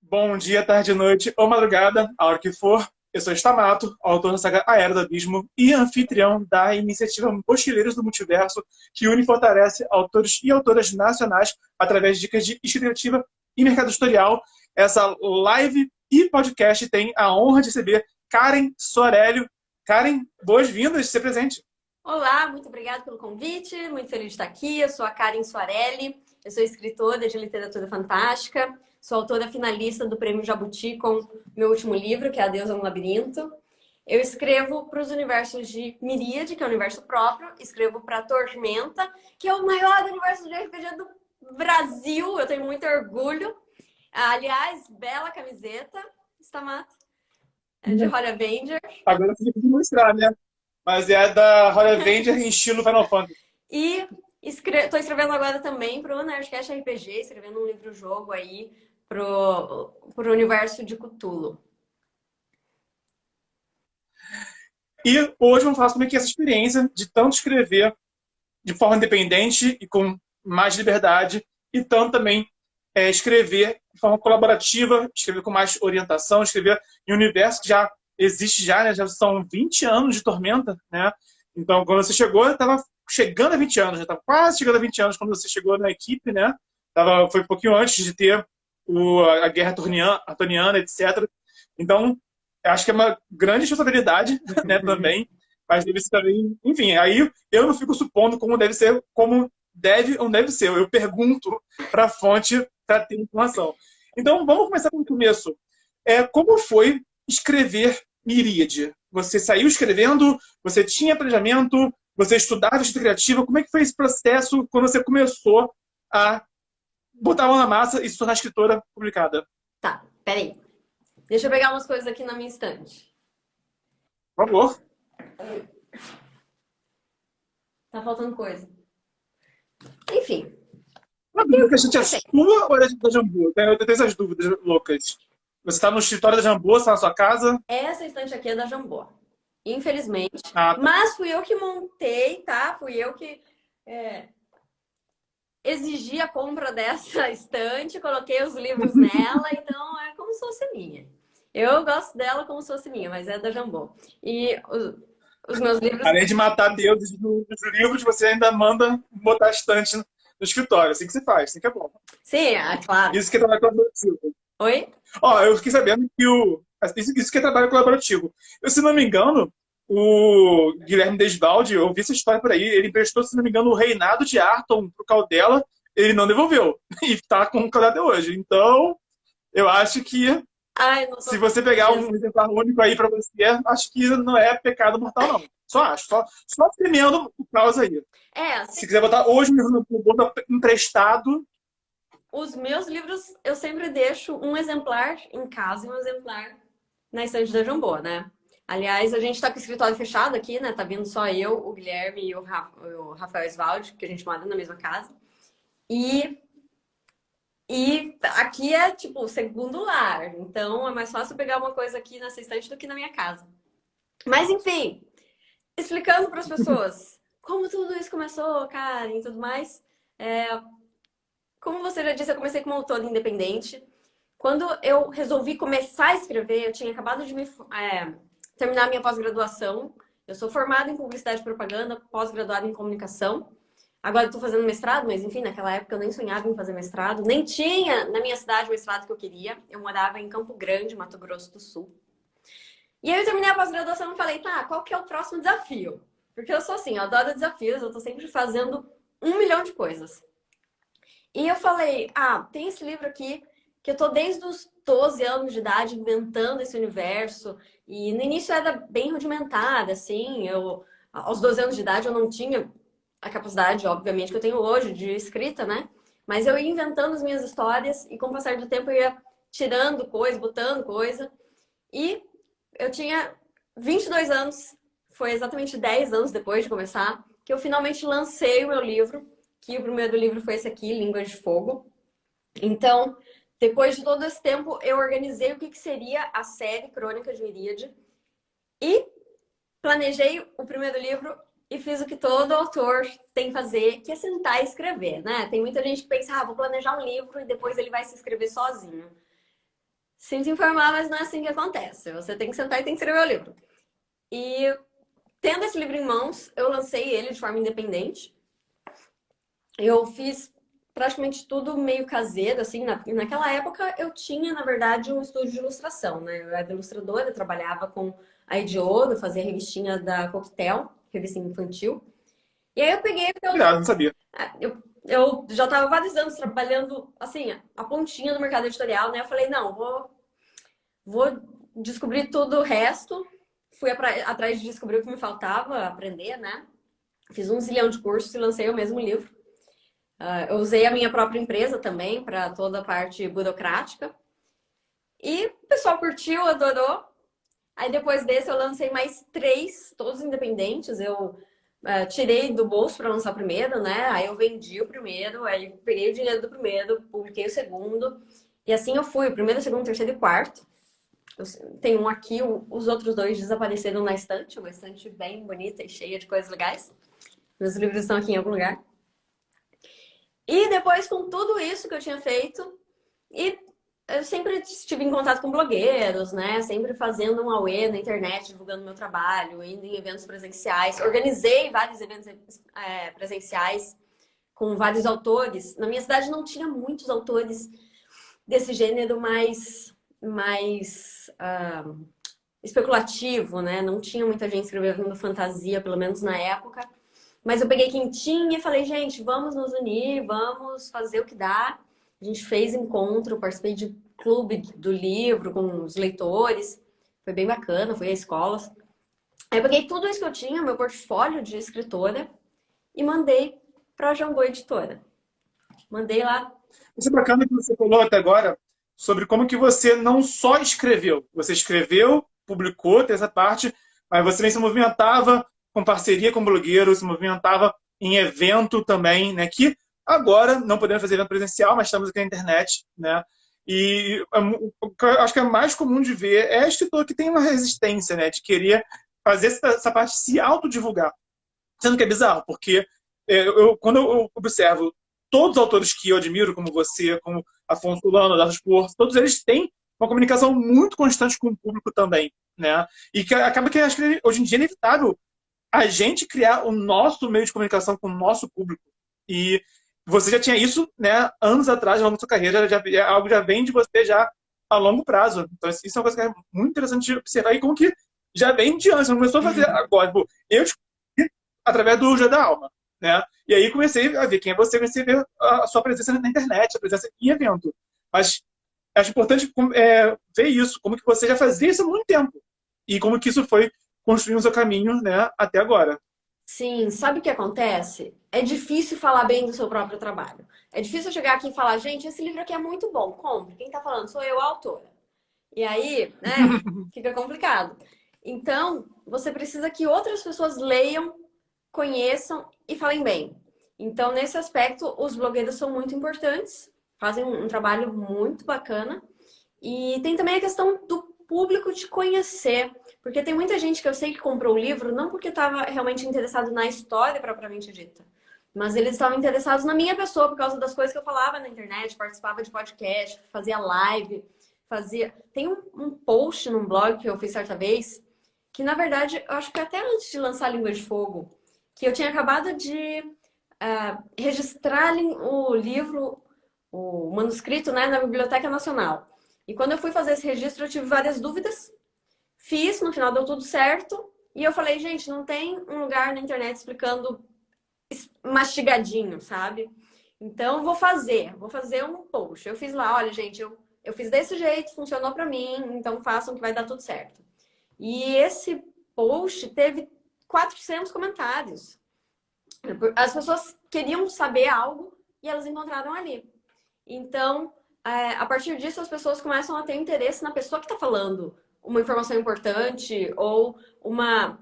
Bom dia, tarde, noite ou madrugada, a hora que for. Eu sou Stamato, autor da saga A Era do Abismo e anfitrião da iniciativa Mochileiros do Multiverso, que une e fortalece autores e autoras nacionais através de dicas de escrita criativa e mercado editorial. Essa live e podcast tem a honra de receber Karen Soarelli. Karen, boas-vindas, se presente. Olá, muito obrigada pelo convite, muito feliz de estar aqui. Eu sou a Karen Soarelli, eu sou escritora de literatura fantástica, sou autora finalista do Prêmio Jabuti com meu último livro, que é Adeus a um Labirinto. Eu escrevo para os universos de Miríade, que é o universo próprio, escrevo para Tormenta, que é o maior universo de RPG do Brasil, eu tenho muito orgulho. Aliás, bela camiseta, Stamato, é de Holly Avenger. Agora você tem que mostrar, né? Mas é da Holly Avenger em estilo Final Fantasy. E estou escrevendo agora também para o Nerdcast RPG, escrevendo um livro-jogo aí pro universo de Cthulhu. E hoje vamos falar sobre essa experiência de tanto escrever de forma independente e com mais liberdade, e tanto também escrever de forma colaborativa, escrever com mais orientação, escrever em um universo que já existe né? Já são 20 anos de Tormenta, né? Então, quando você chegou, eu estava chegando a 20 anos, já estava quase chegando a 20 anos quando você chegou na equipe, né? Foi um pouquinho antes de ter a Guerra Artoniana, etc. Então, acho que é uma grande responsabilidade, né, também, mas deve ser também, enfim, aí eu não fico supondo como deve ser, como deve ou não deve ser, eu pergunto para a fonte para ter informação. Então, vamos começar pelo começo. Como foi escrever Miríade? Você saiu escrevendo, você tinha planejamento, você estudava escrita criativa, como é que foi esse processo quando você começou a botar a mão na massa e se tornar escritora publicada? Tá, peraí. Deixa eu pegar umas coisas aqui na minha estante. Por favor. Tá faltando coisa. Enfim. A estante é sua ou é da Jambu? Eu tenho essas dúvidas loucas. Você está no escritório da Jambu, você está na sua casa? Essa estante aqui é da Jambô. Infelizmente. Tá. Mas fui eu que montei, tá? Fui eu que exigi a compra dessa estante, coloquei os livros nela, então é como se fosse minha. Eu gosto dela como se fosse minha, mas é da Jambô. E os meus livros... Além de matar deuses dos livros, você ainda manda botar a estante no escritório. Assim que você faz, assim que é bom. Sim, claro. Isso que é trabalho colaborativo. Oi? Eu fiquei sabendo que isso que é trabalho colaborativo. Se não me engano, o Guilherme Desvalde, eu ouvi essa história por aí, ele emprestou, se não me engano, o reinado de Arton pro Caldela, ele não devolveu. E tá com o Caldela até hoje. Então, eu acho que se você pegar um exemplar único aí pra você, acho que não é pecado mortal, não. Só acho. Só semeando o caos aí. Se quiser botar hoje mesmo no bolso emprestado. Os meus livros, eu sempre deixo um exemplar em casa e um exemplar na estante da Jambô, né? Aliás, a gente tá com o escritório fechado aqui, né? Tá vindo só eu, o Guilherme e o Rafael Svaldi, que a gente mora na mesma casa. E aqui é, tipo, o segundo lar. Então, é mais fácil pegar uma coisa aqui nessa estante do que na minha casa. Mas, enfim, explicando para as pessoas como tudo isso começou, cara, e tudo mais. Como você já disse, eu comecei como autora independente. Quando eu resolvi começar a escrever, eu tinha acabado de terminar minha pós-graduação. Eu sou formada em publicidade e propaganda, pós-graduada em comunicação. Agora eu estou fazendo mestrado, mas enfim, naquela época eu nem sonhava em fazer mestrado. Nem tinha na minha cidade o mestrado que eu queria. Eu morava em Campo Grande, Mato Grosso do Sul. E aí eu terminei a pós-graduação e falei, tá, qual que é o próximo desafio? Porque eu sou assim, eu adoro desafios, eu tô sempre fazendo 1 milhão de coisas. E eu falei, tem esse livro aqui, que eu tô desde os 12 anos de idade inventando esse universo. E no início era bem rudimentada, assim, aos 12 anos de idade eu não tinha a capacidade, obviamente, que eu tenho hoje de escrita, né? Mas eu ia inventando as minhas histórias e com o passar do tempo eu ia tirando coisa, botando coisa. E eu tinha 22 anos, foi exatamente 10 anos depois de começar, que eu finalmente lancei o meu livro, que o primeiro livro foi esse aqui, Línguas de Fogo. Então, depois de todo esse tempo, eu organizei o que seria a série Crônicas de Miríade e planejei o primeiro livro e fiz o que todo autor tem que fazer, que é sentar e escrever, né? Tem muita gente que pensa, vou planejar um livro e depois ele vai se escrever sozinho. Sinto informar, mas não é assim que acontece. Você tem que sentar e tem que escrever o livro. E tendo esse livro em mãos, eu lancei ele de forma independente. Eu fiz praticamente tudo meio caseiro, assim. Naquela época eu tinha, na verdade, um estúdio de ilustração, né? Eu era ilustradora, trabalhava com a Ediodo, fazia a revistinha da Coquetel, revista infantil. E aí eu peguei, Obrigado, não sabia. eu já estava vários anos trabalhando, assim, a pontinha do mercado editorial, né? Eu falei, não, vou descobrir tudo o resto. Fui atrás de descobrir o que me faltava aprender, né? Fiz um zilhão de cursos e lancei o mesmo livro. Eu usei a minha própria empresa também para toda a parte burocrática. E o pessoal curtiu, adorou. Aí depois desse eu lancei mais 3, todos independentes. Eu tirei do bolso para lançar o primeiro, né? Aí eu vendi o primeiro, aí peguei o dinheiro do primeiro, publiquei o segundo. E assim eu fui, o primeiro, o segundo, o terceiro e o quarto. Tem um aqui, os outros 2 desapareceram na estante, uma estante bem bonita e cheia de coisas legais. Meus livros estão aqui em algum lugar. E depois, com tudo isso que eu tinha feito, e eu sempre estive em contato com blogueiros, né? Sempre fazendo um auê na internet, divulgando meu trabalho, indo em eventos presenciais. Organizei vários eventos presenciais com vários autores. Na minha cidade não tinha muitos autores desse gênero mais especulativo, né? Não tinha muita gente escrevendo fantasia, pelo menos na época. Mas eu peguei quem tinha e falei, gente, vamos nos unir, vamos fazer o que dá. A gente fez encontro, participei de clube do livro com os leitores. Foi bem bacana, fui a escolas. Aí eu peguei tudo isso que eu tinha, meu portfólio de escritora, e mandei para a Jambô Editora. Mandei lá. Isso é bacana que você falou até agora sobre como que você não só escreveu. Você escreveu, publicou, tem essa parte, mas você também se movimentava com parceria com blogueiros, se movimentava em evento também, né? Que agora não podemos fazer evento presencial, mas estamos aqui na internet, né? E o que eu acho que é mais comum de ver é escritor que tem uma resistência, né? De querer fazer essa parte se autodivulgar. Sendo que é bizarro, porque quando eu observo todos os autores que eu admiro, como você, como Afonso Solano, Dardo Porto, todos eles têm uma comunicação muito constante com o público também, né? E que acaba que acho que hoje em dia é inevitável a gente criar o nosso meio de comunicação com o nosso público. E você já tinha isso, né, anos atrás, ao longo da sua carreira, algo já vem de você já a longo prazo. Então, isso é uma coisa que é muito interessante de observar e como que já vem de antes, não começou a fazer agora. Tipo, eu descobri através do Jogo da Alma, né? E aí comecei a ver quem é você, comecei a ver a sua presença na internet, a presença em evento. Mas acho importante ver isso, como que você já fazia isso há muito tempo. E como que isso foi construindo o seu caminho, né, até agora. Sim, sabe o que acontece? É difícil falar bem do seu próprio trabalho. É difícil chegar aqui e falar, gente, esse livro aqui é muito bom, compre. Quem tá falando sou eu, a autora. E aí, né, fica complicado. Então, você precisa que outras pessoas leiam, conheçam e falem bem. Então, nesse aspecto, os blogueiros são muito importantes, fazem um trabalho muito bacana. E tem também a questão do público te conhecer. Porque tem muita gente que eu sei que comprou o livro não porque estava realmente interessado na história propriamente dita, mas eles estavam interessados na minha pessoa por causa das coisas que eu falava na internet, participava de podcast, fazia live, fazia... Tem um post num blog que eu fiz certa vez, que na verdade, eu acho que até antes de lançar Língua de Fogo, que eu tinha acabado de registrar o livro, o manuscrito, né, na Biblioteca Nacional. E quando eu fui fazer esse registro, eu tive várias dúvidas. Fiz, no final deu tudo certo. E eu falei, gente, não tem um lugar na internet explicando mastigadinho, sabe? Então, vou fazer um post. Eu fiz lá, olha, gente, eu fiz desse jeito, funcionou pra mim, então façam que vai dar tudo certo. E esse post teve 400 comentários. As pessoas queriam saber algo e elas encontraram ali. Então, a partir disso, as pessoas começam a ter interesse na pessoa que está falando uma informação importante ou uma...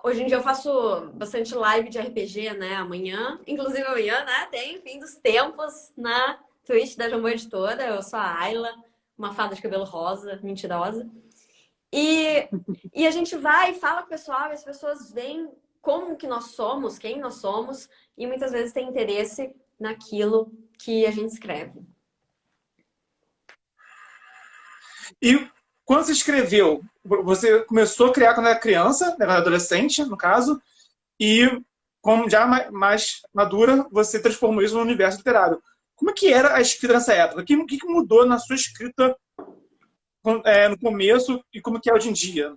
Hoje em dia eu faço bastante live de RPG, né? Amanhã, inclusive amanhã, né? Tem Fim dos Tempos na Twitch da Jambô Editora. Eu sou a Ayla, uma fada de cabelo rosa, mentirosa. E a gente vai e fala com o pessoal e as pessoas veem como que nós somos, quem nós somos e muitas vezes tem interesse naquilo que a gente escreve. E quando você escreveu, você começou a criar quando era criança, né, adolescente, no caso, e como já mais madura, você transformou isso no universo literário. Como é que era a escrita nessa época? O que mudou na sua escrita no começo e como que é hoje em dia?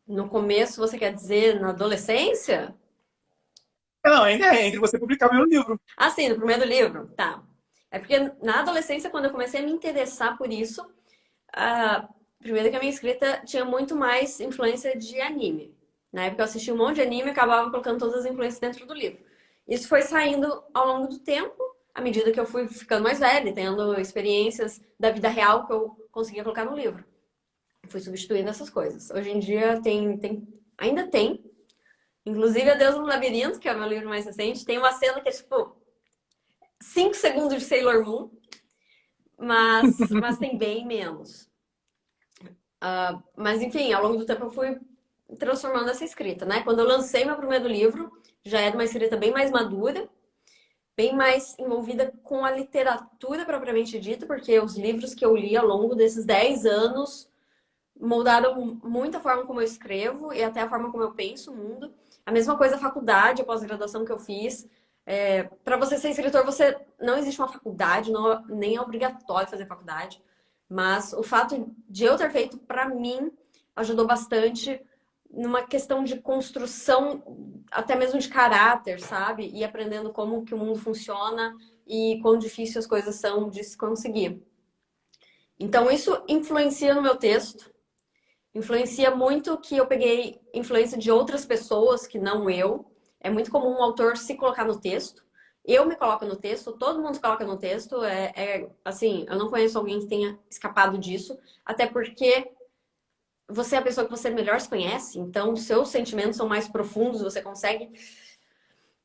No começo, você quer dizer na adolescência? Não, ainda é entre você publicar o meu livro. Ah, sim, no primeiro livro, tá. É porque na adolescência, quando eu comecei a me interessar por isso, primeiro que a minha escrita tinha muito mais influência de anime. Na época eu assistia um monte de anime e acabava colocando todas as influências dentro do livro. Isso foi saindo ao longo do tempo, à medida que eu fui ficando mais velha, tendo experiências da vida real que eu conseguia colocar no livro. Fui substituindo essas coisas. Hoje em dia ainda tem. Inclusive, Adeus no Labirinto, que é o meu livro mais recente, tem uma cena que é tipo 5 segundos de Sailor Moon, mas tem bem menos. Mas enfim, ao longo do tempo eu fui transformando essa escrita, né? Quando eu lancei meu primeiro livro, já era uma escrita bem mais madura, bem mais envolvida com a literatura propriamente dita, porque os livros que eu li ao longo desses 10 anos moldaram muito a forma como eu escrevo e até a forma como eu penso o mundo. A mesma coisa a faculdade, a pós-graduação que eu fiz. Para você ser escritor, não existe uma faculdade, nem é obrigatório fazer faculdade. Mas o fato de eu ter feito, para mim, ajudou bastante numa questão de construção, até mesmo de caráter, sabe? E aprendendo como que o mundo funciona e quão difícil as coisas são de se conseguir. Então, isso influencia no meu texto. Influencia muito que eu peguei influência de outras pessoas que não eu. É muito comum um autor se colocar no texto. Eu me coloco no texto, todo mundo se coloca no texto. Assim, eu não conheço alguém que tenha escapado disso. Até porque você é a pessoa que você melhor se conhece. Então, seus sentimentos são mais profundos. Você consegue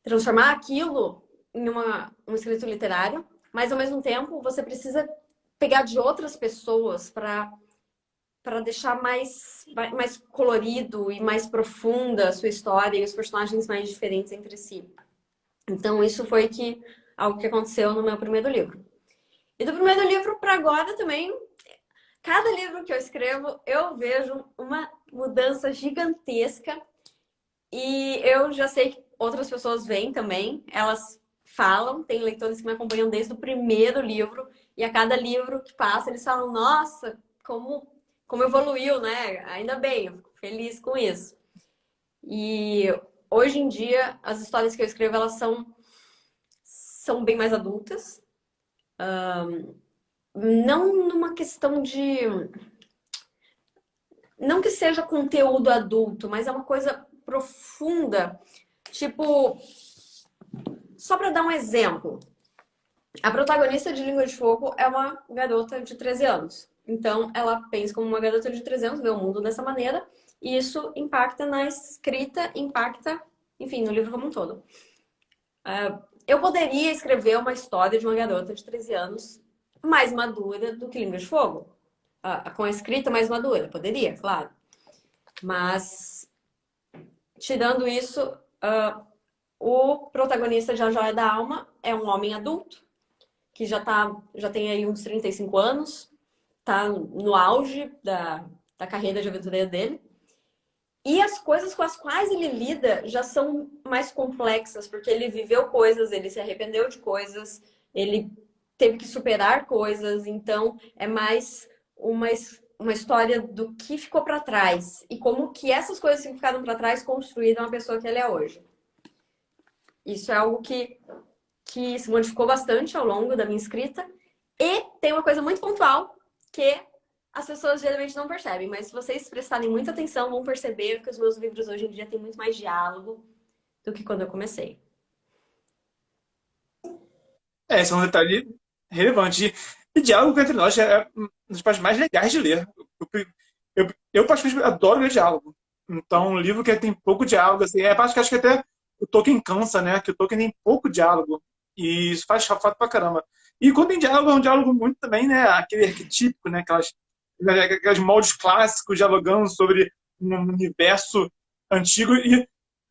transformar aquilo em um escrito literário. Mas, ao mesmo tempo, você precisa pegar de outras pessoas para deixar mais colorido e mais profunda a sua história e os personagens mais diferentes entre si. Então, isso foi algo que aconteceu no meu primeiro livro. E do primeiro livro para agora também, cada livro que eu escrevo, eu vejo uma mudança gigantesca. E eu já sei que outras pessoas veem também, elas falam, tem leitores que me acompanham desde o primeiro livro, e a cada livro que passa, eles falam, nossa, como evoluiu, né? Ainda bem, eu fico feliz com isso. E hoje em dia, as histórias que eu escrevo, elas são bem mais adultas. Não numa questão de... Não que seja conteúdo adulto, mas é uma coisa profunda. Tipo, só para dar um exemplo. A protagonista de Língua de Fogo é uma garota de 13 anos. Então, ela pensa como uma garota de 13 anos, vê o mundo dessa maneira, e isso impacta na escrita, impacta, enfim, no livro como um todo. Eu poderia escrever uma história de uma garota de 13 anos mais madura do que Língua de Fogo. Com a escrita mais madura, poderia, claro. Mas, tirando isso, o protagonista de A Joia da Alma é um homem adulto, que já tem aí uns 35 anos, tá no auge da carreira de aventureira dele. E as coisas com as quais ele lida já são mais complexas, porque ele viveu coisas, ele se arrependeu de coisas, ele teve que superar coisas, então é mais uma história do que ficou para trás e como que essas coisas que ficaram para trás construíram a pessoa que ele é hoje. Isso é algo que se modificou bastante ao longo da minha escrita. E tem uma coisa muito pontual que as pessoas geralmente não percebem, mas se vocês prestarem muita atenção, vão perceber que os meus livros hoje em dia têm muito mais diálogo do que quando eu comecei. Esse é um detalhe relevante. E diálogo entre nós é uma das partes mais legais de ler. Eu particularmente adoro ler diálogo. Então, um livro que tem pouco diálogo, assim, é a parte que acho que até o Tolkien cansa, né? Que o Tolkien tem pouco diálogo. E isso faz falta pra caramba. E quando tem diálogo, é um diálogo muito também, né? Aquele arquetípico, né? Aquelas moldes clássicos dialogando sobre um universo antigo. E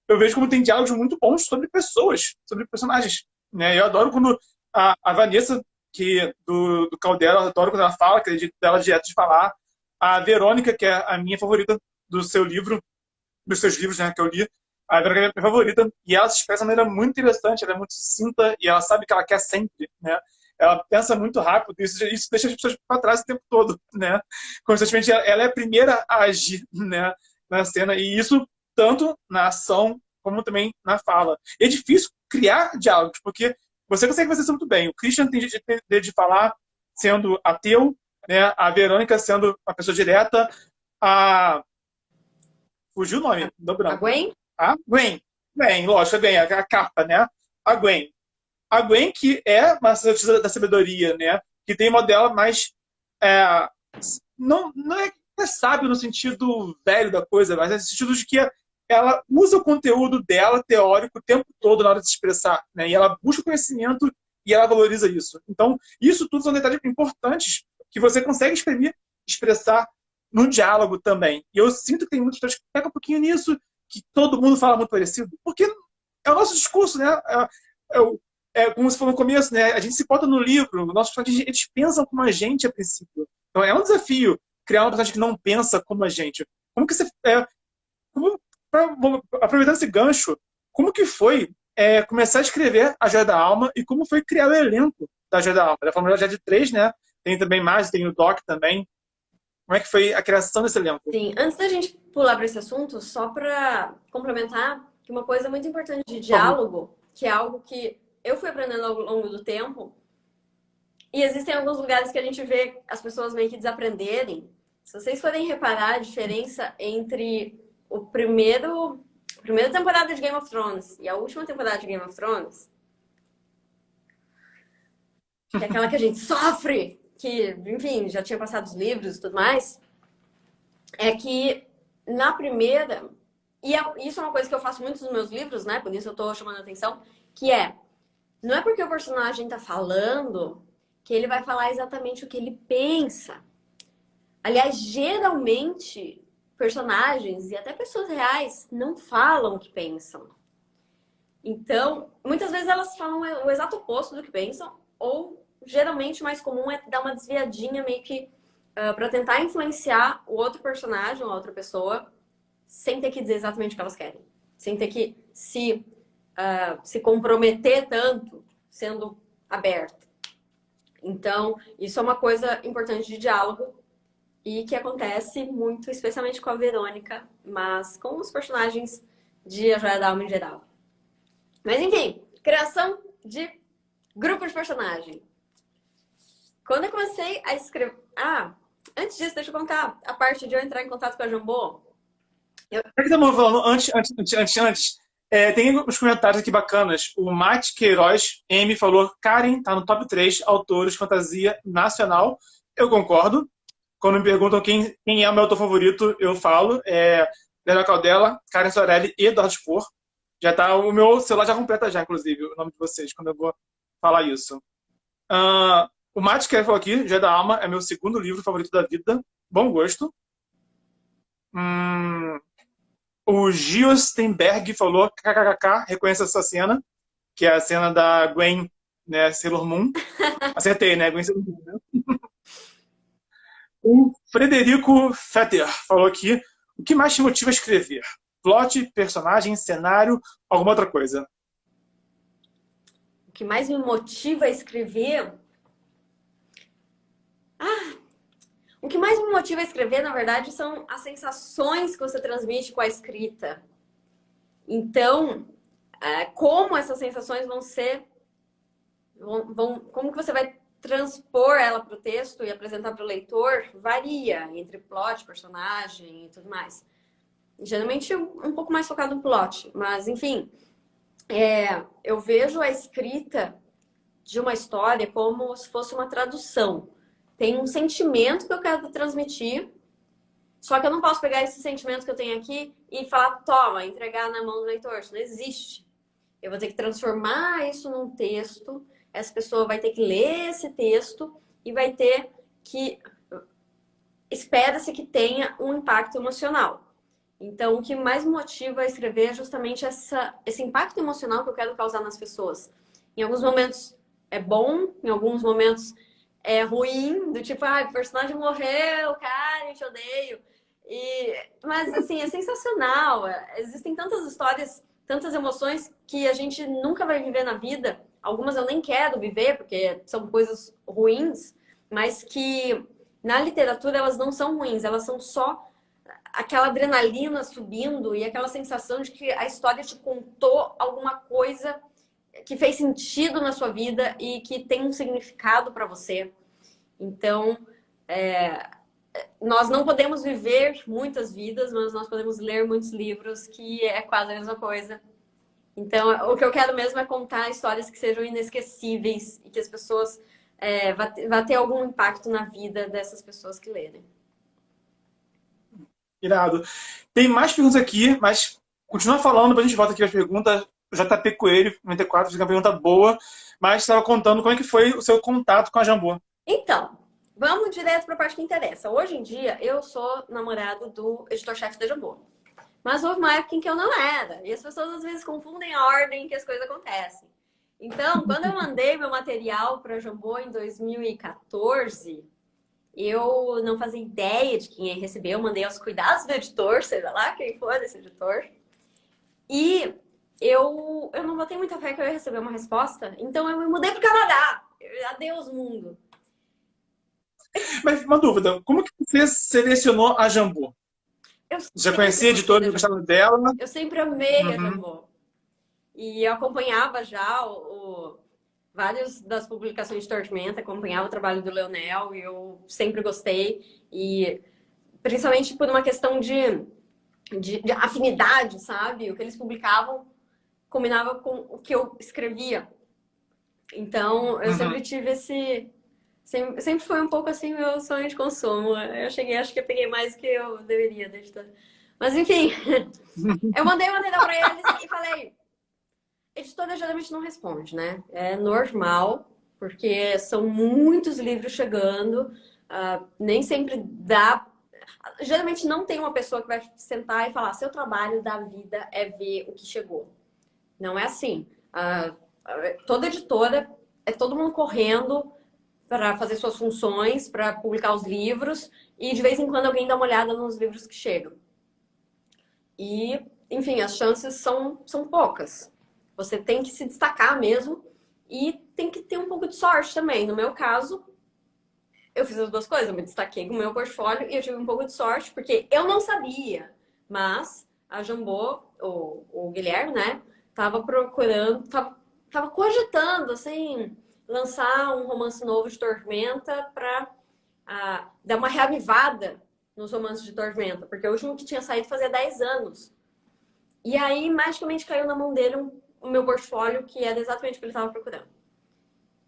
eu vejo como tem diálogos muito bons sobre pessoas, sobre personagens. Né? Eu adoro quando a Vanessa do Caldela, eu adoro quando ela fala, acredito dela direto de falar. A Verônica, que é a minha favorita do seu livro, dos seus livros, né, que eu li. A Verônica é a minha favorita, e ela se expressa de maneira muito interessante, ela é muito sucinta, e ela sabe o que ela quer sempre, né? Ela pensa muito rápido, e isso deixa as pessoas para trás o tempo todo, né? Constantemente, ela é a primeira a agir, né, na cena, e isso tanto na ação como também na fala. E é difícil criar diálogos, porque você consegue fazer isso muito bem. O Christian tem jeito de falar sendo ateu, né? A Verônica sendo uma pessoa direta, a... Fugiu o nome, do A branco. Gwen? A Gwen. Gwen, lógico, a Gwen, a capa, né? A Gwen. A Gwen, que é uma sacerdotisa da sabedoria, né? Que tem uma dela mais... não é sábio no sentido velho da coisa, mas é no sentido de que ela usa o conteúdo dela, teórico, o tempo todo na hora de se expressar, né? E ela busca conhecimento e ela valoriza isso. Então, isso tudo são detalhes importantes que você consegue expressar no diálogo também. E eu sinto que tem muitas pessoas que pegam um pouquinho nisso, que todo mundo fala muito parecido, porque é o nosso discurso, né? Como você falou no começo, né? A gente se bota no livro, nossos personagens, eles pensam como a gente a princípio. Então é um desafio criar um personagem que não pensa como a gente. Como que você... aproveitando esse gancho, como que foi começar a escrever A Joia da Alma e como foi criar o elenco da Joia da Alma? Da família já de três, né? Tem também mais, tem o Doc também. Como é que foi a criação desse elenco? Sim, antes da gente pular para esse assunto, só para complementar, que uma coisa muito importante de diálogo, que é algo que eu fui aprendendo ao longo do tempo, e existem alguns lugares que a gente vê as pessoas meio que desaprenderem. Se vocês forem reparar a diferença entre a primeira temporada de Game of Thrones e a última temporada de Game of Thrones, que é aquela que a gente sofre, que, enfim, já tinha passado os livros e tudo mais, é que na primeira, isso é uma coisa que eu faço muito nos meus livros, né? Por isso eu tô chamando a atenção, que não é porque o personagem tá falando que ele vai falar exatamente o que ele pensa. Aliás, geralmente, personagens e até pessoas reais não falam o que pensam. Então, muitas vezes elas falam o exato oposto do que pensam, ou geralmente o mais comum é dar uma desviadinha meio que para tentar influenciar o outro personagem ou a outra pessoa sem ter que dizer exatamente o que elas querem. Sem ter que se comprometer tanto sendo aberto. Então, isso é uma coisa importante de diálogo e que acontece muito, especialmente com a Verônica, mas com os personagens de A Joia da Alma em geral. Mas, enfim, criação de grupo de personagem. Quando eu comecei a escrever... antes disso, deixa eu contar a parte de eu entrar em contato com a Jambô. que estamos falando antes, tem uns comentários aqui bacanas. O Mate Queiroz M falou: Karen tá no top 3 autores de fantasia nacional. Eu concordo. Quando me perguntam quem é o meu autor favorito, eu falo. Daniel Caldela, Karen Soarelli e Eduardo Spohr. Já tá, o meu celular já completa já, inclusive, o nome de vocês, quando eu vou falar isso. O Mate Queiroz falou aqui: Joia da Alma é meu segundo livro favorito da vida. Bom gosto. O Gio Steinberg falou, kkkk, reconhece essa cena, que é a cena da Gwen, né, Sailor Moon. Acertei, né? Gwen Sailor Moon, né? O Frederico Fetter falou aqui, o que mais te motiva a escrever? Plot, personagem, cenário, alguma outra coisa? O que mais me motiva a escrever... O que mais me motiva a escrever, na verdade, são as sensações que você transmite com a escrita. Então, como essas sensações vão ser... como que você vai transpor ela para o texto e apresentar para o leitor, varia entre plot, personagem e tudo mais. Geralmente um pouco mais focado no plot, mas enfim, eu vejo a escrita de uma história como se fosse uma tradução. Tem um sentimento que eu quero transmitir, só que eu não posso pegar esse sentimento que eu tenho aqui e falar, toma, entregar na mão do leitor. Isso não existe. Eu vou ter que transformar isso num texto, essa pessoa vai ter que ler esse texto e vai ter que... Espera-se que tenha um impacto emocional. Então, o que mais me motiva a escrever é justamente esse impacto emocional que eu quero causar nas pessoas. Em alguns momentos é bom, em alguns momentos é ruim, do tipo, ah, o personagem morreu, cara, eu te odeio. Mas, assim, é sensacional. Existem tantas histórias, tantas emoções que a gente nunca vai viver na vida. Algumas eu nem quero viver, porque são coisas ruins, mas que na literatura elas não são ruins, elas são só aquela adrenalina subindo e aquela sensação de que a história te contou alguma coisa que fez sentido na sua vida e que tem um significado para você. Então, nós não podemos viver muitas vidas, mas nós podemos ler muitos livros, que é quase a mesma coisa. Então, o que eu quero mesmo é contar histórias que sejam inesquecíveis e que as pessoas vá ter algum impacto na vida dessas pessoas que lerem. Irado. Tem mais perguntas aqui, mas continua falando, depois a gente volta aqui às perguntas. O JP Coelho, 94, fez uma pergunta boa, mas estava contando como é que foi o seu contato com a Jambô. Então, vamos direto para a parte que interessa. Hoje em dia, eu sou namorado do editor-chefe da Jambô. Mas houve uma época em que eu não era. E as pessoas às vezes confundem a ordem em que as coisas acontecem. Então, quando eu mandei meu material para a Jambô em 2014, eu não fazia ideia de quem ia receber. Eu mandei aos cuidados do editor, seja lá quem for esse editor. E eu não botei muita fé que eu ia receber uma resposta. Então, eu me mudei para o Canadá. Adeus, mundo. Mas uma dúvida, como que você selecionou a Jambô? Já conhecia a editora e gostava dela? Eu sempre amei a Uhum. Jambô. E eu acompanhava já várias das publicações de Tormenta, acompanhava o trabalho do Leonel e eu sempre gostei. E principalmente por uma questão de afinidade, sabe? O que eles publicavam combinava com o que eu escrevia. Então, eu sempre tive esse... Sempre foi um pouco assim meu sonho de consumo. Eu cheguei, acho que eu peguei mais do que eu deveria da editora. Mas enfim, eu mandei uma maneira para eles e falei... Editora geralmente não responde, né? É normal, porque são muitos livros chegando, nem sempre dá. Geralmente não tem uma pessoa que vai sentar e falar: seu trabalho da vida é ver o que chegou. Não é assim. Toda editora é todo mundo correndo para fazer suas funções, para publicar os livros, e de vez em quando alguém dá uma olhada nos livros que chegam. E, enfim, as chances são poucas. Você tem que se destacar mesmo e tem que ter um pouco de sorte também. No meu caso, eu fiz as duas coisas. Eu me destaquei com o meu portfólio e eu tive um pouco de sorte, porque eu não sabia. Mas a Jambô, o Guilherme, né, tava procurando, tava cogitando, assim, lançar um romance novo de Tormenta para dar uma reavivada nos romances de Tormenta. Porque o último que tinha saído fazia 10 anos. E aí, magicamente, caiu na mão dele o meu portfólio, que era exatamente o que ele estava procurando.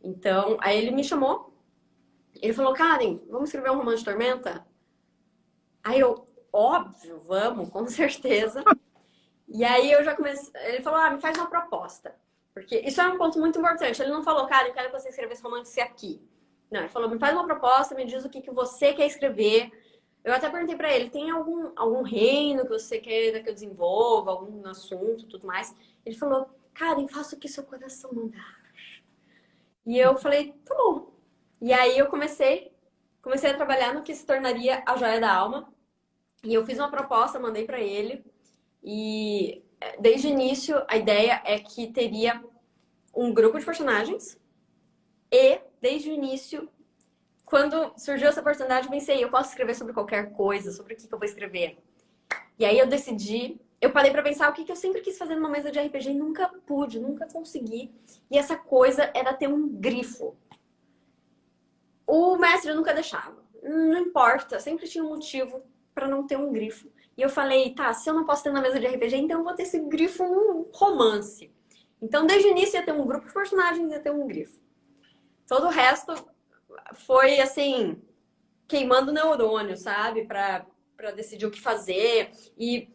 Então, aí ele me chamou. Ele falou: Karen, vamos escrever um romance de Tormenta? Aí eu, óbvio, vamos, com certeza. E aí eu já comecei... Ele falou: me faz uma proposta. Porque isso é um ponto muito importante. Ele não falou: Karen, eu quero que você escreva esse romance aqui. Não, ele falou: me faz uma proposta, me diz o que você quer escrever. Eu até perguntei pra ele: tem algum reino que você queira que eu desenvolva, algum assunto, tudo mais? Ele falou: Karen, faça o que seu coração mandar. E eu falei: tá bom. E aí eu comecei a trabalhar no que se tornaria A Joia da Alma. E eu fiz uma proposta, mandei pra ele. E desde o início a ideia é que teria um grupo de personagens. E desde o início, quando surgiu essa oportunidade, eu pensei: eu posso escrever sobre qualquer coisa, sobre o que eu vou escrever. E aí eu decidi, eu parei pra pensar o que eu sempre quis fazer numa mesa de RPG e nunca pude, nunca consegui. E essa coisa era ter um grifo. O mestre nunca deixava. Não importa, sempre tinha um motivo pra não ter um grifo. E eu falei: tá, se eu não posso ter na mesa de RPG, então eu vou ter esse grifo num romance. Então, desde o início ia ter um grupo de personagens e ia ter um grifo. Todo o resto foi, assim, queimando neurônio, sabe? Pra decidir o que fazer e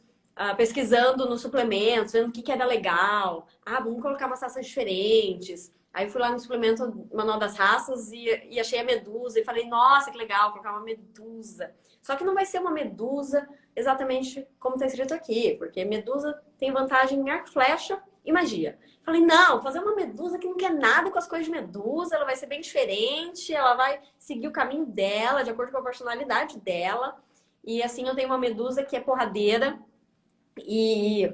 pesquisando nos suplementos, vendo o que era legal. Vamos colocar umas raças diferentes. Aí fui lá no suplemento Manual das Raças e achei a medusa e falei: nossa, que legal, colocar uma medusa. Só que não vai ser uma medusa exatamente como está escrito aqui, porque medusa tem vantagem em arco e flecha e magia. Falei, não, fazer uma Medusa que não quer nada com as coisas de Medusa, ela vai ser bem diferente, ela vai seguir o caminho dela, de acordo com a personalidade dela. E assim, eu tenho uma Medusa que é porradeira e,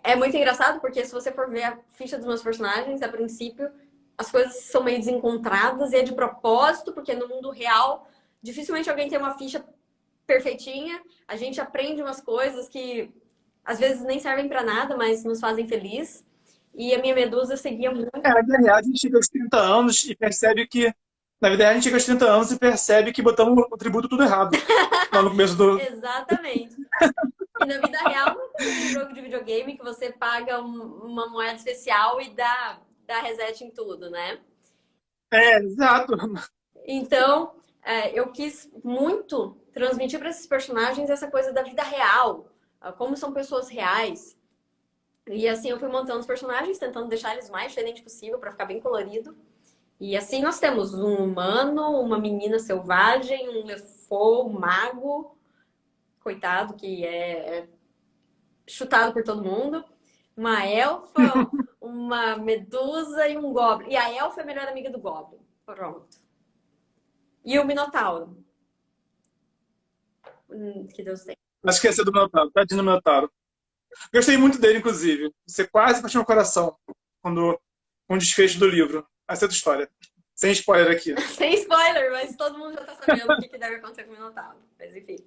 é muito engraçado, porque se você for ver a ficha dos meus personagens, a princípio, as coisas são meio desencontradas e é de propósito, porque no mundo real, dificilmente alguém tem uma ficha perfeitinha. A gente aprende umas coisas que às vezes nem servem pra nada, mas nos fazem feliz. E a minha Medusa seguia muito. Na vida real, a gente chega aos 30 anos e percebe que. Na vida real, a gente chega aos 30 anos e percebe que botamos o tributo tudo errado. Lá no começo do. Exatamente. E na vida real não é um jogo de videogame que você paga uma moeda especial e dá reset em tudo, né? Exato. Então, eu quis muito transmitir para esses personagens essa coisa da vida real, como são pessoas reais. E assim eu fui montando os personagens, tentando deixar eles o mais diferente possível para ficar bem colorido. E assim nós temos um humano, uma menina selvagem, um Lefou, um mago, coitado, que é chutado por todo mundo, uma elfa, uma medusa e um goblin. E a elfa é a melhor amiga do goblin. Pronto. E o Minotauro. Que Deus tem. Acho que esse é do Minotauro. Tadinho do Minotauro. Gostei muito dele, inclusive. Você quase partiu meu coração quando com o desfecho do livro. Essa é a história. Sem spoiler aqui. Sem spoiler, mas todo mundo já tá sabendo o que deve acontecer com o Minotauro. Mas enfim.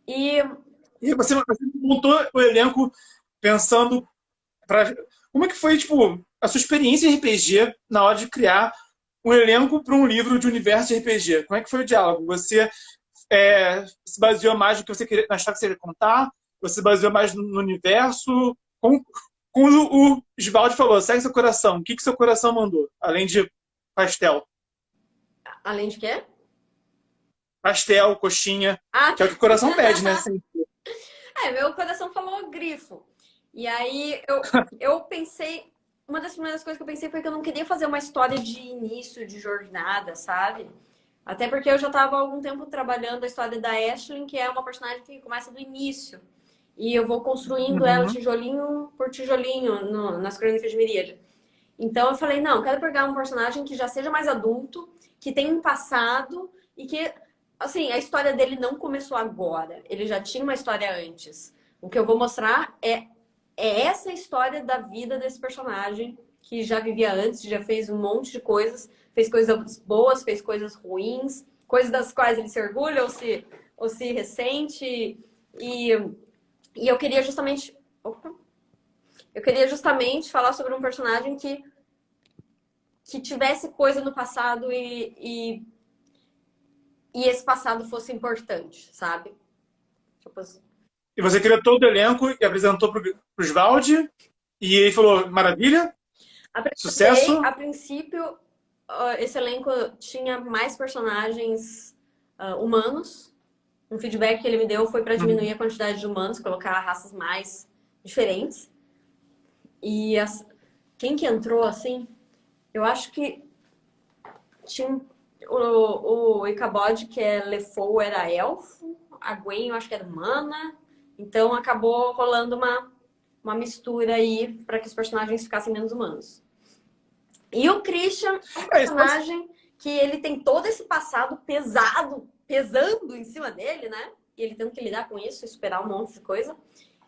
E você montou o elenco pensando pra... Como é que foi, tipo, a sua experiência em RPG na hora de criar um elenco para um livro de universo de RPG? Como é que foi o diálogo? Você se baseou mais no que você queria, na história que você queria contar? Você se baseou mais no universo? Como o Oswald falou, segue seu coração. O que seu coração mandou? Além de pastel. Além de quê? Pastel, coxinha. Ah, Que é o que o coração pede, né? Assim. meu coração falou grifo. E aí eu pensei. Uma das primeiras coisas que eu pensei foi que eu não queria fazer uma história de início de jornada, sabe? Até porque eu já estava há algum tempo trabalhando a história da Ashlyn, que é uma personagem que começa do início. E eu vou construindo ela tijolinho por tijolinho nas Crônicas de Miríade. Então eu falei, não, quero pegar um personagem que já seja mais adulto, que tenha um passado e que, assim, a história dele não começou agora. Ele já tinha uma história antes. O que eu vou mostrar é essa história da vida desse personagem que já vivia antes, já fez um monte de coisas, fez coisas boas, fez coisas ruins, coisas das quais ele se orgulha ou se ressente. E eu queria justamente... Eu queria justamente falar sobre um personagem que tivesse coisa no passado e esse passado fosse importante, sabe? Tipo assim. E você criou todo o elenco e apresentou para o Oswald. E ele falou, maravilha, sucesso. A princípio, esse elenco tinha mais personagens humanos. Um feedback que ele me deu foi para diminuir a quantidade de humanos, colocar raças mais diferentes. E quem que entrou assim? Eu acho que tinha o Ichabod, que é Lefou, era elfo. A Gwen, eu acho que era humana. Então acabou rolando uma mistura aí para que os personagens ficassem menos humanos. E o Christian é um personagem que ele tem todo esse passado pesando em cima dele, né? E ele tendo que lidar com isso e superar um monte de coisa.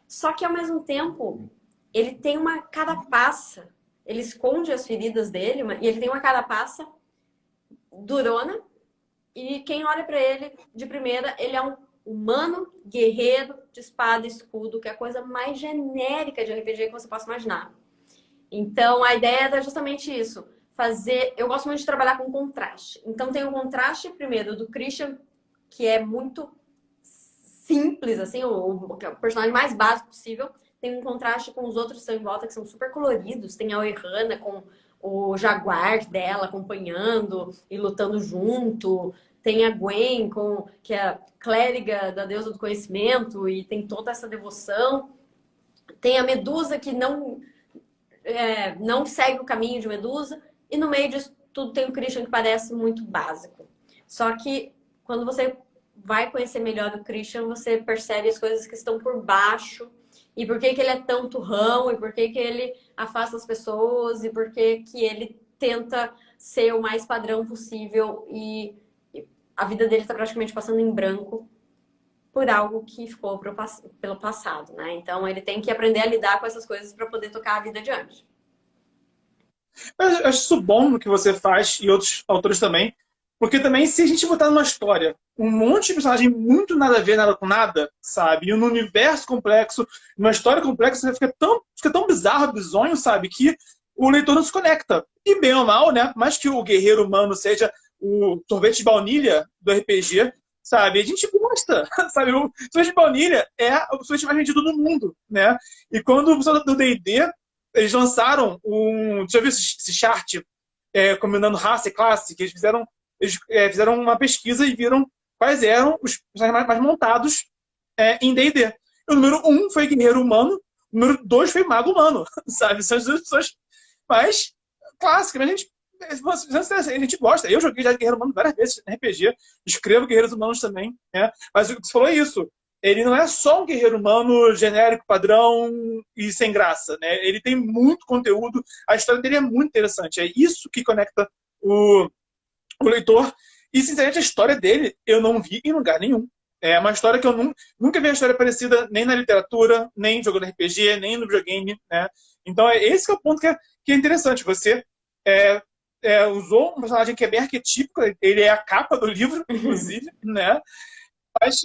Só que ao mesmo tempo, ele tem uma carapaça. Ele esconde as feridas dele e ele tem uma carapaça durona. E quem olha para ele de primeira, ele é um humano, guerreiro, de espada e escudo, que é a coisa mais genérica de RPG que você possa imaginar. Então, a ideia era justamente isso. Eu gosto muito de trabalhar com contraste. Então, tem o contraste, primeiro, do Christian, que é muito simples, assim, o personagem mais básico possível. Tem um contraste com os outros que estão em volta, que são super coloridos. Tem a Oerhana com o jaguar dela acompanhando e lutando junto. Tem a Gwen, que é a clériga da deusa do conhecimento, e tem toda essa devoção. Tem a Medusa, que não segue o caminho de Medusa. E no meio disso tudo tem o Christian, que parece muito básico. Só que quando você vai conhecer melhor o Christian, você percebe as coisas que estão por baixo e por que que ele é tão turrão, e por que que ele afasta as pessoas, e por que que ele tenta ser o mais padrão possível e a vida dele está praticamente passando em branco por algo que ficou pelo passado, né? Então ele tem que aprender a lidar com essas coisas para poder tocar a vida adiante. Eu acho isso bom no que você faz e outros autores também, porque também se a gente botar numa história um monte de personagem muito nada a ver, nada com nada, sabe? E num universo complexo, numa história complexa, fica tão bizarro, bizonho, sabe? Que o leitor não se conecta. E bem ou mal, né? Mais que o guerreiro humano seja o sorvete de baunilha do RPG, sabe? A gente gosta, sabe? O sorvete de baunilha é o sorvete mais vendido do mundo, né? E quando o pessoal do D&D eles lançaram um. Já viu esse chart combinando raça e classe? Que eles fizeram uma pesquisa e viram quais eram os personagens mais montados em D&D. O número 1 foi guerreiro humano, o número 2 foi mago humano, sabe? São as duas pessoas mais clássicas. A gente gosta. Eu joguei já guerreiro humano várias vezes no RPG, escrevo guerreiros humanos também, né? Mas o que você falou é isso. Ele não é só um guerreiro humano genérico, padrão e sem graça, né? Ele tem muito conteúdo, a história dele é muito interessante. É isso que conecta o leitor. E, sinceramente, a história dele eu não vi em lugar nenhum. É uma história que eu nunca vi uma história parecida nem na literatura, nem jogando RPG, nem no videogame, né? Então, esse que é o ponto que é interessante. Você usou um personagem que é bem arquetípico, ele é a capa do livro, inclusive, né? Mas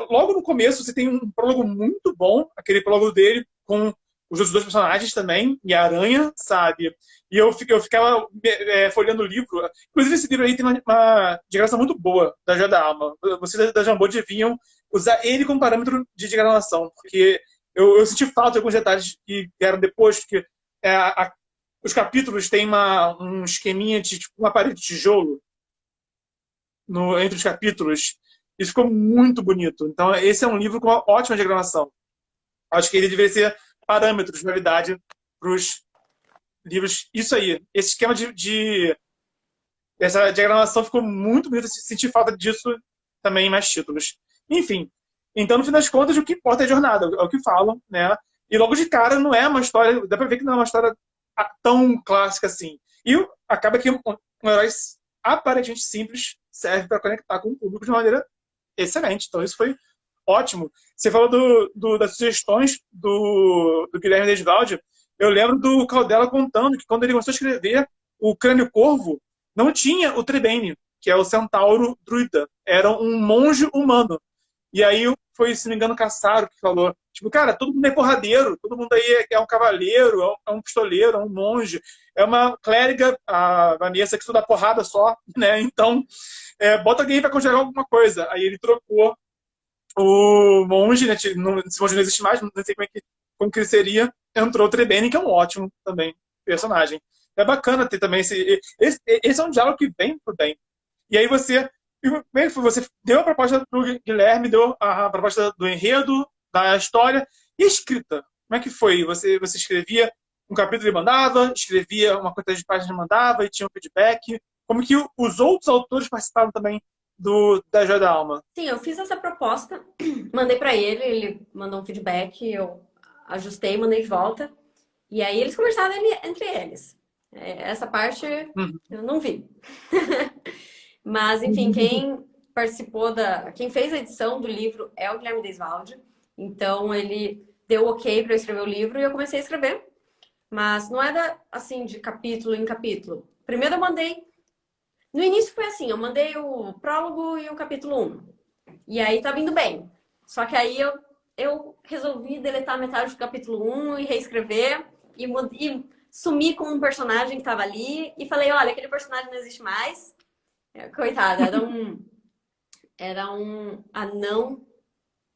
logo no começo você tem um prólogo muito bom, aquele prólogo dele com os outros dois personagens também, e a Aranha, sabe? E eu ficava folheando o livro. Inclusive, esse livro aí tem uma diagramação muito boa da Joia da Alma. Vocês da Jambô deviam usar ele como parâmetro de diagramação, porque eu senti falta de alguns detalhes que vieram depois, porque os capítulos têm um esqueminha de tipo, uma parede de tijolo entre os capítulos. Isso ficou muito bonito. Então, esse é um livro com uma ótima diagramação. Acho que ele deveria ser parâmetro de qualidade para os livros. Isso aí. Esse esquema essa diagramação ficou muito bonita. Senti falta disso também em mais títulos. Enfim. Então, no fim das contas, o que importa é a jornada. É o que falam, né? E logo de cara, não é uma história... Dá para ver que não é uma história tão clássica assim. E acaba que um herói aparentemente simples serve para conectar com o público de uma maneira excelente. Então, isso foi ótimo. Você falou das sugestões do Guilherme Desvalde. Eu lembro do Caldela contando que quando ele começou a escrever o Crânio Corvo, não tinha o Trebene, que é o centauro druida. Era um monge humano. E aí foi, se não me engano, Cassaro que falou, tipo, cara, todo mundo é porradeiro, todo mundo aí é um cavaleiro, é um pistoleiro, é um monge, é uma clériga, a Vanessa, que estuda porrada só, né? Então, bota alguém para conjurar alguma coisa. Aí ele trocou o monge, né? Esse monge não existe mais, não sei como que ele seria. Entrou o Trebene, que é um ótimo também personagem. É bacana ter também esse é um diálogo que vem pro bem. E aí você deu a proposta pro Guilherme, deu a proposta do enredo, da história e a escrita. Como é que foi? Você escrevia um capítulo e mandava, escrevia uma quantidade de páginas e mandava e tinha um feedback. Como que os outros autores participaram também da Joia da Alma? Sim, eu fiz essa proposta, mandei para ele mandou um feedback, eu ajustei, mandei de volta. E aí eles conversaram entre eles. Essa parte eu não vi. Mas, enfim, quem participou quem fez a edição do livro é o Guilherme Desvalde. Então, ele deu ok para eu escrever o livro e eu comecei a escrever. Mas não era assim, de capítulo em capítulo. Primeiro eu mandei. No início foi assim: eu mandei o prólogo e o capítulo 1. E aí tá vindo bem. Só que aí eu resolvi deletar metade do capítulo 1 e reescrever e sumir com um personagem que tava ali e falei, olha, aquele personagem não existe mais. Coitado, era um anão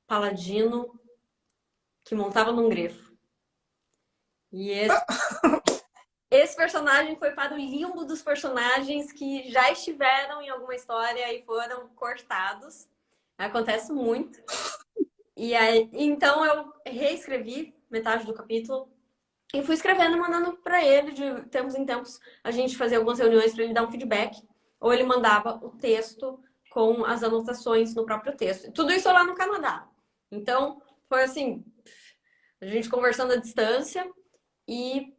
paladino que montava num grifo. E esse personagem foi para o limbo dos personagens que já estiveram em alguma história e foram cortados. Acontece muito. E aí, então eu reescrevi metade do capítulo e fui escrevendo, mandando para ele de tempos em tempos. A gente fazia algumas reuniões para ele dar um feedback, ou ele mandava o texto com as anotações no próprio texto. Tudo isso lá no Canadá. Então, foi assim, A gente conversando à distância e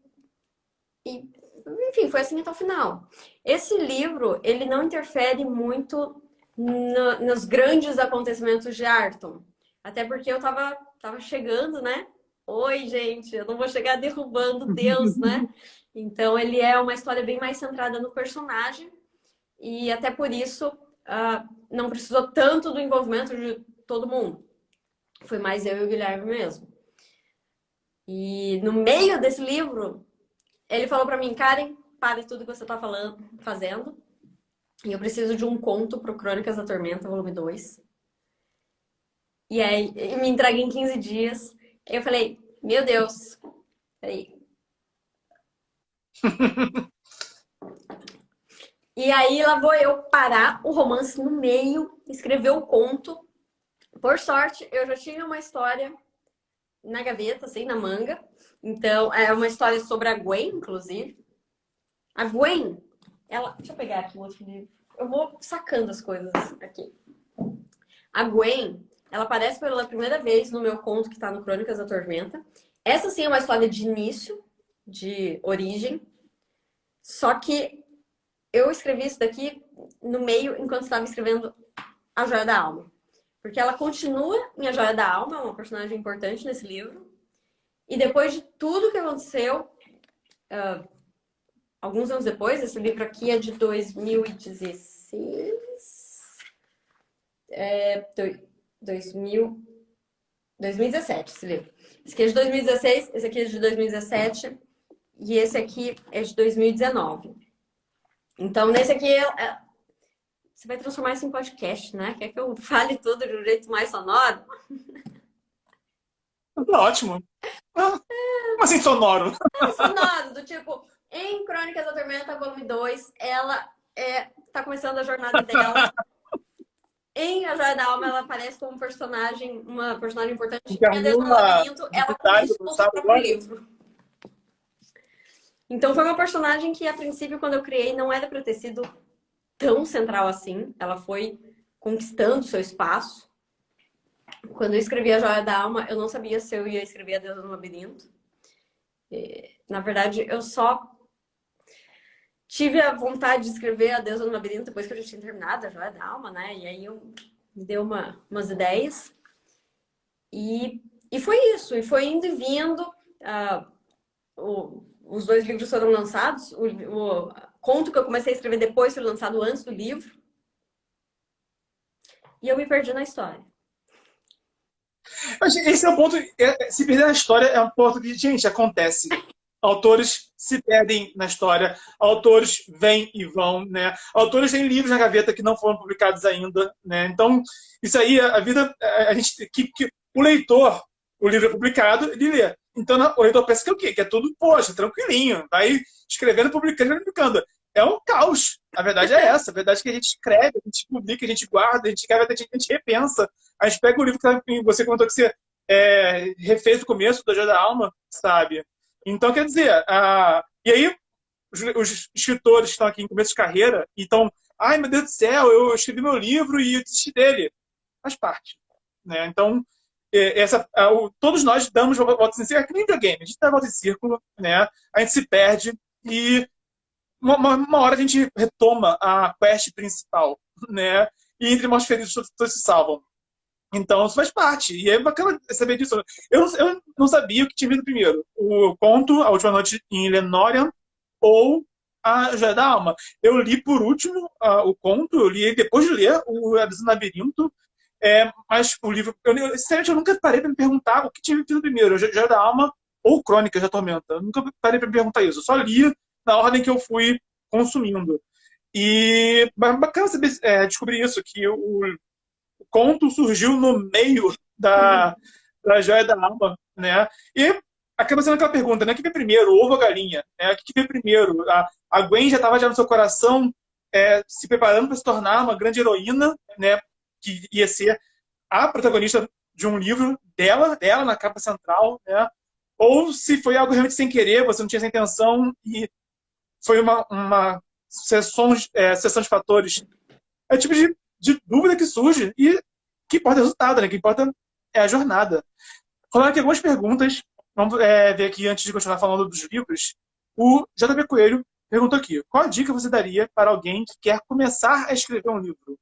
enfim, foi assim até o final. Esse livro, ele não interfere muito nos grandes acontecimentos de Arton. Até porque eu tava chegando, né? Oi, gente, eu não vou chegar derrubando Deus, né? Então, ele é uma história bem mais centrada no personagem. E até por isso, não precisou tanto do envolvimento de todo mundo. Foi mais eu e o Guilherme mesmo. E no meio desse livro, ele falou pra mim, Karen, pare tudo que você tá fazendo. E eu preciso de um conto pro Crônicas da Tormenta, volume 2. E aí, me entregue em 15 dias. Eu falei, meu Deus, peraí. E aí, lá vou eu parar o romance no meio, escrever o conto. Por sorte, eu já tinha uma história na gaveta, assim, na manga. Então, é uma história sobre a Gwen, inclusive. A Gwen, ela... Deixa eu pegar aqui um outro livro. Eu vou sacando as coisas aqui. A Gwen, ela aparece pela primeira vez no meu conto que tá no Crônicas da Tormenta. Essa sim é uma história de início, de origem. Só que eu escrevi isso daqui no meio enquanto estava escrevendo A Joia da Alma. Porque ela continua em A Joia da Alma, é uma personagem importante nesse livro. E depois de tudo que aconteceu, alguns anos depois, esse livro aqui é de 2016. 2017, esse livro. Esse aqui é de 2016, esse aqui é de 2017 e esse aqui é de 2019. Então, nesse aqui, você vai transformar isso em podcast, né? Quer que eu fale tudo de um jeito mais sonoro? Tá ótimo. Como assim sonoro? Sonoro, do tipo, em Crônicas da Tormenta, volume 2, ela tá começando a jornada dela. Em A Joia da Alma, ela aparece como uma personagem importante. E a Deus no Labirinto, ela conquistou o seu próprio livro. Então, foi uma personagem que, a princípio, quando eu criei, não era pra ter sido tão central assim. Ela foi conquistando seu espaço. Quando eu escrevi A Joia da Alma, eu não sabia se eu ia escrever A Deusa no Labirinto. Na verdade, eu só tive a vontade de escrever A Deusa no Labirinto depois que eu já tinha terminado A Joia da Alma, né? E aí me deu umas ideias. E foi isso. E foi indo e vindo. Os 2 livros foram lançados. O conto que eu comecei a escrever depois foi lançado antes do livro. E eu me perdi na história. Esse é um ponto. Se perder na história é um ponto que, gente, acontece. Autores se perdem na história, autores vêm e vão, né? Autores têm livros na gaveta que não foram publicados ainda, né? Então, isso aí, a vida, a gente, o leitor, o livro é publicado, ele lê. Então, o leitor pensa que é o quê? Que é tudo, poxa, tranquilinho, vai escrevendo, publicando. É um caos. A verdade é essa. A verdade é que a gente escreve, a gente publica, a gente guarda, a gente repensa. A gente pega o livro que você comentou que você refez no começo, do Joia da Alma, sabe? Então, quer dizer, e aí os escritores que estão aqui em começo de carreira e estão, ai meu Deus do céu, eu escrevi meu livro e eu desisti dele. Faz parte. Né? Então, todos nós damos voltas em círculo, é que nem videogame, a gente dá volta em círculo, né? A gente se perde e uma hora a gente retoma a quest principal, né? E entre mortos feridos todos se salvam. Então, isso faz parte. E é bacana saber disso. Eu não sabia o que tinha vindo primeiro. O conto, A Última Noite em Lenorian, ou A Joia da Alma. Eu li por último o conto, eu li depois de ler o A Deusa no Labirinto, mas o livro... Sinceramente, eu nunca parei para me perguntar o que tinha vindo primeiro, A Joia da Alma ou Crônicas da Tormenta. Eu nunca parei para me perguntar isso. Eu só li na ordem que eu fui consumindo. E bacana saber, descobrir isso, que o conto surgiu no meio da Joia da Alma, né? E acaba sendo aquela pergunta, né? O que veio primeiro, o ovo ou a galinha? O que veio primeiro? A Gwen já estava no seu coração se preparando para se tornar uma grande heroína, né? Que ia ser a protagonista de um livro dela na capa central, né? Ou se foi algo realmente sem querer, você não tinha essa intenção e foi uma sessão de fatores. É o tipo de dúvida que surge e que importa é o resultado, né? Que importa é a jornada. Coloquei aqui algumas perguntas Vamos ver aqui, antes de continuar falando dos livros, o JP Coelho perguntou aqui, qual a dica você daria para alguém que quer começar a escrever um livro?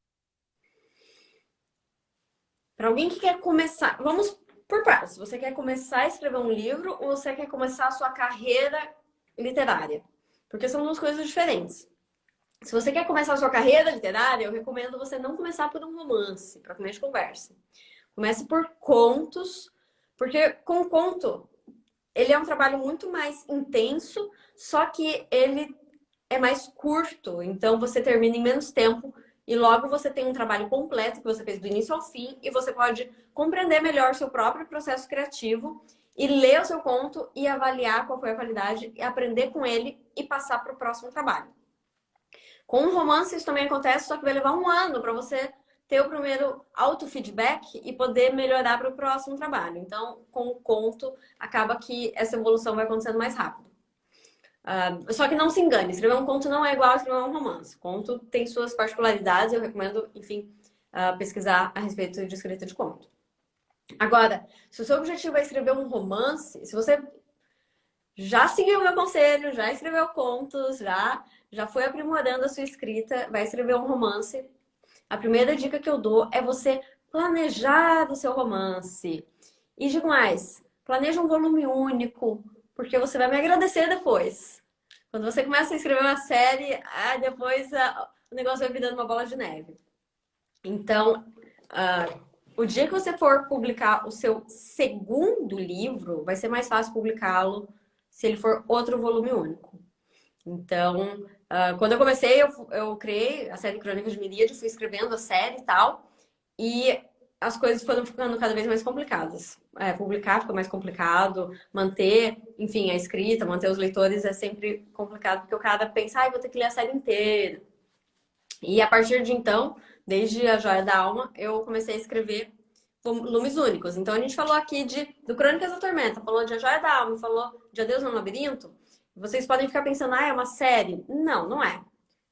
Para alguém que quer começar, vamos por partes. Você quer começar a escrever um livro ou você quer começar a sua carreira literária? Porque são duas coisas diferentes. Se você quer começar a sua carreira literária, eu recomendo você não começar por um romance, para começo de conversa. Comece por contos, porque com conto, ele é um trabalho muito mais intenso, só que ele é mais curto, então você termina em menos tempo e logo você tem um trabalho completo que você fez do início ao fim e você pode compreender melhor seu próprio processo criativo e ler o seu conto e avaliar qual foi a qualidade e aprender com ele e passar para o próximo trabalho. Com um romance isso também acontece, só que vai levar um ano para você ter o primeiro auto-feedback e poder melhorar para o próximo trabalho. Então, com o conto, acaba que essa evolução vai acontecendo mais rápido. Só que não se engane, escrever um conto não é igual a escrever um romance. Conto tem suas particularidades, eu recomendo, enfim, pesquisar a respeito de escrita de conto. Agora, se o seu objetivo é escrever um romance, se você já seguiu o meu conselho, já escreveu contos, já foi aprimorando a sua escrita, vai escrever um romance, a primeira dica que eu dou é você planejar o seu romance. E digo mais, planeja um volume único, porque você vai me agradecer depois. Quando você começa a escrever uma série, depois o negócio vai virando uma bola de neve. Então, o dia que você for publicar o seu segundo livro, vai ser mais fácil publicá-lo se ele for outro volume único. Então, quando eu comecei, eu criei a série Crônicas de Miríade, fui escrevendo a série e tal, e as coisas foram ficando cada vez mais complicadas. Publicar fica mais complicado, manter, enfim, a escrita, manter os leitores é sempre complicado, porque o cara pensa, vou ter que ler a série inteira. E a partir de então, desde A Joia da Alma, eu comecei a escrever volumes únicos. Então a gente falou aqui do Crônicas da Tormenta, falou de A Joia da Alma, falou de Adeus no Labirinto. Vocês podem ficar pensando, é uma série? Não, não é.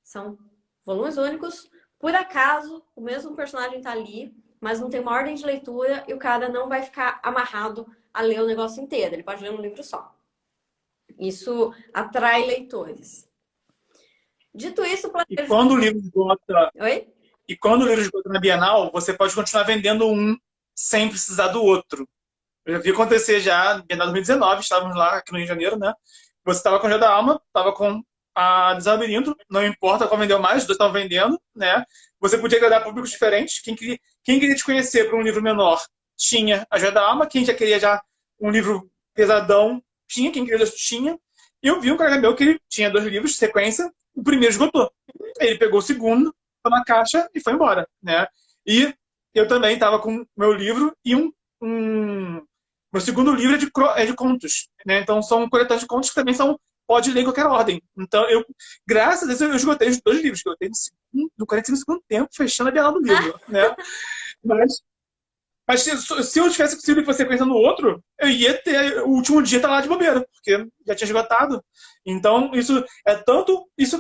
São volumes únicos. Por acaso, o mesmo personagem está ali, mas não tem uma ordem de leitura e o cara não vai ficar amarrado a ler o negócio inteiro. Ele pode ler um livro só. Isso atrai leitores. Dito isso, E quando o livro esgota, Oi? E quando o livro esgota na Bienal, você pode continuar vendendo um sem precisar do outro. Eu já vi acontecer já, na Bienal 2019, estávamos lá aqui no Rio de Janeiro, né? Você estava com a Joia da Alma, estava com a Desabirinto, não importa qual vendeu mais, os dois estavam vendendo, né? Você podia agradar públicos diferentes. Quem queria te conhecer para um livro menor tinha a Joia da Alma, quem já queria um livro pesadão tinha, quem queria tinha. E eu vi um colega meu que ele tinha 2 livros de sequência, o primeiro esgotou. Ele pegou o segundo, foi na caixa e foi embora, né? E eu também estava com meu livro e meu segundo livro é de contos, né? Então são coletâneas de contos que também pode ler em qualquer ordem. Então graças a Deus, eu esgotei os 2 livros, que eu tenho no 45 segundo tempo, fechando a Bienal do livro, né? Mas se eu tivesse conseguido ir por sequência no outro, eu ia ter o último dia tá lá de bobeira, porque já tinha esgotado. Então, isso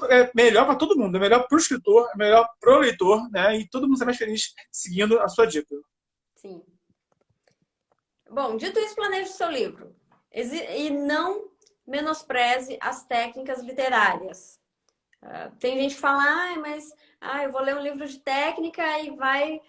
é melhor para todo mundo, é melhor para o escritor, é melhor para o leitor, né? E todo mundo sai mais feliz seguindo a sua dica. Sim. Bom, dito isso, planeje o seu livro. E não menospreze as técnicas literárias. Tem gente que fala, mas eu vou ler um livro de técnica e vai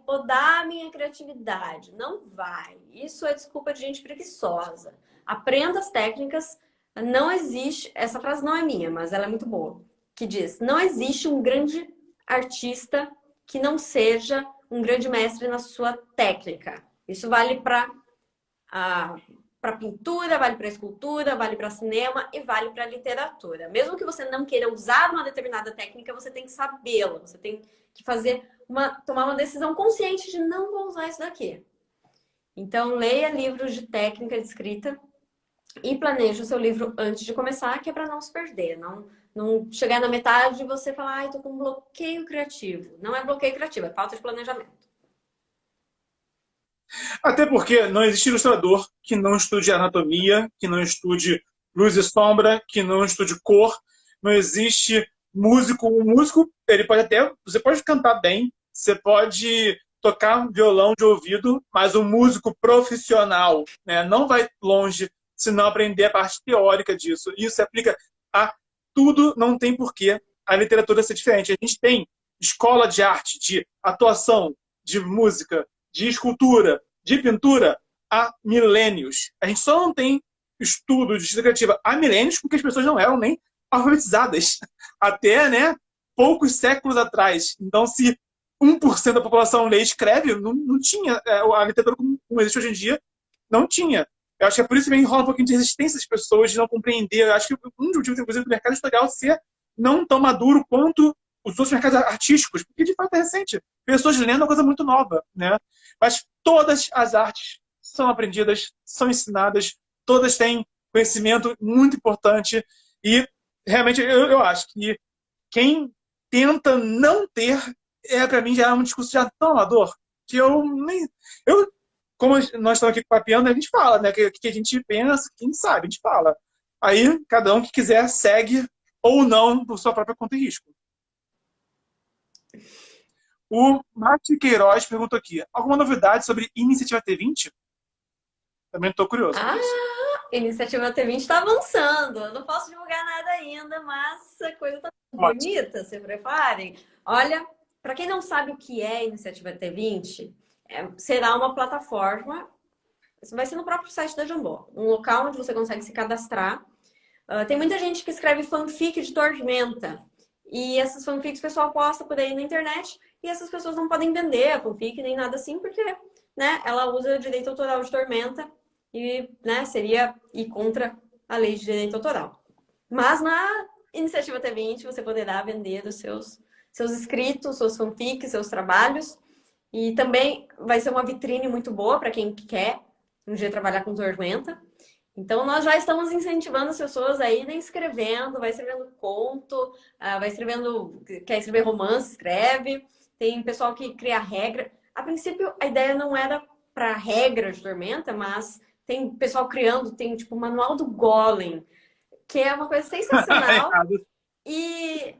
podar a minha criatividade. Não vai. Isso é desculpa de gente preguiçosa. Aprenda as técnicas. Não existe, essa frase não é minha, mas ela é muito boa, que diz, não existe um grande artista que não seja um grande mestre na sua técnica. Isso vale para pintura, vale para escultura, vale para cinema e vale para literatura. Mesmo que você não queira usar uma determinada técnica, você tem que sabê-la. Você tem que tomar uma decisão consciente de não vou usar isso daqui. Então, leia livros de técnica de escrita e planeje o seu livro antes de começar, que é para não se perder. Não chegar na metade e você falar, tô com um bloqueio criativo. Não é bloqueio criativo, é falta de planejamento. Até porque não existe ilustrador que não estude anatomia, que não estude luz e sombra, que não estude cor. Não existe músico. O músico, você pode cantar bem, você pode tocar violão de ouvido, mas um músico profissional, né, não vai longe se não aprender a parte teórica disso. Isso se aplica a tudo, não tem porquê a literatura ser diferente. A gente tem escola de arte, de atuação, de música, de escultura, de pintura há milênios. A gente só não tem estudo de escrita criativa há milênios porque as pessoas não eram nem alfabetizadas até, né, poucos séculos atrás. Então, se 1% da população lê e escreve, não tinha a literatura como existe hoje em dia, não tinha. Eu acho que é por isso que rola um pouquinho de resistência das pessoas de não compreender. Eu acho que um dos motivos, inclusive, do mercado editorial ser não tão maduro quanto os outros mercados artísticos, porque de fato é recente. Pessoas lendo é uma coisa muito nova, né? Mas todas as artes são aprendidas, são ensinadas, todas têm conhecimento muito importante e realmente eu acho que quem tenta não ter para mim já é um discurso já tão amador que eu nem como nós estamos aqui papeando, a gente fala, né? Que a gente pensa, quem sabe, a gente fala. Aí, cada um que quiser segue ou não por sua própria conta e risco. O Márcio Queiroz perguntou aqui: alguma novidade sobre Iniciativa T20? Também estou curioso por isso. Iniciativa T20 está avançando. Eu não posso divulgar nada ainda, mas a coisa está bonita. Se preparem. Olha, para quem não sabe o que é Iniciativa T20, será uma plataforma. Isso vai ser no próprio site da Jambô, um local onde você consegue se cadastrar. Tem muita gente que escreve fanfic de Tormenta. E essas fanfics o pessoal posta por aí na internet e essas pessoas não podem vender a fanfic nem nada assim, porque, né, ela usa direito autoral de Tormenta e, né, seria ir contra a lei de direito autoral. Mas na Iniciativa T20 você poderá vender os seus escritos, seus fanfics, seus trabalhos. E também vai ser uma vitrine muito boa para quem quer um dia trabalhar com Tormenta. Então, nós já estamos incentivando as pessoas a irem escrevendo, vai escrevendo conto, vai escrevendo, quer escrever romance, escreve. Tem pessoal que cria regra. A princípio, a ideia não era para regra de Tormenta, mas tem pessoal criando, tem tipo o Manual do Golem, que é uma coisa sensacional e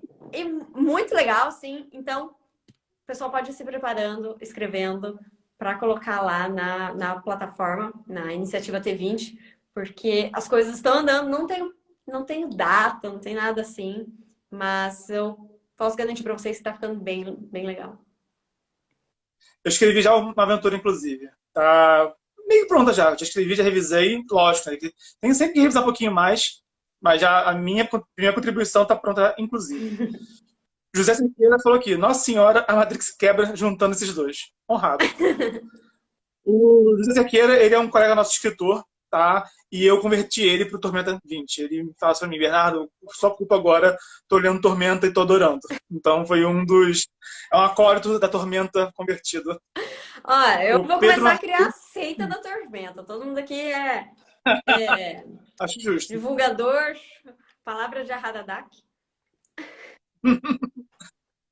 muito legal, sim. Então, o pessoal pode ir se preparando, escrevendo, para colocar lá na plataforma, na Iniciativa T20, porque as coisas estão andando, não tenho data, não tem nada assim, mas eu posso garantir para vocês que está ficando bem, bem legal. Eu escrevi já uma aventura, inclusive. Tá meio pronta já. Já escrevi, já revisei, lógico. Né? Tenho sempre que revisar um pouquinho mais, mas já a minha contribuição está pronta, inclusive. José Siqueira falou aqui: Nossa Senhora, a Matrix quebra juntando esses dois. Honrado. O José Siqueira, ele é um colega nosso escritor, tá? E eu converti ele pro Tormenta 20. Ele me fala pra mim: Bernardo, sua culpa agora, tô lendo Tormenta e tô adorando. Então foi um acólito da Tormenta convertido. Eu vou começar a criar a seita da Tormenta. Todo mundo aqui é Acho justo. Divulgador, palavra de Haradak.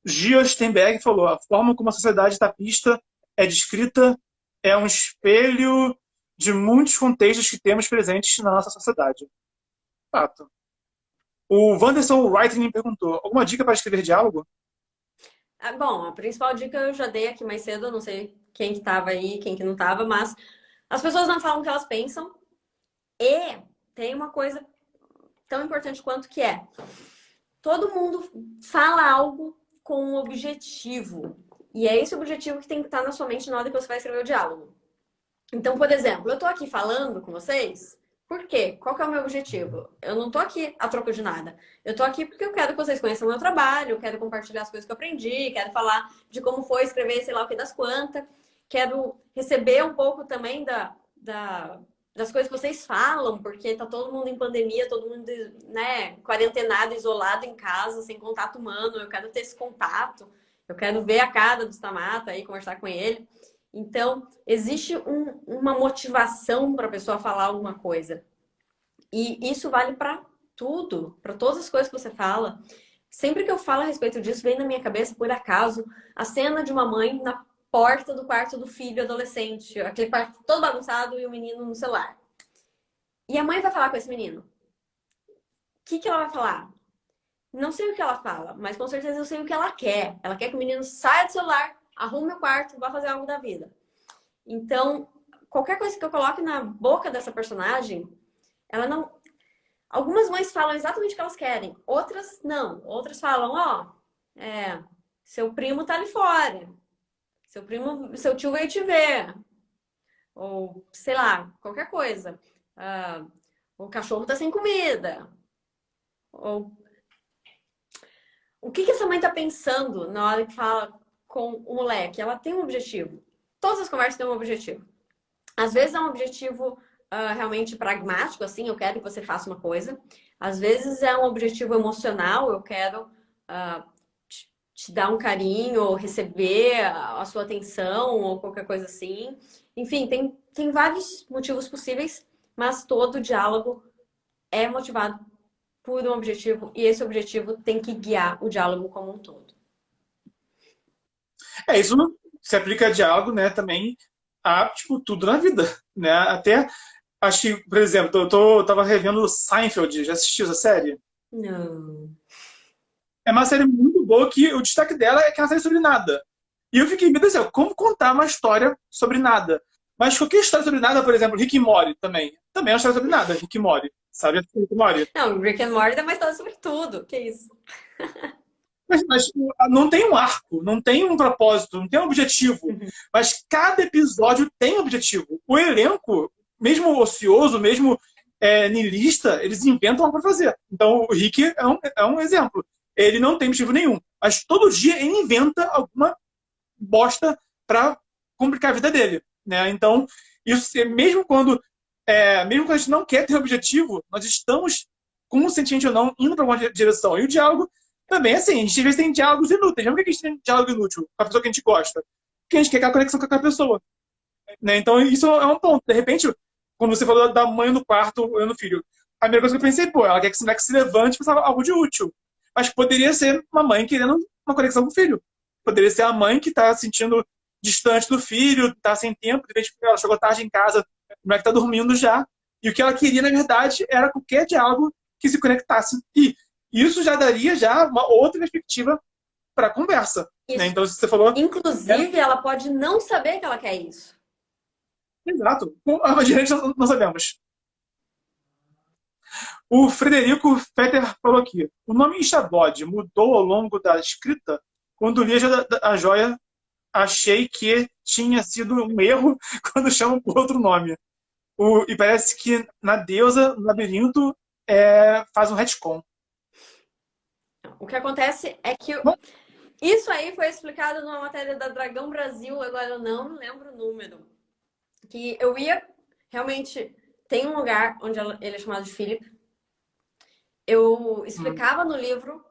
Gia Steinberg falou: a forma como a sociedade tapista é descrita é um espelho de muitos contextos que temos presentes na nossa sociedade. Fato. O Wanderson Wrighting perguntou: alguma dica para escrever diálogo? Bom, a principal dica eu já dei aqui mais cedo, eu não sei quem que estava aí, quem que não estava, mas as pessoas não falam o que elas pensam. E tem uma coisa tão importante quanto que é: todo mundo fala algo com um objetivo. E é esse objetivo que tem que estar na sua mente na hora que você vai escrever o diálogo. Então, por exemplo, eu tô aqui falando com vocês, por quê? Qual que é o meu objetivo? Eu não tô aqui a troco de nada. Eu tô aqui porque eu quero que vocês conheçam o meu trabalho, eu quero compartilhar as coisas que eu aprendi, quero falar de como foi escrever sei lá o que das quantas, quero receber um pouco também das coisas que vocês falam, porque tá todo mundo em pandemia, todo mundo, né, quarentenado, isolado em casa, sem contato humano. Eu quero ter esse contato, eu quero ver a cara do Stamata e conversar com ele. Então, existe uma motivação para a pessoa falar alguma coisa. E isso vale para tudo, para todas as coisas que você fala. Sempre que eu falo a respeito disso, vem na minha cabeça, por acaso, a cena de uma mãe na porta do quarto do filho adolescente, aquele quarto todo bagunçado e o menino no celular. E a mãe vai falar com esse menino. O que ela vai falar? Não sei o que ela fala, mas com certeza eu sei o que ela quer. Ela quer que o menino saia do celular arruma meu quarto, vá fazer algo da vida. Então, qualquer coisa que eu coloque na boca dessa personagem, ela não... Algumas mães falam exatamente o que elas querem, outras não. Outras falam, ó, seu primo tá ali fora. Seu tio veio te ver. Ou, sei lá, qualquer coisa. O cachorro tá sem comida. Ou o que essa mãe tá pensando na hora que fala com o moleque? Ela tem um objetivo. Todas as conversas têm um objetivo. Às vezes é um objetivo realmente pragmático, assim, eu quero que você faça uma coisa. Às vezes é um objetivo emocional, eu quero te dar um carinho, ou receber a sua atenção, ou qualquer coisa assim. Enfim, tem vários motivos possíveis, mas todo diálogo é motivado por um objetivo, e esse objetivo tem que guiar o diálogo como um todo. Isso se aplica a diálogo, né, também a, tipo, tudo na vida, né? Até, acho que, por exemplo, eu tava revendo Seinfeld, já assistiu essa série? Não. É uma série muito boa que o destaque dela é que é uma série sobre nada. E eu fiquei, meu Deus do céu, como contar uma história sobre nada? Mas qualquer história sobre nada, por exemplo, Rick e Morty também. Também é uma história sobre nada, Rick e Morty. Sabe Rick e Morty? Não, Rick and Morty é uma história sobre tudo. Que isso? Mas não tem um arco, não tem um propósito, não tem um objetivo. Mas cada episódio tem um objetivo. O elenco, mesmo ocioso, mesmo niilista, eles inventam algo para fazer. Então o Rick é um exemplo. Ele não tem motivo nenhum. Mas todo dia ele inventa alguma bosta para complicar a vida dele. Né? Então, isso, mesmo quando a gente não quer ter objetivo, nós estamos, conscientemente ou não, indo para uma direção. E o diálogo também, assim, a gente às vezes tem diálogos inúteis. Não é que a gente tem diálogo inútil com a pessoa que a gente gosta. Porque a gente quer aquela conexão com aquela pessoa. Né? Então, isso é um ponto. De repente, quando você falou da mãe no quarto olhando o filho, a primeira coisa que eu pensei, pô, ela quer que esse moleque se levante e faça algo de útil. Mas poderia ser uma mãe querendo uma conexão com o filho. Poderia ser a mãe que está se sentindo distante do filho, está sem tempo, de repente ela chegou tarde em casa, o moleque está dormindo já. E o que ela queria, na verdade, era qualquer diálogo que se conectasse. E isso já daria já uma outra perspectiva para a conversa. Né? Então, se você falou... Inclusive, ela pode não saber que ela quer isso. Exato. A gente não sabemos. O Frederico Fetter falou aqui. O nome Ichabod mudou ao longo da escrita? Quando li a joia, achei que tinha sido um erro quando chamam por outro nome. E parece que na deusa, no labirinto, faz um retcon. O que acontece é que isso aí foi explicado numa matéria da Dragão Brasil, agora eu não lembro o número. Que eu ia, realmente, tem um lugar onde ele é chamado de Philip. Eu explicava no livro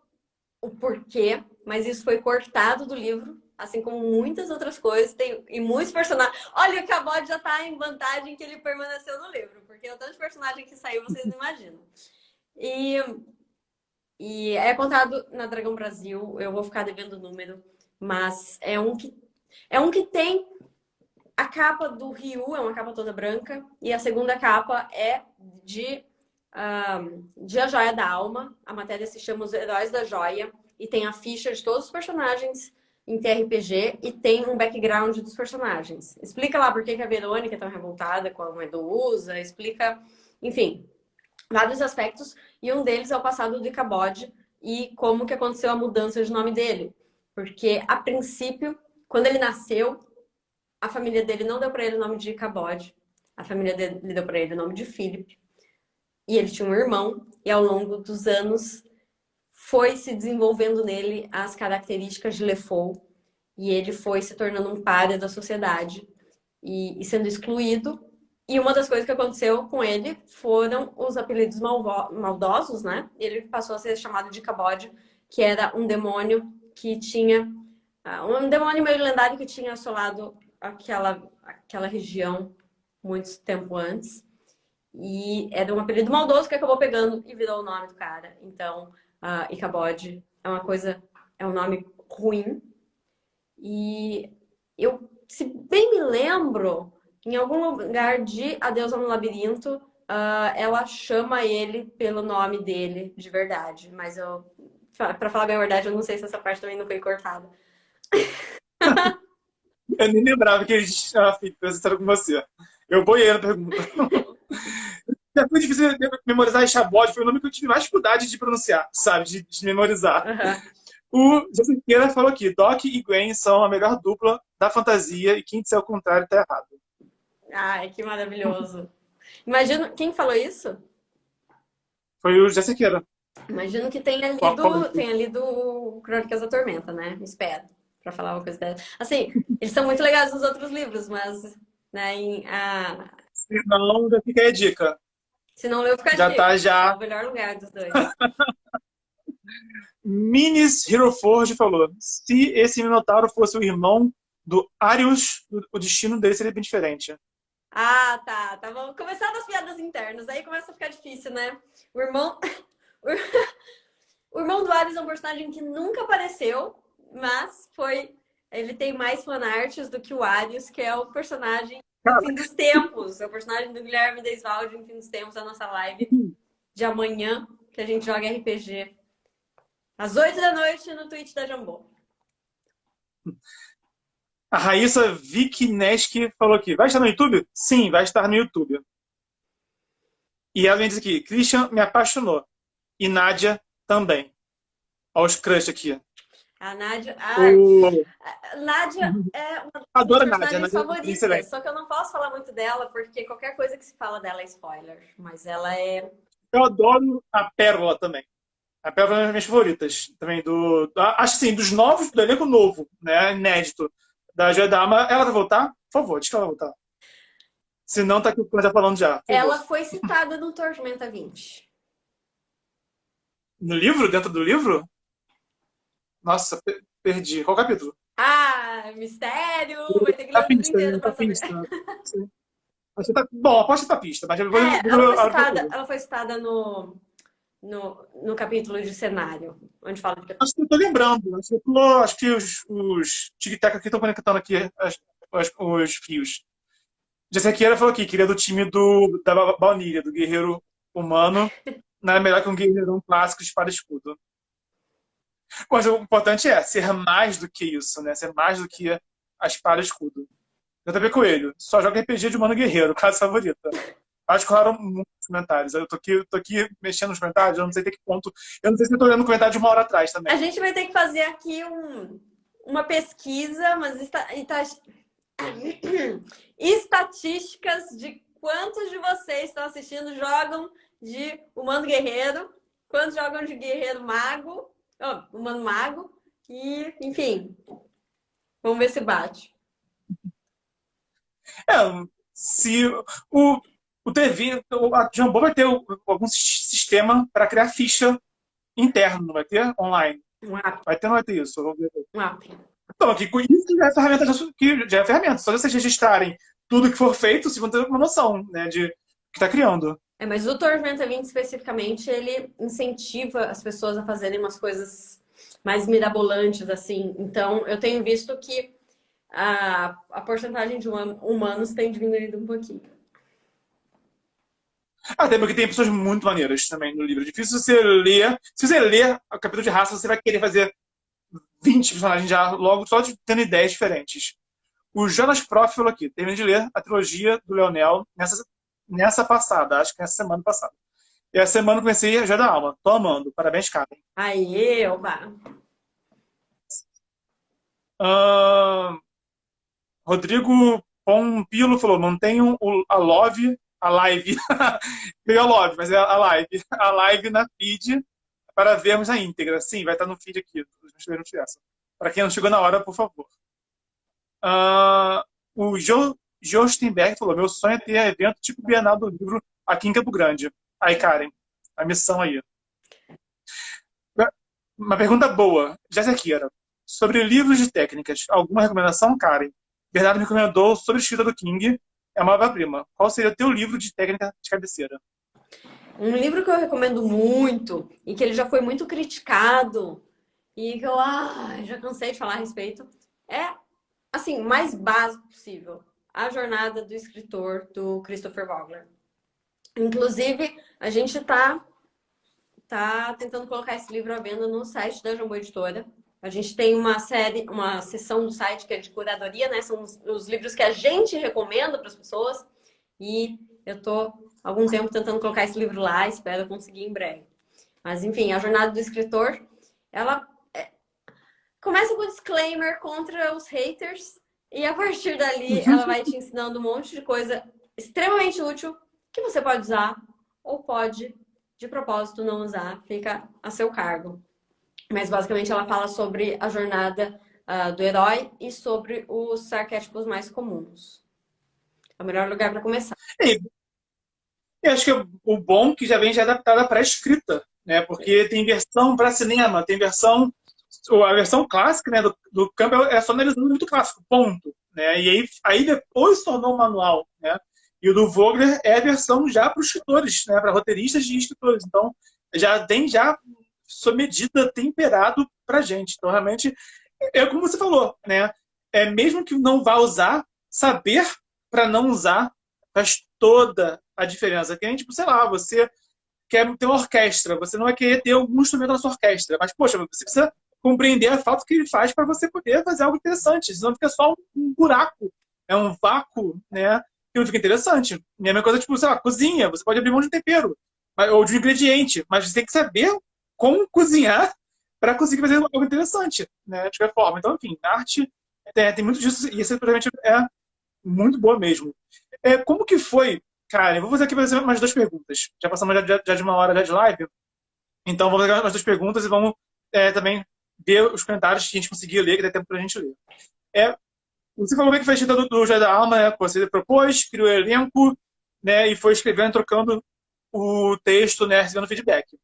o porquê, mas isso foi cortado do livro, assim como muitas outras coisas. E muitos personagens... Olha, o Cabot já tá em vantagem que ele permaneceu no livro, porque o tanto de personagem que saiu, vocês não imaginam. E é contado na Dragão Brasil, eu vou ficar devendo o número, mas é um que tem a capa do Ryu, é uma capa toda branca, e a segunda capa é de A Joia da Alma. A matéria se chama Os Heróis da Joia, e tem a ficha de todos os personagens em TRPG e tem um background dos personagens. Explica lá por que a Verônica é tão revoltada com a Medusa, explica, enfim, vários aspectos, e um deles é o passado do Ichabod e como que aconteceu a mudança de nome dele. Porque, a princípio, quando ele nasceu, a família dele não deu para ele o nome de Ichabod, a família dele deu para ele o nome de Philip, e ele tinha um irmão, e ao longo dos anos foi se desenvolvendo nele as características de LeFou, e ele foi se tornando um pária da sociedade e sendo excluído. E uma das coisas que aconteceu com ele foram os apelidos maldosos, né? Ele passou a ser chamado de Ichabod, que era um demônio que tinha... um demônio meio lendário que tinha assolado aquela região muito tempo antes. E era um apelido maldoso que acabou pegando e virou o nome do cara. Então, Ichabod é um nome ruim. E eu, se bem me lembro, em algum lugar de A Deusa no Labirinto, ela chama ele pelo nome dele de verdade. Mas pra falar bem a verdade, eu não sei se essa parte também não foi cortada. Eu nem lembrava que existia uma fita, pra ser sincero com você. Eu boiei na pergunta. É muito difícil memorizar Ichabod, foi o nome que eu tive mais dificuldade de pronunciar, sabe? De memorizar. Aham. O Jacinqueira falou aqui: Doc e Gwen são a melhor dupla da fantasia e quem disser o contrário tá errado. Ai, que maravilhoso. Imagino, quem falou isso? Foi o Jacinqueira. Imagino que tenha lido Crônicas da Tormenta, né? Espero, pra falar uma coisa dela. Assim, eles são muito legais nos outros livros, mas, né, Se não, já fica aí a dica. se não leu, fica a Já tá dica. É já. o melhor lugar dos dois. Minis Hero Forge falou: se esse Minotauro fosse o irmão do Arius, o destino dele seria bem diferente. Ah, tá. Tá bom. Começar das piadas internas. Aí começa a ficar difícil, né? O irmão. O irmão do Ares é um personagem que nunca apareceu, mas foi. Ele tem mais fanarts do que o Arius, que é o personagem do fim dos tempos. É o personagem do Guilherme Deisvalde no fim dos tempos, da nossa live de amanhã, que a gente joga RPG. Às 8 da noite no Twitch da Jambô. A Raíssa Vikneski falou aqui: vai estar no YouTube? Sim, vai estar no YouTube. E ela diz aqui: Christian me apaixonou. E Nádia também. Olha os crush aqui. A Nádia. O... A Nádia é uma das minhas Adoro a Nádia, personagens Nádia é favoritas. excelente. Só que eu não posso falar muito dela, porque qualquer coisa que se fala dela é spoiler. Mas ela é. Eu adoro a Pérola também. A Pérola é uma das minhas favoritas. Também acho assim, dos novos, do elenco novo, né? Inédito. Da Joia da Alma. Ela vai voltar? Por favor, diz que ela vai voltar. Se não, tá aqui o que já falando já. Ela foi citada no Tormenta 20. No livro? Dentro do livro? Nossa, perdi. Qual capítulo? Ah, mistério! Vai ter que ler Tá o livro pista, inteiro né? Tá pra saber. pista. Sim. Bom, aposto que tá pista, mas depois Ela foi citada no capítulo de cenário, onde fala de. acho que eu tô lembrando. Acho que os tic-tac aqui estão conectando aqui os fios. Jessequeira falou aqui, queria do time da baunilha, do guerreiro humano. Não é melhor que um guerreirão clássico de espada e escudo. Mas o importante é ser mais do que isso, né? Ser mais do que a espada e escudo. JP Coelho, só joga RPG de humano guerreiro, classe favorita. Acho que rolaram muitos comentários. Eu tô aqui mexendo nos comentários, eu não sei até que ponto. Eu não sei se eu tô olhando o comentário de uma hora atrás também. A gente vai ter que fazer aqui uma pesquisa, mas estatísticas de quantos de vocês estão assistindo jogam de humano guerreiro, quantos jogam de guerreiro mago, humano mago, e, enfim, vamos ver se bate. Se o TV, a Jambô vai ter algum sistema para criar ficha interno, não vai ter? Online. Um app. Vai ter ou não vai ter isso? Vamos ver. Um app. Então, aqui, com isso já é ferramenta, que já é ferramenta. Só vocês registrarem tudo que for feito, vocês vão ter uma noção, né, de que está criando. Mas o Tormenta 20 especificamente, ele incentiva as pessoas a fazerem umas coisas mais mirabolantes, assim. Então, eu tenho visto que a porcentagem de humanos tem diminuído um pouquinho. Até porque tem pessoas muito maneiras também no livro. É difícil você ler. Se você ler o capítulo de raça, você vai querer fazer 20 personagens já logo, só de tendo ideias diferentes. O Jonas Prof falou aqui: terminei de ler a trilogia do Leonel nessa passada, acho que nessa semana passada. E essa semana eu comecei a Joia da Alma. Tô amando. Parabéns, Karen. Aê, oba! Rodrigo Pompilo falou: mantenham a live. Veio a Love, mas é a live. A live na feed para vermos a íntegra. Sim, vai estar no feed aqui. Para quem não chegou na hora, por favor. O Jostenberg falou: meu sonho é ter evento tipo Bienal do Livro aqui em Campo Grande. Aí, Karen, a missão aí. Uma pergunta boa. Jéssica, sobre livros de técnicas, alguma recomendação, Karen? Bernardo me recomendou sobre Escrita do King, é uma obra-prima. Qual seria o teu livro de técnica de cabeceira? Um livro que eu recomendo muito e que ele já foi muito criticado e que eu já cansei de falar a respeito é, assim, o mais básico possível. A Jornada do Escritor, do Christopher Vogler. Inclusive, a gente tá tentando colocar esse livro à venda no site da Jambô Editora. A gente tem uma série, uma seção do site que é de curadoria, né? São os livros que a gente recomenda para as pessoas. E eu tô há algum tempo tentando colocar esse livro lá, espero conseguir em breve. Mas enfim, a jornada do escritor, ela começa com um disclaimer contra os haters e a partir dali ela vai te ensinando um monte de coisa extremamente útil que você pode usar ou pode, de propósito, não usar, fica a seu cargo. Mas basicamente ela fala sobre a jornada do herói e sobre os arquétipos mais comuns. É o melhor lugar para começar. E eu acho que o bom é que já vem já adaptada para a escrita, né? Porque tem versão para cinema, tem versão a versão clássica, né, do Campbell é só analisando muito clássico, ponto, né? E aí depois se tornou um manual, né? E o do Vogler é a versão já para os escritores, né, para roteiristas e escritores. Então já tem já sua medida temperado para gente. Então realmente é como você falou, né? É mesmo que não vá usar, saber para não usar faz toda a diferença. Que a gente, tipo, sei lá, você quer ter uma orquestra, você não vai querer ter algum instrumento na sua orquestra, mas, poxa, você precisa compreender a falta que ele faz para você poder fazer algo interessante, senão fica só um buraco, é um vácuo, né, que não fica interessante. E a mesma coisa, tipo, sei lá, cozinha, você pode abrir mão de um tempero, ou de um ingrediente, mas você tem que saber como cozinhar para conseguir fazer algo interessante, né, de qualquer forma. Então, enfim, a arte tem muito disso, e isso realmente é muito boa mesmo. Como que foi, cara, eu vou fazer aqui mais duas perguntas, já passamos já de uma hora já de live, então vamos fazer mais duas perguntas e vamos também ver os comentários que a gente conseguiu ler, que dá tempo pra gente ler. Você falou bem que foi a escrita do Joia da Alma, né? Você propôs, criou o elenco, né? E foi escrevendo, trocando o texto, né? Recebendo feedback.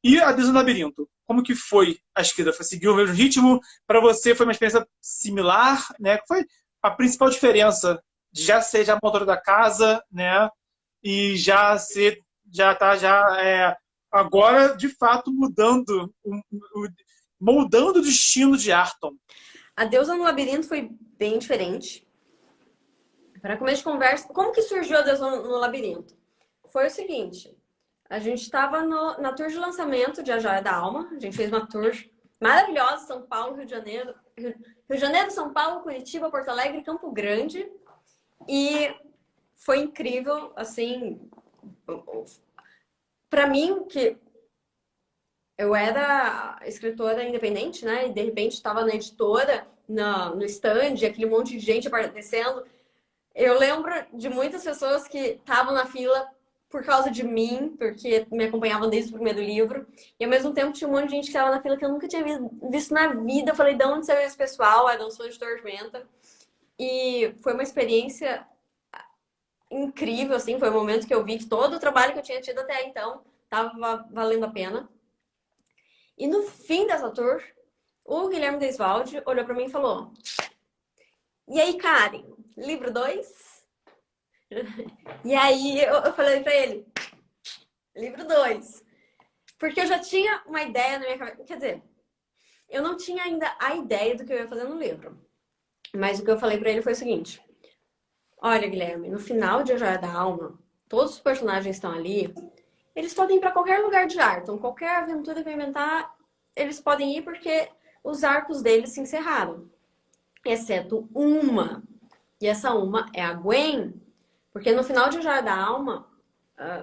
E a Deus no Labirinto? Como que foi a escrita? Foi seguir o mesmo ritmo? Para você foi uma experiência similar, né? Qual foi a principal diferença de já ser já motor da casa, né? E agora de fato moldando o destino de Arton. A Deusa no Labirinto foi bem diferente. Para começo de conversa, como que surgiu a Deusa no Labirinto? Foi o seguinte, a gente estava na tour de lançamento de A Joia da Alma, a gente fez uma tour maravilhosa, São Paulo, Rio de Janeiro, Rio de Janeiro, São Paulo, Curitiba, Porto Alegre e Campo Grande. E foi incrível, assim, para mim, que eu era escritora independente, né? E de repente estava na editora, no stand, aquele monte de gente aparecendo. Eu lembro de muitas pessoas que estavam na fila por causa de mim, porque me acompanhavam desde o primeiro livro. E ao mesmo tempo tinha um monte de gente que estava na fila que eu nunca tinha visto na vida. Eu falei, de onde saiu esse pessoal? Eu não sou de Tormenta. E foi uma experiência incrível, assim. Foi o momento que eu vi que todo o trabalho que eu tinha tido até então estava valendo a pena. E no fim dessa tour, o Guilherme Desvalde olhou para mim e falou: e aí, Karen, livro 2? E aí eu falei para ele: livro 2. Porque eu já tinha uma ideia na minha cabeça. Quer dizer, eu não tinha ainda a ideia do que eu ia fazer no livro. Mas o que eu falei para ele foi o seguinte: olha, Guilherme, no final de A Joia da Alma, todos os personagens estão ali. Eles podem ir para qualquer lugar de Arton, qualquer aventura que eu inventar, eles podem ir porque os arcos deles se encerraram. Exceto uma. E essa uma é a Gwen. Porque no final de A Joia da Alma,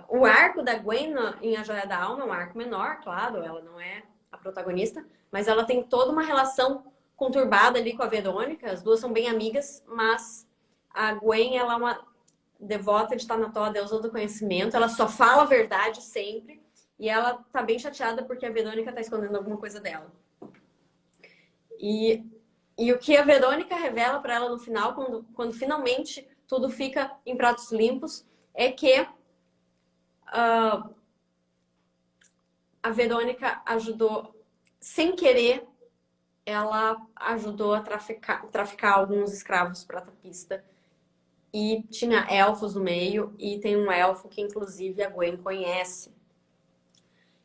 o arco da Gwen em A Joia da Alma é um arco menor, claro, ela não é a protagonista, mas ela tem toda uma relação conturbada ali com a Verônica, as duas são bem amigas, mas a Gwen, ela é uma devota de Tanató, a deusa do conhecimento, ela só fala a verdade sempre, e ela tá bem chateada porque a Verônica tá escondendo alguma coisa dela. E o que a Verônica revela para ela no final, quando finalmente tudo fica em pratos limpos, é que a Verônica ajudou, sem querer, ela ajudou a traficar alguns escravos para a pista. E tinha elfos no meio, e tem um elfo que, inclusive, a Gwen conhece.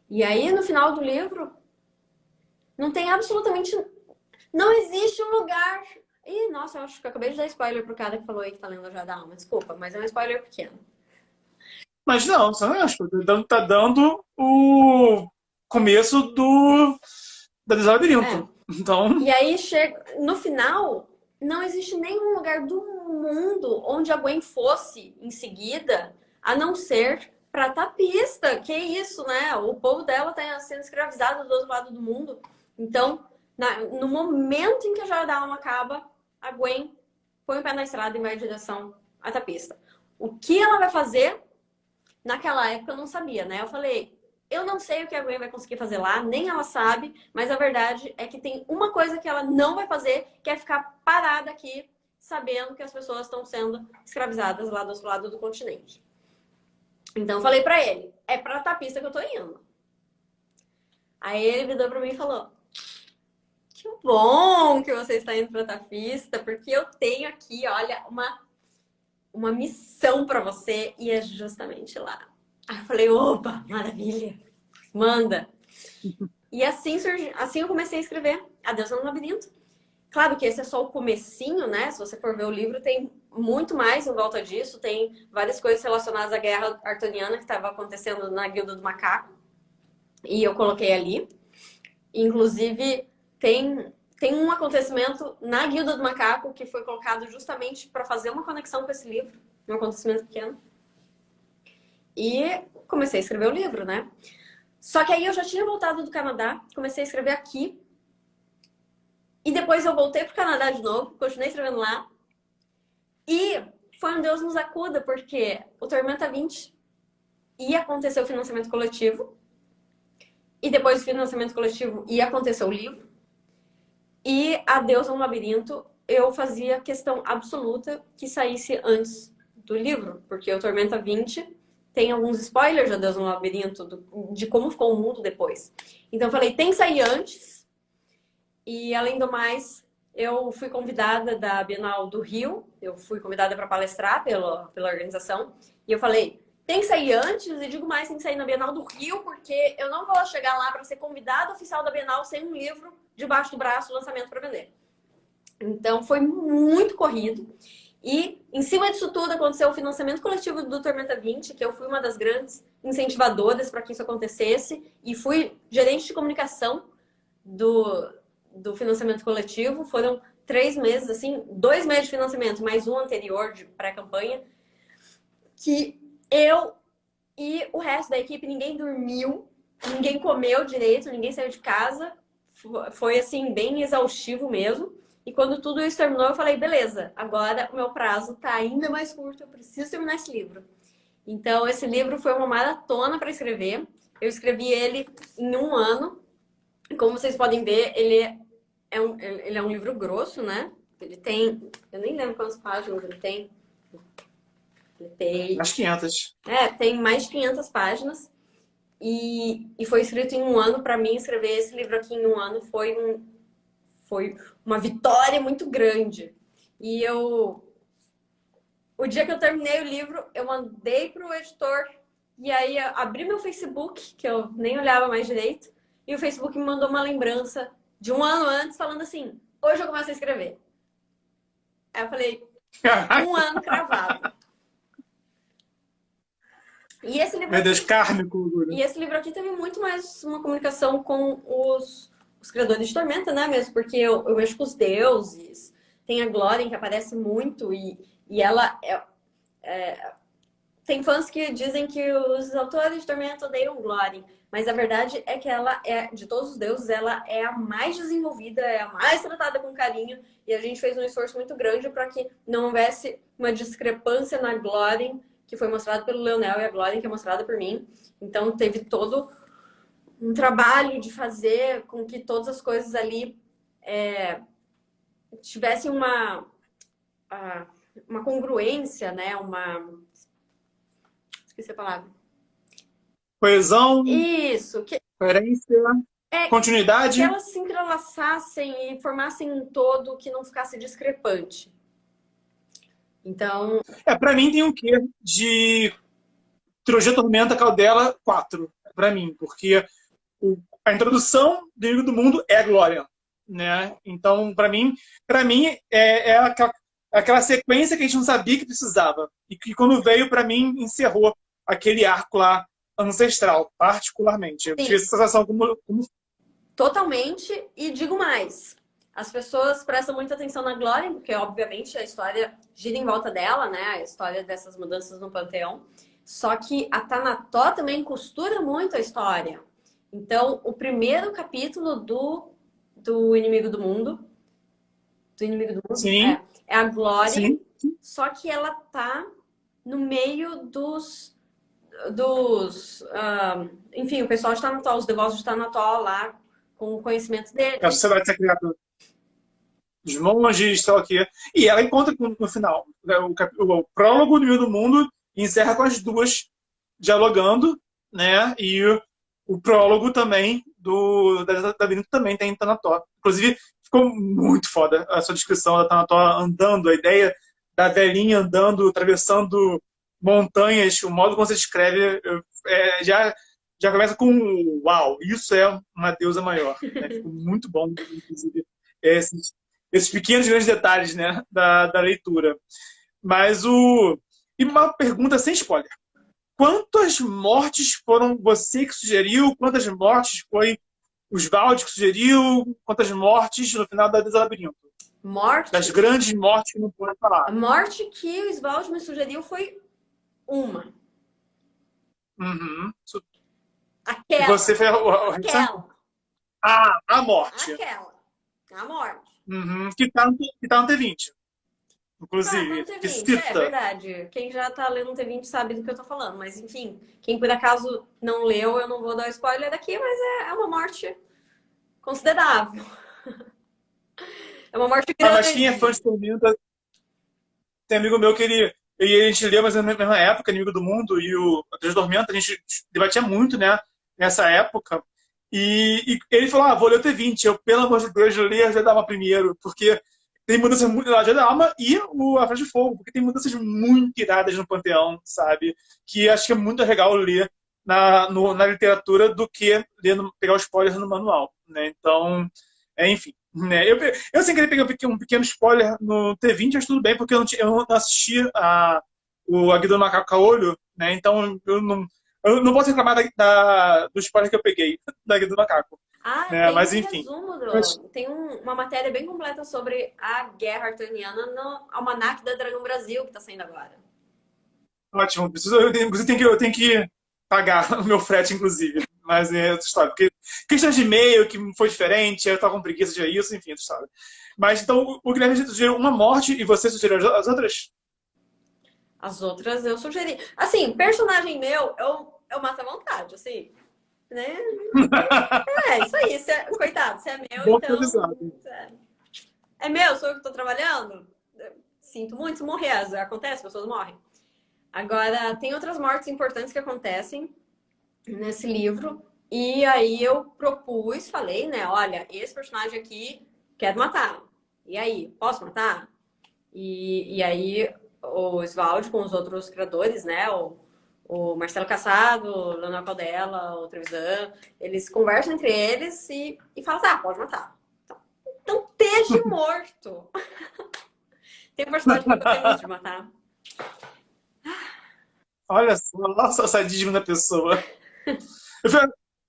E aí, no final do livro, não tem absolutamente... Não existe um lugar... Ih, nossa, eu acho que eu acabei de dar spoiler pro cara que falou aí que tá lendo a Joia da Alma. Desculpa, mas é um spoiler pequeno. Mas não, você não acha. Tá dando o começo da Deus do Labirinto. Então, E aí, no final, não existe nenhum lugar do mundo onde a Gwen fosse em seguida, a não ser pra tapista. Que isso, né? O povo dela tá sendo escravizado do outro lado do mundo. Então, no momento em que a Joia da Alma acaba, a Gwen põe o pé na estrada e vai em direção à tapista. O que ela vai fazer? Naquela época eu não sabia, né? Eu falei, eu não sei o que a Gwen vai conseguir fazer lá, nem ela sabe, mas a verdade é que tem uma coisa que ela não vai fazer, que é ficar parada aqui, sabendo que as pessoas estão sendo escravizadas lá do outro lado do continente. Então eu falei pra ele, é pra tapista que eu tô indo. Aí ele virou pra mim e falou, que bom que você está indo pra tapista, porque eu tenho aqui, olha, uma missão pra você e é justamente lá. Aí eu falei, opa, maravilha, manda. E assim assim eu comecei a escrever A Deusa no Labirinto. Claro que esse é só o comecinho, né? Se você for ver o livro, tem muito mais em volta disso. Tem várias coisas relacionadas à guerra artoniana que estava acontecendo na Guilda do Macaco. E eu coloquei ali. Inclusive, tem um acontecimento na Guilda do Macaco que foi colocado justamente para fazer uma conexão com esse livro. Um acontecimento pequeno. E comecei a escrever o livro, né? Só que aí eu já tinha voltado do Canadá, comecei a escrever aqui. E depois eu voltei pro Canadá de novo, continuei escrevendo lá. E foi um Deus nos acuda, porque o Tormenta 20 ia acontecer o financiamento coletivo. E depois do financiamento coletivo ia acontecer o livro. E A Deusa no Labirinto, eu fazia questão absoluta que saísse antes do livro. Porque o Tormenta 20 tem alguns spoilers de A Deusa no Labirinto, de como ficou o mundo depois. Então eu falei, tem que sair antes. E, além do mais, eu fui convidada da Bienal do Rio. Eu fui convidada para palestrar pela organização. E eu falei, tem que sair antes. E digo mais, tem que sair na Bienal do Rio, porque eu não vou chegar lá para ser convidada oficial da Bienal sem um livro debaixo do braço, lançamento para vender. Então, foi muito corrido. E, em cima disso tudo, aconteceu o financiamento coletivo do Tormenta 20, que eu fui uma das grandes incentivadoras para que isso acontecesse. E fui gerente de comunicação do financiamento coletivo. Foram 3 meses, assim, 2 meses de financiamento, mais um anterior de pré-campanha, que eu e o resto da equipe, ninguém dormiu, ninguém comeu direito, ninguém saiu de casa. Foi, assim, bem exaustivo mesmo. E quando tudo isso terminou, eu falei, beleza, agora o meu prazo tá ainda mais curto, eu preciso terminar esse livro. Então, esse livro foi uma maratona para escrever. Eu escrevi ele em 1 ano. Como vocês podem ver, ele é um livro grosso, né? Ele tem... Eu nem lembro quantas páginas ele tem. Ele tem... umas 500. Tem mais de 500 páginas. E foi escrito em 1 ano. Para mim, escrever esse livro aqui em 1 ano foi uma vitória muito grande. E o dia que eu terminei o livro, eu mandei pro editor. E aí, eu abri meu Facebook, que eu nem olhava mais direito. E o Facebook me mandou uma lembrança de 1 ano antes, falando assim, hoje eu começo a escrever. Aí eu falei, 1 ano cravado. E esse livro Meu Deus, aqui, kármico. e esse livro aqui teve muito mais uma comunicação com os criadores de Tormenta, né? Mesmo porque eu mexo com os deuses. Tem a Glórien, que aparece muito. E ela tem fãs que dizem que os autores de Tormenta odeiam Glórien. Mas a verdade é que ela de todos os deuses, ela é a mais desenvolvida, é a mais tratada com carinho. E a gente fez um esforço muito grande para que não houvesse uma discrepância na Glórien, que foi mostrada pelo Leonel, e a Glórien, que é mostrada por mim. Então, teve todo um trabalho de fazer com que todas as coisas ali tivessem uma congruência, né? Esqueci a palavra. Coesão, Isso, coerência, continuidade. que elas se entrelaçassem e formassem um todo que não ficasse discrepante. Então... Pra mim tem um quê de Trilogia Tormenta Caudela 4, pra mim, porque a introdução do Inimigo do Mundo é a Glória, né? Então, pra mim é aquela sequência que a gente não sabia que precisava. E que quando veio, pra mim, encerrou aquele arco lá ancestral, particularmente. Eu tive essa sensação como... Totalmente, e digo mais. As pessoas prestam muita atenção na Glória, porque obviamente a história gira em volta dela, né? A história dessas mudanças no panteão. Só que a Tanató também costura muito a história. Então, o primeiro capítulo do Inimigo do Mundo, Sim, é a Glória, sim. só que ela tá no meio enfim, o pessoal de Tanató, os devotos de Tanató lá, com o conhecimento A dele. sociedade secreta dos monges, sei lá o quê. E ela encontra no final. Né, o prólogo do Meio do Mundo encerra com as duas dialogando, né? E o prólogo também da Benito também tem Tanató. Inclusive, ficou muito foda a sua descrição da Tanató andando, a ideia da velhinha andando, atravessando montanhas, o modo como você descreve já começa com uau, isso é uma deusa maior. Né? Ficou muito bom, inclusive, esses pequenos grandes detalhes, né, da leitura. Mas o. E uma pergunta sem spoiler. Quantas mortes foram você que sugeriu? Quantas mortes foi os Valdes que sugeriu? Quantas mortes no final da Deusa Labirinto? Das grandes mortes que não foram falar. A morte que o Svaldo me sugeriu foi uma. Uhum. E Aquela. você foi Aquela. a morte. Aquela. A morte. Uhum. Que tá no T20. Tá Inclusive, no que T20, é cita. verdade. Quem já tá lendo o T20 sabe do que eu tô falando. Mas, enfim, quem por acaso não leu, eu não vou dar spoiler daqui, mas é uma morte considerável. É uma morte Mas quem é fã grande. de Tormenta, tem amigo meu que a gente leu mais ou menos na mesma época, Inimigo do Mundo e o Deus Tormenta, a gente debatia muito, né, nessa época. E ele falou, vou ler o T20. Eu, pelo amor de Deus, eu leio a Joia da Alma primeiro, porque tem mudanças muito na Joia da Alma e A Flecha de Fogo, porque tem mudanças muito iradas no Panteão, sabe? Que acho que é muito legal ler na literatura do que pegar os spoilers no manual, né? Então, enfim. Né? Eu sem querer peguei um pequeno spoiler no T20, mas tudo bem, porque eu não assisti a Guia do Macaco Caolho, né? Então eu não posso reclamar do spoiler que eu peguei da Guia do Macaco. Né? Tem Mas um enfim. resumo, Mas, tem uma matéria bem completa sobre a guerra arturiana no Almanac da Dragão Brasil, que tá saindo agora. ótimo. Eu tenho que pagar o meu frete, inclusive. Mas é outra história. Porque questões de e-mail que foi diferente, eu tava com preguiça de isso, enfim, outra história. Mas então o Guilherme sugeriu uma morte e você sugeriu as outras? As outras eu sugeri. Assim, personagem meu, eu mato à vontade, assim. Né? Isso aí. Coitado, você é meu, Bom então. avisado. É meu, sou eu que tô trabalhando. Sinto muito se morrer. Acontece, pessoas morrem. Agora, tem outras mortes importantes que acontecem nesse livro. E aí eu propus, falei, né? Olha, esse personagem aqui quero matar. E aí, posso matar? E aí o Svaldo com os outros criadores, né? O Marcelo Cassado, o Leonel Caldela, o Trevisan, eles conversam entre eles e falam, pode matar. Então, esteja morto. Tem um personagem que eu gostei muito de matar. Olha só, nossa, o sadismo da pessoa.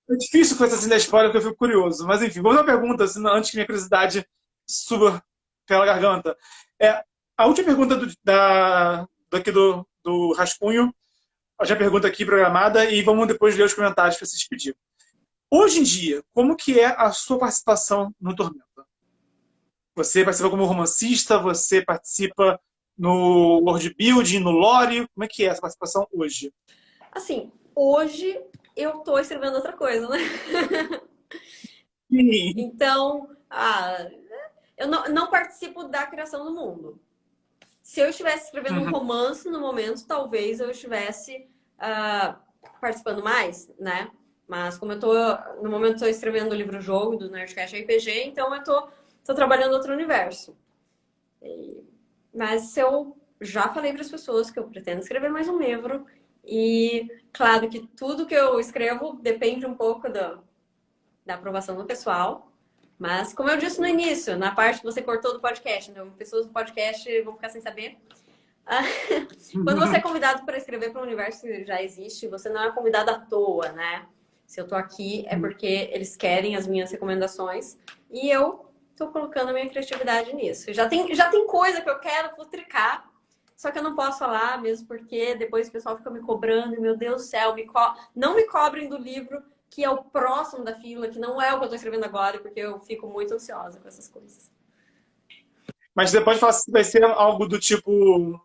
É difícil com essa cena spoiler porque eu fico curioso. Mas enfim, vamos uma pergunta, antes que minha curiosidade suba pela garganta. A última pergunta daqui do Rascunho, a última pergunta aqui programada, e vamos depois ler os comentários para se despedir. Hoje em dia, como que é a sua participação no Tormenta? Você participa como romancista? Você participa no world building, no lore? Como é que é essa participação hoje? Assim, hoje eu tô escrevendo outra coisa, né? Sim. Então, eu não participo da criação do mundo. Se eu estivesse escrevendo um romance no momento, talvez eu estivesse participando mais, né? Mas como no momento estou escrevendo o livro-jogo do Nerdcast RPG, então eu tô trabalhando outro universo. Mas eu já falei para as pessoas que eu pretendo escrever mais um livro e claro que tudo que eu escrevo depende um pouco da aprovação do pessoal. Mas, como eu disse no início, na parte que você cortou do podcast, então pessoas do podcast vão ficar sem saber. Quando você é convidado para escrever para um universo que já existe, você não é convidado à toa, né? Se eu tô aqui é porque eles querem as minhas recomendações e eu tô colocando a minha criatividade nisso. Já tem coisa que eu quero futricar, só que eu não posso falar mesmo porque depois o pessoal fica me cobrando e, meu Deus do céu, não me cobrem do livro que é o próximo da fila, que não é o que eu tô escrevendo agora, porque eu fico muito ansiosa com essas coisas. Mas você pode falar se vai ser algo do tipo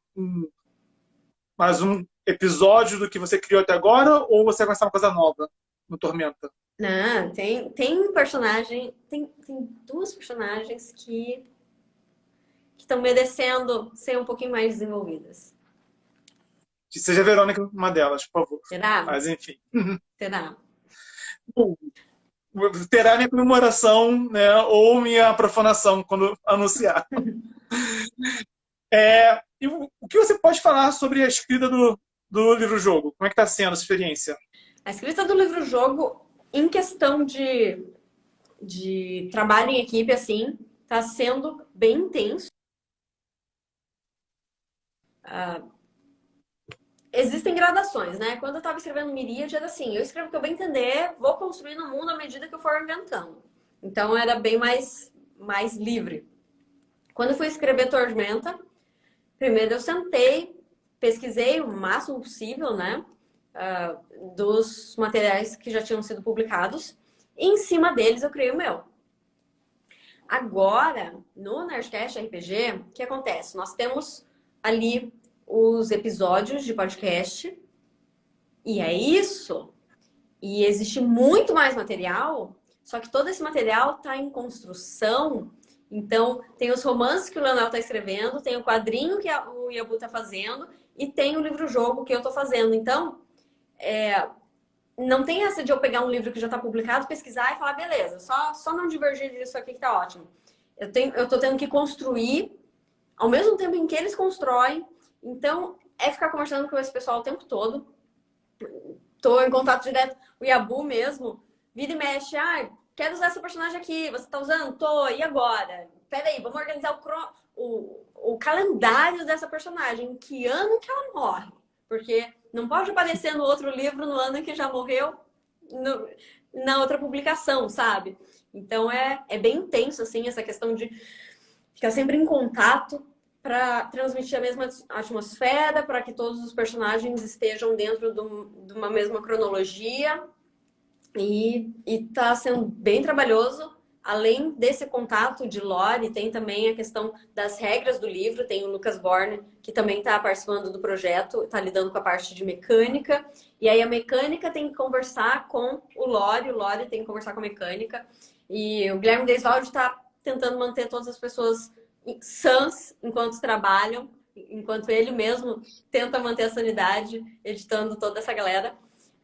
mais um episódio do que você criou até agora, ou você vai começar uma coisa nova no Tormenta? Não, tem um personagem, tem duas personagens que estão merecendo ser um pouquinho mais desenvolvidas. Que seja a Verônica uma delas, por favor. Será? Mas enfim. Será? Bom, terá minha comemoração, né, ou minha profanação quando anunciar. E o que você pode falar sobre a escrita do livro-jogo? Como é que está sendo essa experiência? A escrita do livro-jogo, em questão de trabalho em equipe, assim, está sendo bem intenso. Existem gradações, né? Quando eu estava escrevendo Miríade, era assim, eu escrevo o que eu vou entender, vou construindo o mundo à medida que eu for inventando. Então, era bem mais livre. Quando eu fui escrever Tormenta, primeiro eu sentei, pesquisei o máximo possível, né? Dos materiais que já tinham sido publicados. E em cima deles eu criei o meu. Agora, no Nerdcast RPG, o que acontece? Nós temos ali os episódios de podcast. E é isso. E existe muito mais material, só que todo esse material está em construção. Então, tem os romances que o Leonel está escrevendo, tem o quadrinho que o Yabu está fazendo e tem o livro-jogo que eu estou fazendo. Então, não tem essa de eu pegar um livro que já está publicado, pesquisar e falar, beleza, só não divergir disso aqui que tá ótimo. Eu tô tendo que construir ao mesmo tempo em que eles constroem. Então, é ficar conversando com esse pessoal o tempo todo. Tô em contato direto. O Yabu mesmo, vira e mexe. Quero usar essa personagem aqui. Você tá usando? Tô. E agora? Peraí, vamos organizar o calendário dessa personagem. Em que ano que ela morre? Porque não pode aparecer no outro livro no ano que já morreu na outra publicação, sabe? Então é bem intenso, assim, essa questão de ficar sempre em contato para transmitir a mesma atmosfera, para que todos os personagens estejam dentro de uma mesma cronologia. E tá sendo bem trabalhoso. Além desse contato de lore, tem também a questão das regras do livro. Tem o Lucas Borne, que também está participando do projeto, está lidando com a parte de mecânica. E aí a mecânica tem que conversar com o lore tem que conversar com a mecânica. E o Guilherme Desvalde está tentando manter todas as pessoas sãs enquanto trabalham, enquanto ele mesmo tenta manter a sanidade, editando toda essa galera.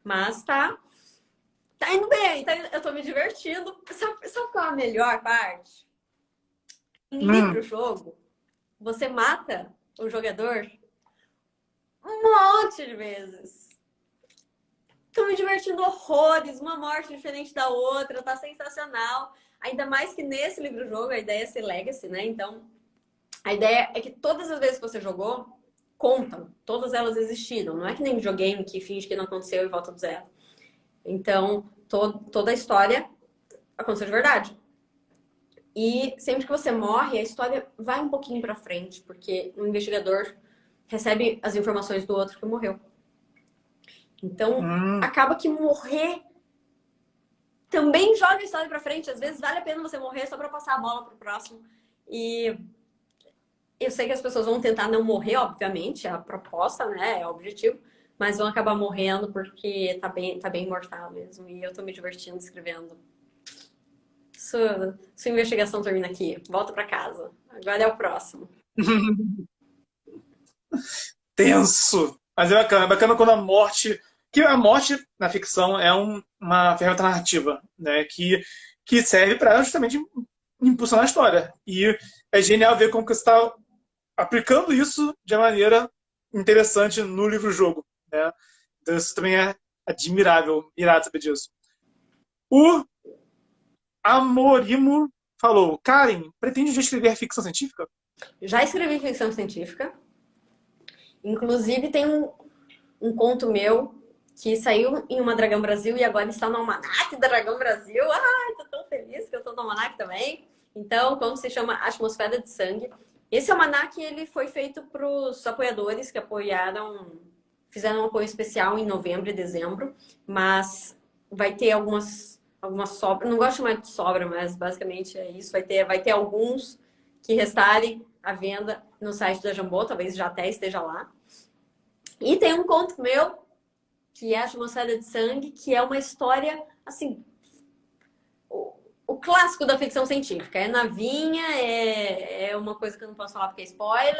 Mas tá indo bem, eu tô me divertindo. Sabe qual é a melhor parte? Em livro-jogo, você mata o jogador um monte de vezes. Tô me divertindo horrores, uma morte diferente da outra, tá sensacional. Ainda mais que nesse livro-jogo a ideia é ser legacy, né? Então, a ideia é que todas as vezes que você jogou, contam. Todas elas existiram. Não é que nem videogame que finge que não aconteceu e volta do zero. Então, toda a história aconteceu de verdade. E sempre que você morre, a história vai um pouquinho pra frente, porque o investigador recebe as informações do outro que morreu. Então, acaba que morrer também joga a história pra frente. Às vezes vale a pena você morrer só pra passar a bola pro próximo. E eu sei que as pessoas vão tentar não morrer, obviamente, é a proposta, né? É o objetivo. Mas vão acabar morrendo porque tá bem mortal mesmo. E eu tô me divertindo escrevendo. Sua investigação termina aqui. Volta pra casa. Agora é o próximo. Tenso. Mas é bacana quando a morte... Que a morte, na ficção, é uma ferramenta narrativa, né? Que serve para justamente impulsionar a história. E é genial ver como que você está aplicando isso de maneira interessante no livro-jogo. Né? Então isso também é admirável, irado saber disso. O Amorimo falou, Karen, pretende já escrever ficção científica? Já escrevi ficção científica. Inclusive tem um conto meu que saiu em Uma Dragão Brasil e agora está no Almanac Dragão Brasil. Ai, tô tão feliz que eu tô no Almanac também. Então, como se chama Atmosfera de Sangue. Esse almanac ele foi feito para os apoiadores que apoiaram, fizeram um apoio especial em novembro e dezembro, mas vai ter algumas sobras. Não gosto de chamar de sobra, mas basicamente é isso. Vai ter alguns que restarem à venda no site da Jambô, talvez já até esteja lá. E tem um conto meu, que é a Atmosfera de Sangue, que é uma história, assim, o clássico da ficção científica. É navinha, é uma coisa que eu não posso falar porque é spoiler,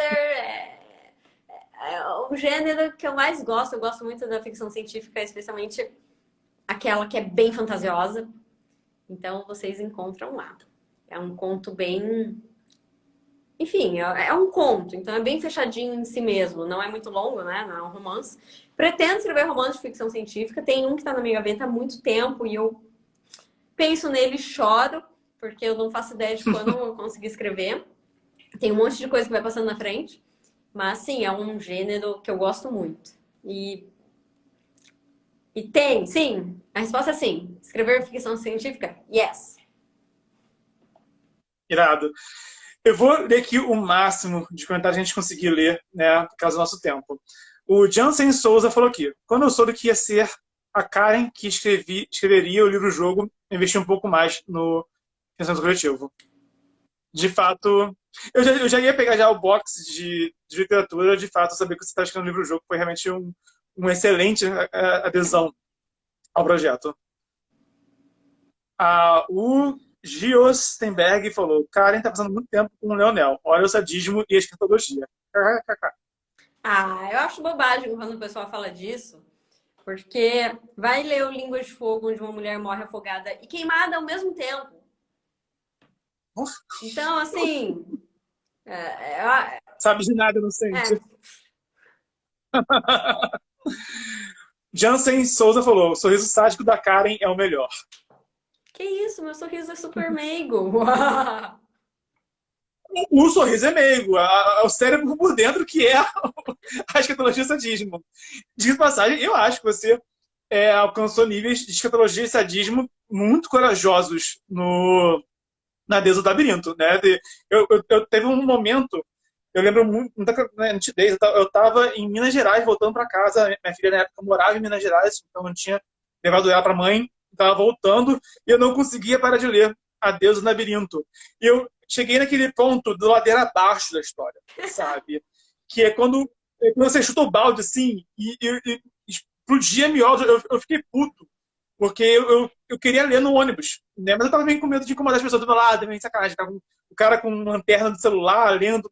é o gênero que eu mais gosto. Eu gosto muito da ficção científica, especialmente aquela que é bem fantasiosa. Então, vocês encontram lá. É um conto bem... Enfim, é um conto, então é bem fechadinho em si mesmo. Não é muito longo, né? Não é um romance. Pretendo escrever romance de ficção científica. Tem um que tá na minha gaveta há muito tempo e eu penso nele e choro, porque eu não faço ideia de quando eu vou conseguir escrever. Tem um monte de coisa que vai passando na frente. Mas, sim, é um gênero que eu gosto muito. E tem, sim. A resposta é sim. Escrever ficção científica? Yes. Irado. Eu vou ler aqui o máximo de comentários que a gente conseguir ler, né, por causa do nosso tempo. O Jansen Souza falou aqui: quando eu soube que ia ser a Karen que escreveria o livro-jogo, investi um pouco mais no pensamento coletivo. De fato, eu já ia pegar já o box de literatura, de fato, saber que você está escrevendo um livro-jogo foi realmente um excelente adesão ao projeto. O Giostenberg falou: Karen está passando muito tempo com o Leonel. Olha o sadismo e a escatologia. Ah, eu acho bobagem quando o pessoal fala disso, porque vai ler o Língua de Fogo, onde uma mulher morre afogada e queimada ao mesmo tempo. Então, assim. Sabe de nada, inocente. É. Jansen Souza falou: o sorriso sádico da Karen é o melhor. Que isso, meu sorriso é super meigo. O sorriso é meigo, o cérebro por dentro que é a escatologia e sadismo. De passagem, eu acho que você alcançou níveis de escatologia e sadismo muito corajosos na Deusa do Labirinto. Né? Eu teve um momento, eu lembro muito, muita nitidez, eu estava em Minas Gerais, voltando para casa, minha filha na época morava em Minas Gerais, então eu tinha levado ela para a mãe, estava voltando, e eu não conseguia parar de ler A Deusa do Labirinto. E eu cheguei naquele ponto do ladeira abaixo da história, sabe? Que é quando você chuta o balde, assim, e explodia miolos, eu fiquei puto. Porque eu queria ler no ônibus, né? Mas eu tava meio com medo de incomodar as pessoas do meu lado, meio sacanagem. O cara com uma lanterna do celular, lendo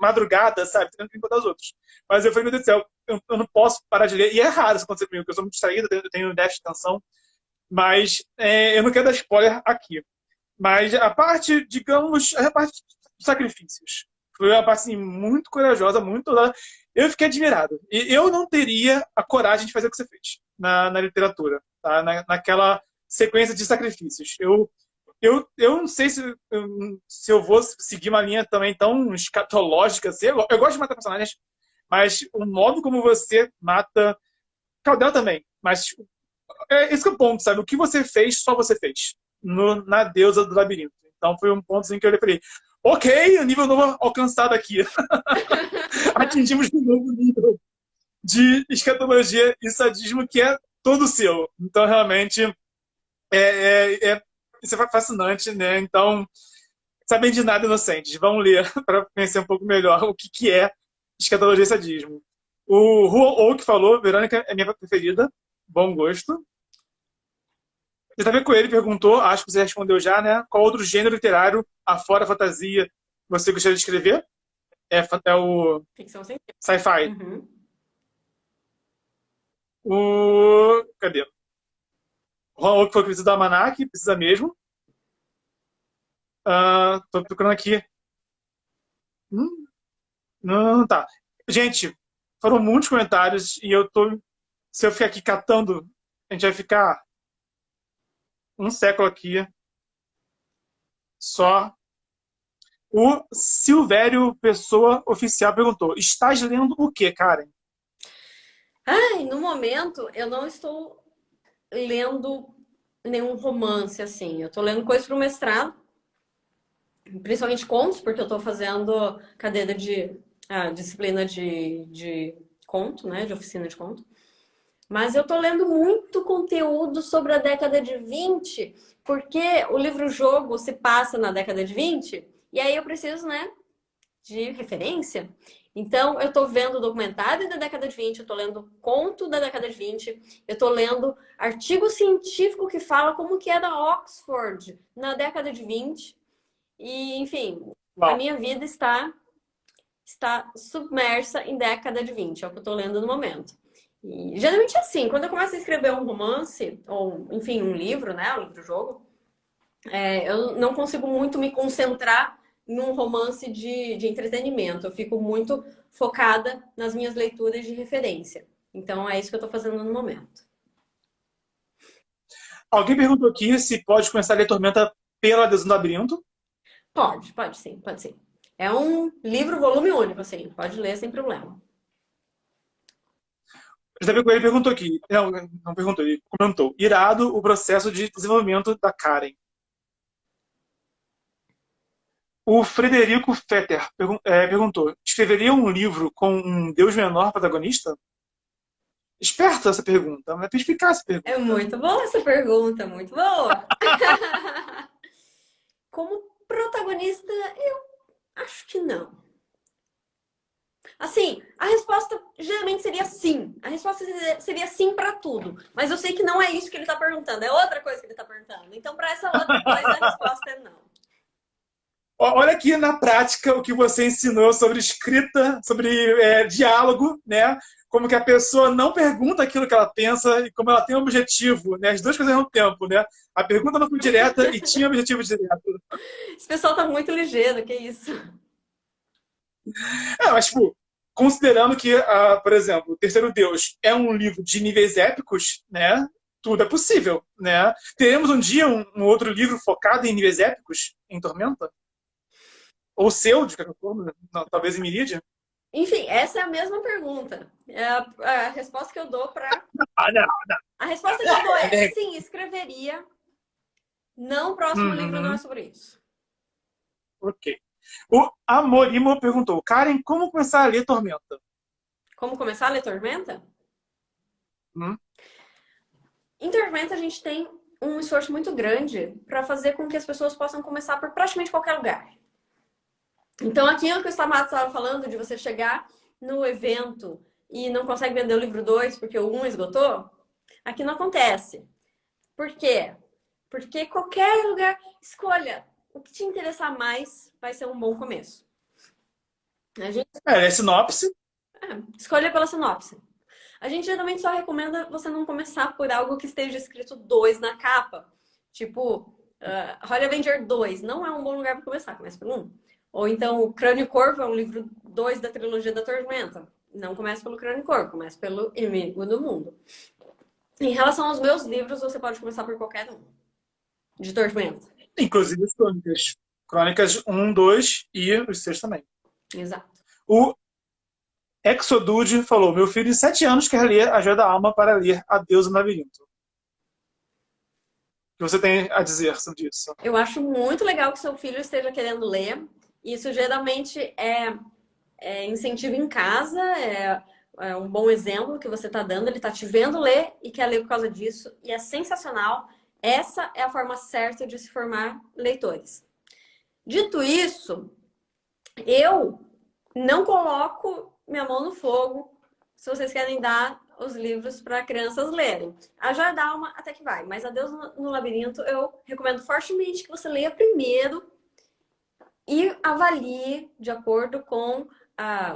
madrugada, sabe? Tentando incomodar os outros. Mas eu falei, meu Deus do céu, eu não posso parar de ler. E é raro isso acontecer comigo, porque eu sou muito distraído, eu tenho déficit de atenção. Mas eu não quero dar spoiler aqui. Mas a parte, digamos, a parte dos sacrifícios. Foi uma parte assim, muito corajosa, muito. Eu fiquei admirado. E eu não teria a coragem de fazer o que você fez na literatura, tá? Naquela sequência de sacrifícios. Eu não sei se eu vou seguir uma linha também tão escatológica assim. Eu gosto de matar personagens, mas o modo como você mata. Caldela também, mas esse que é o ponto, sabe? O que você fez, só você fez. Na Deusa do Labirinto. Então foi um ponto assim, que eu falei: ok, nível novo alcançado aqui. Atingimos um novo nível de escatologia e sadismo que é todo seu. Então, realmente, isso é fascinante, né? Então, sabem de nada, inocentes. Vamos ler para conhecer um pouco melhor o que é escatologia e sadismo. O Huo Oak falou: Verônica é minha preferida. Bom gosto. Davi Coelho perguntou, acho que você respondeu já, né? Qual outro gênero literário, afora a fantasia, você gostaria de escrever? É o Ficção científica. sci-fi. Uhum. Cadê? O Juan Oak foi o do Almanac, precisa mesmo. Tô procurando aqui. Não, tá. Gente, foram muitos comentários e se eu ficar aqui catando, a gente vai ficar um século aqui só. O Silvério Pessoa Oficial perguntou: estás lendo o que, Karen? Ai, no momento, eu não estou lendo nenhum romance, assim. Eu tô lendo coisas para o mestrado, principalmente contos, porque eu tô fazendo cadeira de disciplina de conto, né? De oficina de conto. Mas eu tô lendo muito conteúdo sobre a década de 20, porque o livro-jogo se passa na década de 20, e aí eu preciso, né, de referência. Então, eu tô vendo documentário da década de 20, eu tô lendo conto da década de 20, eu tô lendo artigo científico que fala como que era Oxford na década de 20. E, enfim, a Uau. minha vida está submersa em década de 20, é o que eu tô lendo no momento. E, geralmente assim, quando eu começo a escrever um romance, ou, enfim, um livro, né, um livro-jogo, eu não consigo muito me concentrar num romance de entretenimento. Eu fico muito focada nas minhas leituras de referência. Então, é isso que eu estou fazendo no momento. Alguém perguntou aqui se pode começar a ler Tormenta pela Deus do Labirinto. Pode sim, pode sim. É um livro volume único, assim, pode ler sem problema. O Davi Coelho perguntou aqui. Não, não perguntou, ele comentou. Irado o processo de desenvolvimento da Karen. O Frederico Fetter perguntou: escreveria um livro com um deus menor protagonista? Esperta essa pergunta, mas perspicaz essa É pergunta. muito boa essa pergunta, muito boa. Como protagonista, eu acho que não. Assim, a resposta geralmente seria sim. A resposta seria sim para tudo. Mas eu sei que não é isso que ele está perguntando, é outra coisa que ele está perguntando. Então, para essa outra coisa, a resposta é não. Olha aqui na prática o que você ensinou sobre escrita, sobre diálogo, né? Como que a pessoa não pergunta aquilo que ela pensa e como ela tem um objetivo, né? As duas coisas ao mesmo tempo, né? A pergunta não foi direta e tinha objetivo direto. Esse pessoal tá muito ligeiro, que isso? Mas, tipo, considerando que, por exemplo, o Terceiro Deus é um livro de níveis épicos, né? Tudo é possível, né? Teremos um dia um outro livro focado em níveis épicos, em Tormenta? Ou seu, de qualquer forma, talvez em Mirídia? Enfim, essa é a mesma pergunta. É a resposta que eu dou para. Ah, não. A resposta que eu dou é É. sim, escreveria. Não, o próximo livro não é Uhum. sobre isso. Ok. O Amorimo perguntou: Karen, como começar a ler Tormenta? Como começar a ler Tormenta? Hum? Em Tormenta, a gente tem um esforço muito grande para fazer com que as pessoas possam começar por praticamente qualquer lugar. Então, aquilo que o Stamato estava falando, de você chegar no evento e não consegue vender o livro 2 porque o 1 esgotou, aqui não acontece. Por quê? Porque qualquer lugar, escolha o que te interessar mais, vai ser um bom começo. A gente É sinopse. escolha pela sinopse. A gente geralmente só recomenda você não começar por algo que esteja escrito 2 na capa. Tipo, Holy Avenger 2 não é um bom lugar para começar, começa pelo 1. Ou então, o Crânio e Corvo é um livro 2 da trilogia da Tormenta. Não comece pelo Crânio e Corvo, comece pelo Inimigo do Mundo. Em relação aos meus livros, você pode começar por qualquer um de Tormenta. Inclusive as crônicas. Crônicas 1, 2 e os 6 também. Exato. O Exodude falou: meu filho de 7 anos quer ler A Joia da Alma para ler A Deus no Labirinto. O que você tem a dizer sobre isso? Eu acho muito legal que seu filho esteja querendo ler. Isso geralmente é incentivo em casa, é um bom exemplo que você está dando. Ele está te vendo ler e quer ler por causa disso. E é sensacional. Essa é a forma certa de se formar leitores. Dito isso, eu não coloco minha mão no fogo se vocês querem dar os livros para crianças lerem. A Joia da Alma até que vai, mas A Deus no Labirinto eu recomendo fortemente que você leia primeiro e avalie de acordo com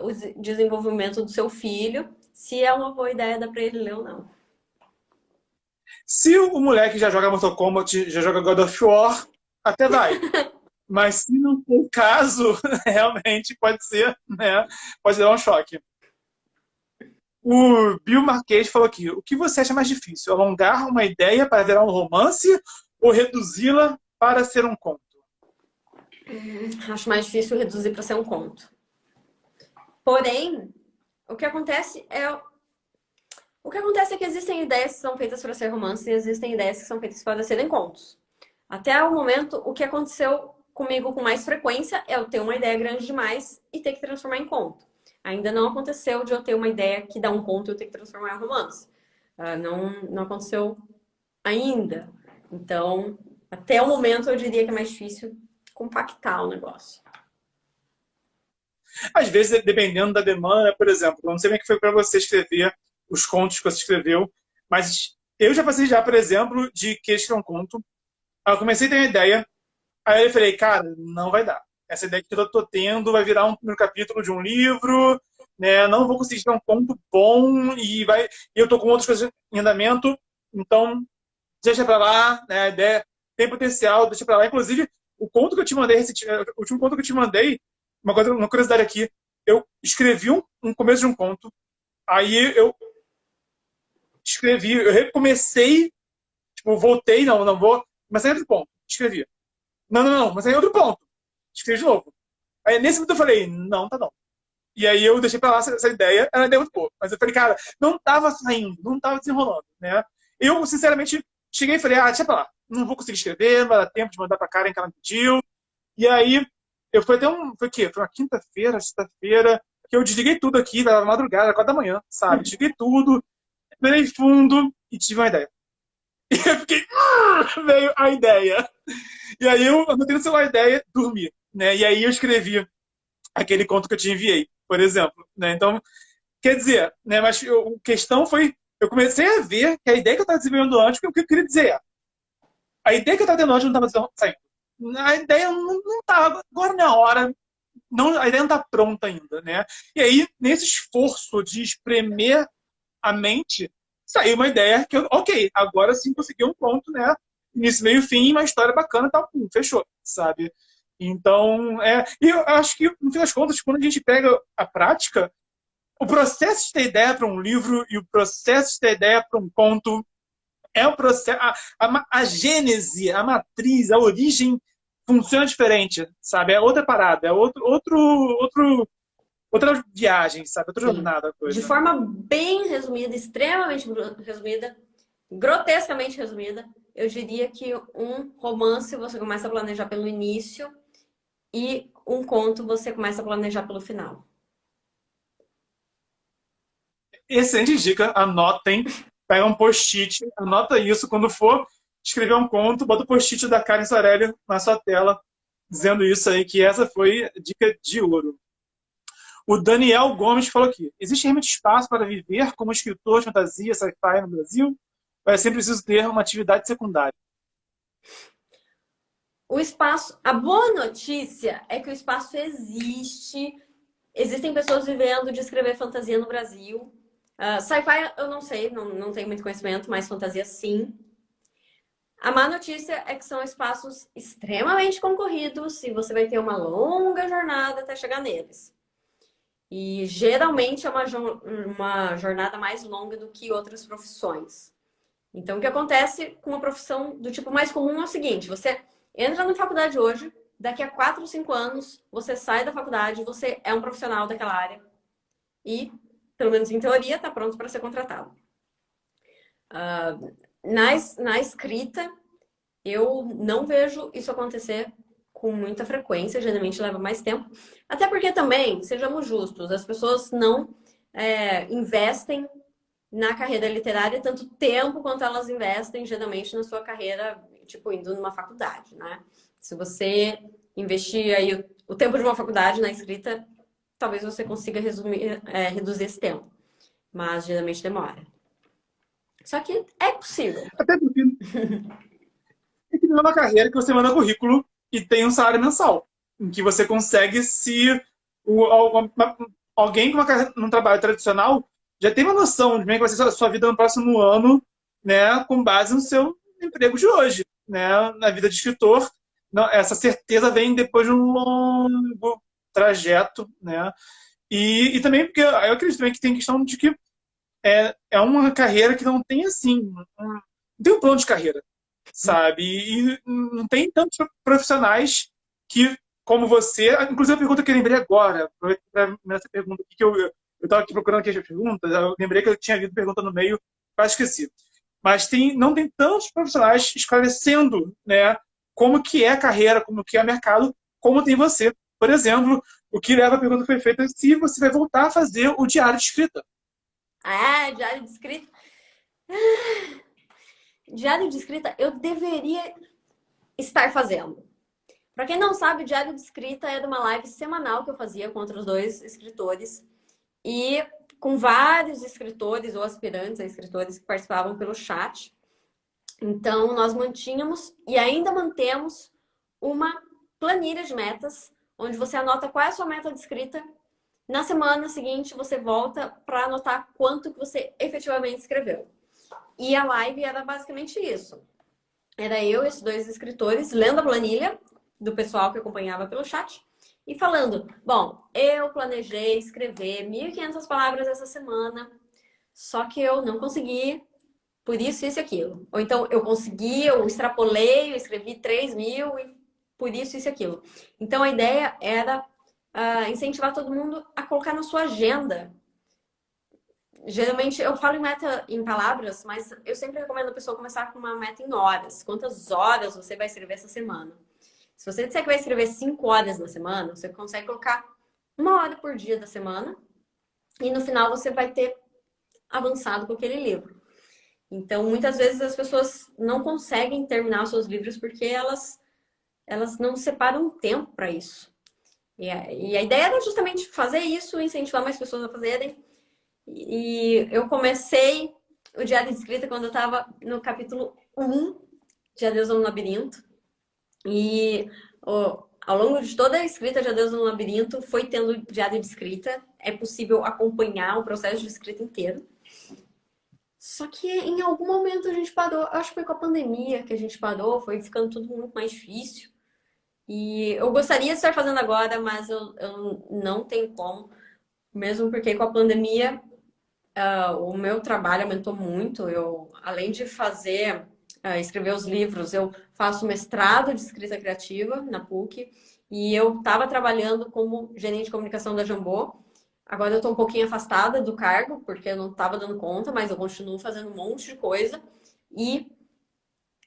o desenvolvimento do seu filho se é uma boa ideia dar para ele ler ou não. Se o moleque já joga Mortal Kombat, já joga God of War, até vai. Mas se não for o caso, realmente pode ser, né? Pode dar um choque. O Bill Marquês falou aqui: o que você acha mais difícil? Alongar uma ideia para virar um romance ou reduzi-la para ser um conto? Acho mais difícil reduzir para ser um conto. Porém, o que acontece é O que acontece é que existem ideias que são feitas para ser romance e existem ideias que são feitas para serem contos. Até o momento, o que aconteceu comigo com mais frequência é eu ter uma ideia grande demais e ter que transformar em conto. Ainda não aconteceu de eu ter uma ideia que dá um conto e eu ter que transformar em romance. Não aconteceu ainda. Então, até o momento, eu diria que é mais difícil compactar o negócio. Às vezes, dependendo da demanda, por exemplo, eu não sei como é que foi para você escrever os contos que você escreveu, mas eu já passei já, por exemplo, de que escrever um conto. Aí eu comecei a ter uma ideia, aí eu falei, cara, não vai dar. Essa ideia que eu tô tendo vai virar um primeiro capítulo de um livro, né? Não vou conseguir escrever um conto bom e eu tô com outras coisas em andamento, então deixa pra lá, né? A ideia tem potencial, deixa pra lá. Inclusive, o conto que eu te mandei, o último conto que eu te mandei, uma curiosidade aqui, eu escrevi um começo de um conto, aí eu escrevi, eu recomecei, tipo, voltei, não vou, mas aí outro ponto, escrevi. Não, mas aí outro ponto, escrevi de novo. Aí nesse momento eu falei, não, tá não. E aí eu deixei pra lá essa ideia, era uma ideia muito boa. Mas eu falei, cara, não tava saindo, não tava desenrolando, né? Eu, sinceramente, cheguei e falei, deixa pra lá, não vou conseguir escrever, não vai dar tempo de mandar pra Karen que ela me pediu. E aí, eu fui até foi o quê? Foi uma quinta-feira, sexta-feira, que eu desliguei tudo aqui, era madrugada, 4 da manhã, sabe? Desliguei tudo, virei fundo e tive uma ideia. E eu fiquei, veio a ideia. E aí eu anotei no celular a ideia, dormi, né? E aí eu escrevi aquele conto que eu te enviei, por exemplo, né? Então, quer dizer, né? Mas a questão foi, eu comecei a ver que a ideia que eu estava desenvolvendo antes, o que eu queria dizer é, a ideia que eu estava tendo antes não estava saindo. A ideia não estava, agora na hora, não, a ideia não está pronta ainda, né? E aí, nesse esforço de espremer a mente, saiu uma ideia que eu, ok, agora sim consegui um ponto, né? Início, meio, fim, uma história bacana e tal, fechou, sabe? Então, e eu acho que, no fim das contas, quando a gente pega a prática, o processo de ter ideia para um livro e o processo de ter ideia para um conto é o processo, a gênese, a matriz, a origem funciona diferente, sabe? É outra parada, é outra viagem, sabe? Outra Sim. jornada, a De coisa. forma bem resumida, extremamente resumida, grotescamente resumida, eu diria que um romance você começa a planejar pelo início e um conto você começa a planejar pelo final. Excelente dica, anotem, pega um post-it, anota isso quando for escrever um conto, bota o post-it da Karen Sorelli na sua tela, dizendo isso aí, que essa foi a dica de ouro. O Daniel Gomes falou aqui, existe realmente espaço para viver como escritor de fantasia, sci-fi no Brasil? Ou é sempre preciso ter uma atividade secundária? O espaço, a boa notícia é que o espaço existe. Existem pessoas vivendo de escrever fantasia no Brasil. Sci-fi eu não sei, não tenho muito conhecimento, mas fantasia sim. A má notícia é que são espaços extremamente concorridos e você vai ter uma longa jornada até chegar neles. E geralmente é uma jornada mais longa do que outras profissões. Então, o que acontece com uma profissão do tipo mais comum é o seguinte: você entra na faculdade hoje, daqui a 4 ou 5 anos, você sai da faculdade, você é um profissional daquela área e, pelo menos em teoria, está pronto para ser contratado. Na escrita, eu não vejo isso acontecer com muita frequência, geralmente leva mais tempo. Até porque também, sejamos justos, as pessoas não investem na carreira literária tanto tempo quanto elas investem geralmente na sua carreira, tipo, indo numa faculdade, né? Se você investir aí o tempo de uma faculdade na escrita, talvez você consiga reduzir esse tempo. Mas geralmente demora. Só que é possível. Até porque não é uma carreira que você manda currículo e tem um salário mensal, em que você consegue se alguém com uma carreira num trabalho tradicional já tem uma noção de como é que vai ser a sua vida no próximo ano, né, com base no seu emprego de hoje, né, na vida de escritor. Não, essa certeza vem depois de um longo trajeto, né, e também porque eu acredito também que tem questão de que é uma carreira que não tem assim, não tem um plano de carreira, sabe? E não tem tantos profissionais que, como você. Inclusive, a pergunta que eu lembrei agora, para essa pergunta aqui, que eu eu estava aqui procurando aqui as perguntas, eu lembrei que eu tinha visto pergunta no meio, quase esqueci. Mas não tem tantos profissionais esclarecendo, né, como que é a carreira, como que é o mercado, como tem você. Por exemplo, o que leva a pergunta que foi feita é se você vai voltar a fazer o diário de escrita. Ah, diário de escrita. Diário de escrita eu deveria estar fazendo. Para quem não sabe, o diário de escrita é de uma live semanal que eu fazia com outros dois escritores e com vários escritores ou aspirantes a escritores que participavam pelo chat. Então, nós mantínhamos e ainda mantemos uma planilha de metas, onde você anota qual é a sua meta de escrita. Na semana seguinte, você volta para anotar quanto que você efetivamente escreveu. E a live era basicamente isso. Era eu e esses dois escritores lendo a planilha do pessoal que acompanhava pelo chat e falando, bom, eu planejei escrever 1.500 palavras essa semana, só que eu não consegui, por isso e aquilo. Ou então, eu consegui, eu extrapolei, eu escrevi 3.000 e por isso e aquilo. Então, a ideia era incentivar todo mundo a colocar na sua agenda. Geralmente, eu falo em meta em palavras, mas eu sempre recomendo a pessoa começar com uma meta em horas. Quantas horas você vai escrever essa semana? Se você disser que vai escrever 5 horas na semana, você consegue colocar 1 hora por dia da semana e no final você vai ter avançado com aquele livro. Então, muitas vezes as pessoas não conseguem terminar os seus livros porque elas não separam tempo para isso. E a ideia era justamente fazer isso, incentivar mais pessoas a fazerem. E eu comecei o diário de escrita quando eu estava no capítulo 1 de Adeus no Labirinto. E ao longo de toda a escrita de Adeus no Labirinto foi tendo diário de escrita. É possível acompanhar o processo de escrita inteiro. Só que em algum momento a gente parou. Acho que foi com a pandemia que a gente parou. Foi ficando tudo muito mais difícil. E eu gostaria de estar fazendo agora, mas eu não tenho como. Mesmo porque com a pandemia o meu trabalho aumentou muito. Eu, além de escrever os livros, eu faço mestrado de escrita criativa na PUC e eu estava trabalhando como gerente de comunicação da Jambô. Agora eu estou um pouquinho afastada do cargo, porque eu não estava dando conta, mas eu continuo fazendo um monte de coisa e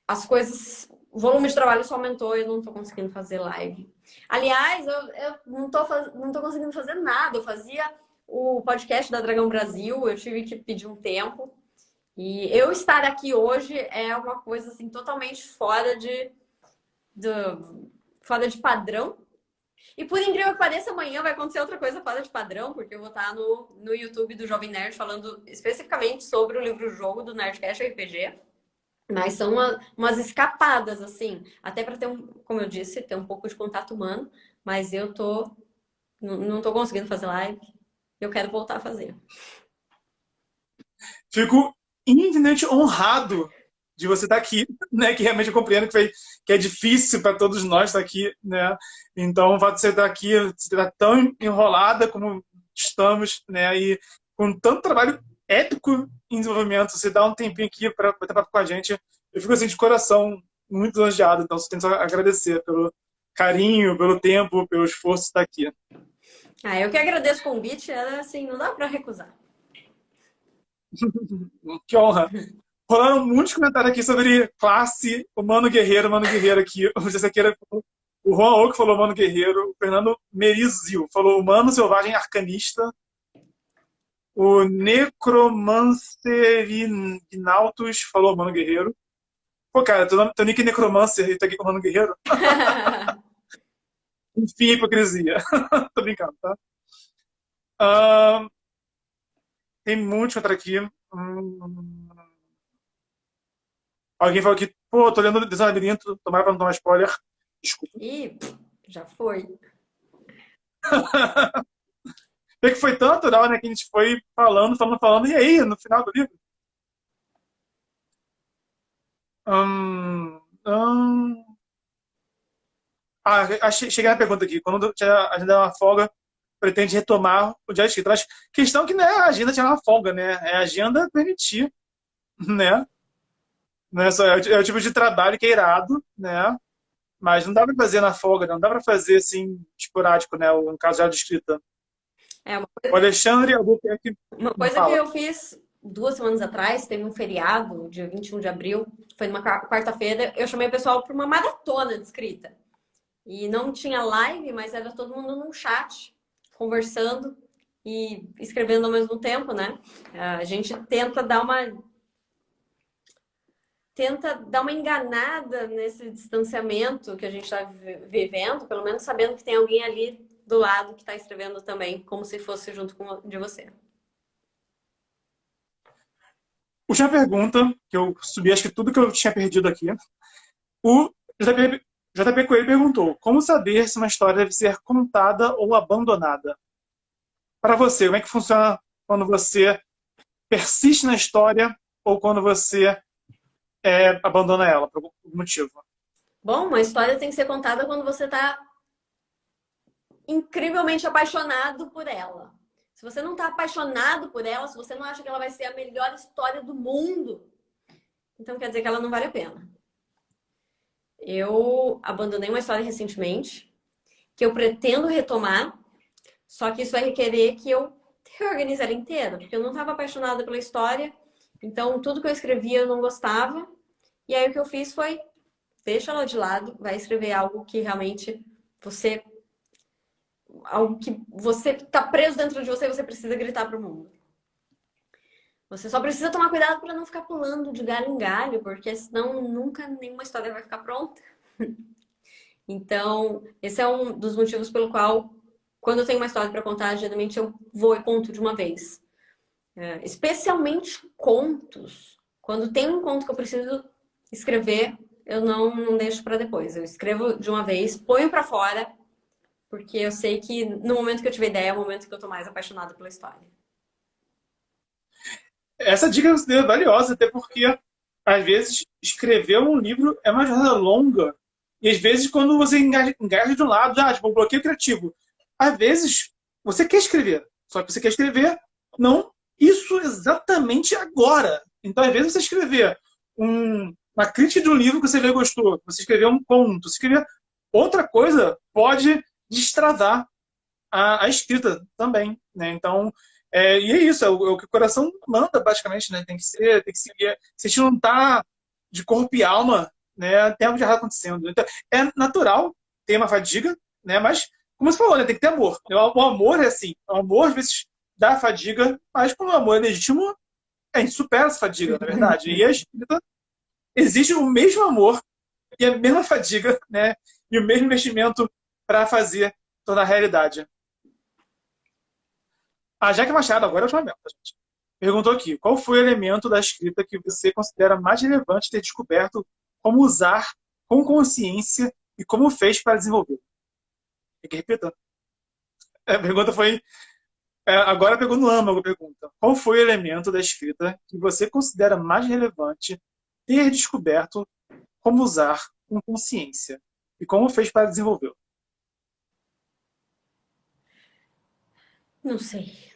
as coisas, o volume de trabalho só aumentou e eu não estou conseguindo fazer live. Aliás, eu não tô conseguindo fazer nada. Eu fazia o podcast da Dragão Brasil, eu tive que pedir um tempo. E eu estar aqui hoje é uma coisa assim totalmente fora de padrão. E por incrível que pareça, amanhã vai acontecer outra coisa fora de padrão, porque eu vou estar no YouTube do Jovem Nerd falando especificamente sobre o livro-jogo do Nerdcast RPG. Mas são umas escapadas, assim, até para ter como eu disse, ter um pouco de contato humano, mas não tô conseguindo fazer live. Eu quero voltar a fazer. Fico infinitamente honrado de você estar aqui, né? Que realmente eu compreendo que é difícil para todos nós estar aqui, né? Então, o fato de você estar aqui, você estar tão enrolada como estamos, né? E com tanto trabalho épico em desenvolvimento, você dá um tempinho aqui para bater papo com a gente, eu fico assim de coração muito elogiado. Então, você tem que agradecer pelo carinho, pelo tempo, pelo esforço de estar aqui. Eu que agradeço o convite, era assim, não dá para recusar. Que honra. Rolando muitos comentários aqui sobre classe, o Mano Guerreiro aqui. O Juan Oak falou Mano Guerreiro, o Fernando Merizio falou Mano Selvagem Arcanista, o Necromancer falou Mano Guerreiro. Pô, cara, teu nick Necromancer e tá aqui com o Mano Guerreiro? Enfim, hipocrisia. Tô brincando, tá? Tem muitos contra aqui. Alguém falou que, pô, tô lendo Desenho Labirinto, tomara pra não tomar spoiler. Desculpa. Ih, já foi. Vê que foi tanto, né, que a gente foi falando, e aí, no final do livro? Cheguei na pergunta aqui. Quando a agenda é uma folga, pretende retomar o dia escrito. Mas questão que não é a agenda tirar uma folga, né? É a agenda permitir, né? Não é, só, é o tipo de trabalho que é irado, né? Mas não dá para fazer na folga, não dá para fazer assim, esporádico, né? Um caso de escrita. É O Alexandre Albuquerque uma não coisa que fala. eu fiz 2 semanas atrás, teve um feriado, dia 21 de abril, foi numa quarta-feira, eu chamei o pessoal para uma maratona de escrita. E não tinha live, mas era todo mundo num chat, conversando e escrevendo ao mesmo tempo, né? A gente tenta dar uma enganada nesse distanciamento que a gente está vivendo, pelo menos sabendo que tem alguém ali do lado que está escrevendo também, como se fosse junto com de você. Última pergunta, que eu subi acho que tudo que eu tinha perdido aqui. O JP Coelho perguntou: como saber se uma história deve ser contada ou abandonada? Para você, como é que funciona quando você persiste na história ou quando você abandona ela por algum motivo? Bom, uma história tem que ser contada quando você está incrivelmente apaixonado por ela. Se você não está apaixonado por ela, se você não acha que ela vai ser a melhor história do mundo, então quer dizer que ela não vale a pena. Eu abandonei uma história recentemente, que eu pretendo retomar, só que isso vai requerer que eu reorganize ela inteira, porque eu não estava apaixonada pela história, então tudo que eu escrevia eu não gostava, e aí o que eu fiz foi, deixa ela de lado, vai escrever algo que realmente algo que você tá preso dentro de você e você precisa gritar para o mundo. Você só precisa tomar cuidado para não ficar pulando de galho em galho, porque senão nunca nenhuma história vai ficar pronta. Então, esse é um dos motivos pelo qual, quando eu tenho uma história para contar, geralmente eu vou e conto de uma vez. Especialmente contos. Quando tem um conto que eu preciso escrever, eu não deixo para depois. Eu escrevo de uma vez, ponho para fora, porque eu sei que no momento que eu tiver ideia é o momento que eu tô mais apaixonada pela história. Essa dica é valiosa, até porque, às vezes, escrever um livro é uma jornada longa. E, às vezes, quando você engaja de um lado, tipo, um bloqueio criativo. Às vezes, você quer escrever, só que você quer escrever não isso exatamente agora. Então, às vezes, você escrever uma crítica de um livro que você leu e gostou, você escrever um conto, você escrever outra coisa, pode destravar a escrita também, né? Então, e é isso, é o que o coração manda, basicamente, né? Tem que seguir. Se a gente não tá de corpo e alma, né? Tem algo de errado acontecendo. Então, é natural ter uma fadiga, né? Mas, como você falou, né? Tem que ter amor. O amor é assim. O amor, às vezes, dá fadiga, mas quando o amor é legítimo, a gente supera essa fadiga, na verdade. E a escrita exige o mesmo amor e a mesma fadiga, né? E o mesmo investimento para fazer tornar realidade. A Jaque Machado, agora é o última meta, gente. Perguntou aqui: qual foi o elemento da escrita que você considera mais relevante ter descoberto, como usar com consciência e como fez para desenvolver? Tem que repetir. A pergunta foi. Agora pegou no âmago a pergunta. Qual foi o elemento da escrita que você considera mais relevante ter descoberto, como usar com consciência e como fez para desenvolver? Não sei.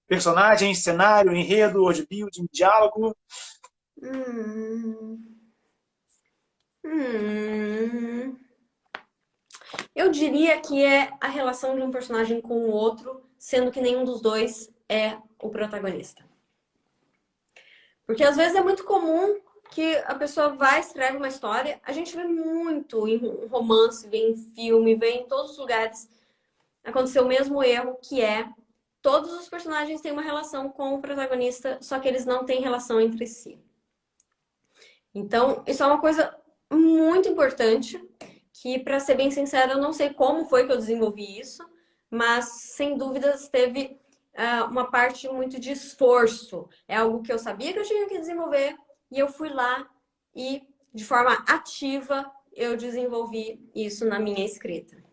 Personagem, cenário, enredo, word building, diálogo. Eu diria que é a relação de um personagem com o outro, sendo que nenhum dos dois é o protagonista. Porque às vezes é muito comum que a pessoa vai, escreve uma história, a gente vê muito em romance, vê em filme, vê em todos os lugares acontecer o mesmo erro, que é todos os personagens têm uma relação com o protagonista, só que eles não têm relação entre si. Então, isso é uma coisa muito importante, que, para ser bem sincera, eu não sei como foi que eu desenvolvi isso, mas, sem dúvidas, teve uma parte muito de esforço. É algo que eu sabia que eu tinha que desenvolver, e eu fui lá e, de forma ativa, eu desenvolvi isso na minha escrita.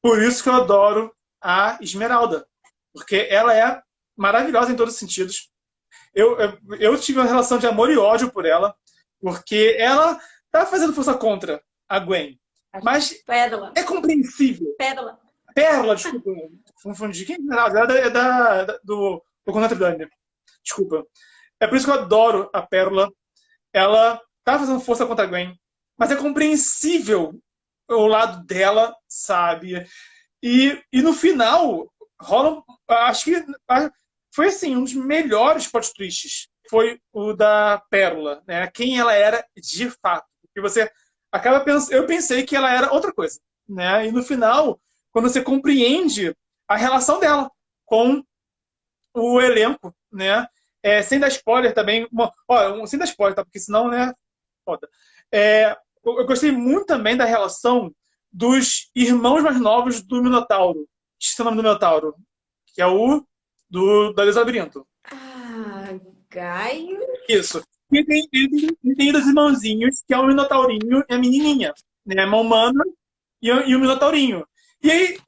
Por isso que eu adoro a Esmeralda, porque ela é maravilhosa em todos os sentidos. Eu tive uma relação de amor e ódio por ela, porque ela tá fazendo força contra a Gwen. Mas Pérola. é compreensível. Pérola. Pérola, desculpa. Confundi. Quem é do Contra Dani. Desculpa. É por isso que eu adoro a Pérola. Ela tá fazendo força contra a Gwen. Mas é compreensível o lado dela, sabe? E no final, rola, acho que foi assim, um dos melhores plot twists. Foi o da Pérola, né? Quem ela era de fato. Porque você acaba pensando, eu pensei que ela era outra coisa, né? E no final, quando você compreende a relação dela com o elenco, né? Sem dar spoiler também, sem dar spoiler, tá? Porque senão, né? Foda. Eu gostei muito também da relação dos irmãos mais novos do Minotauro. Esqueci o nome do Minotauro, que é o da Deus Labirinto. Ah, Gaio? Isso. E tem dois irmãozinhos, que é o Minotaurinho e a menininha. Né? A irmã humana e o Minotaurinho. E aí,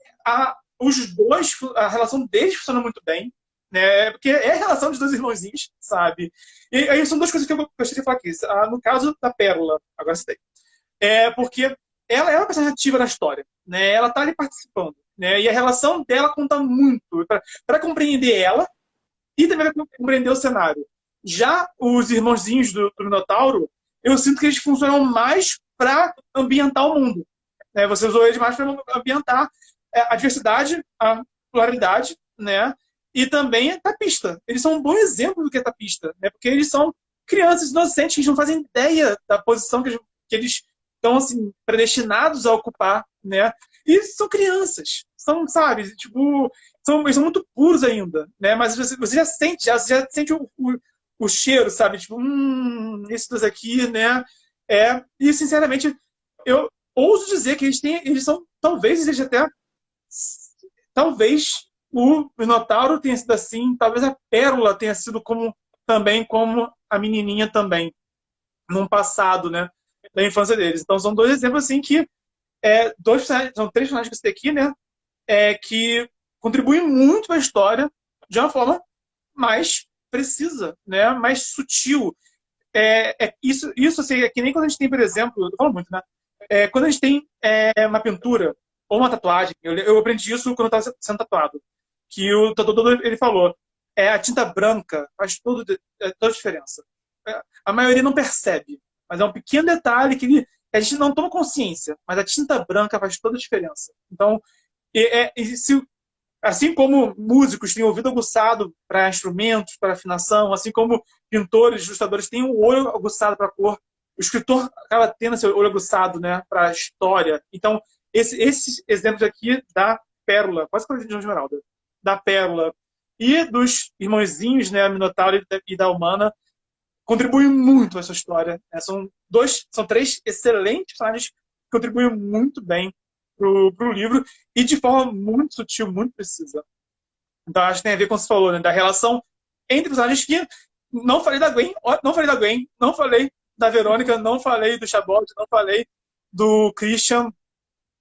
os dois, a relação deles funciona muito bem. Né? Porque é a relação dos dois irmãozinhos, sabe? E aí são duas coisas que eu gostaria de falar aqui. No caso da Pérola, agora citei. Porque ela é uma personagem ativa na história. Né? Ela está ali participando. Né? E a relação dela conta muito. Para compreender ela e também para compreender o cenário. Já os irmãozinhos do Minotauro, eu sinto que eles funcionam mais para ambientar o mundo. Né? Você usou eles mais para ambientar a diversidade, a pluralidade, né? E também a tapista. Eles são um bom exemplo do que é tapista, né? Porque eles são crianças inocentes que não fazem ideia da posição que eles estão assim, predestinados a ocupar, né? E são crianças, são, sabe, tipo, eles são muito puros ainda, né? Mas você já sente o cheiro, sabe? Tipo, esses aqui, né? E sinceramente, eu ouso dizer que eles são, talvez seja até, talvez o Minotauro tenha sido assim, talvez a Pérola tenha sido também como a menininha também, num passado, né? Da infância deles. Então são dois exemplos assim que são três personagens que eu citei aqui, né? Que contribuem muito para a história de uma forma mais precisa, né? Mais sutil. Isso assim, é que nem quando a gente tem, por exemplo, eu falo muito, né? Quando a gente tem uma pintura ou uma tatuagem, eu aprendi isso quando eu estava sendo tatuado, que o tatuador ele falou, a tinta branca faz toda a diferença. A maioria não percebe, mas é um pequeno detalhe que a gente não toma consciência, mas a tinta branca faz toda a diferença. Então, assim como músicos têm ouvido aguçado para instrumentos, para afinação, assim como pintores, ilustradores têm o olho aguçado para a cor, o escritor acaba tendo esse olho aguçado, né, para a história. Então, esses exemplos aqui da Pérola, quase que eu de Esmeralda, da Pérola e dos irmãozinhos, né, Minotauro e da Humana, contribuem muito a essa história. São três excelentes personagens que contribuem muito bem pro livro e de forma muito sutil, muito precisa. Então acho que tem a ver com o que você falou, né, da relação entre personagens que não falei da Gwen, não falei da Verônica, não falei do Chabot, não falei do Christian,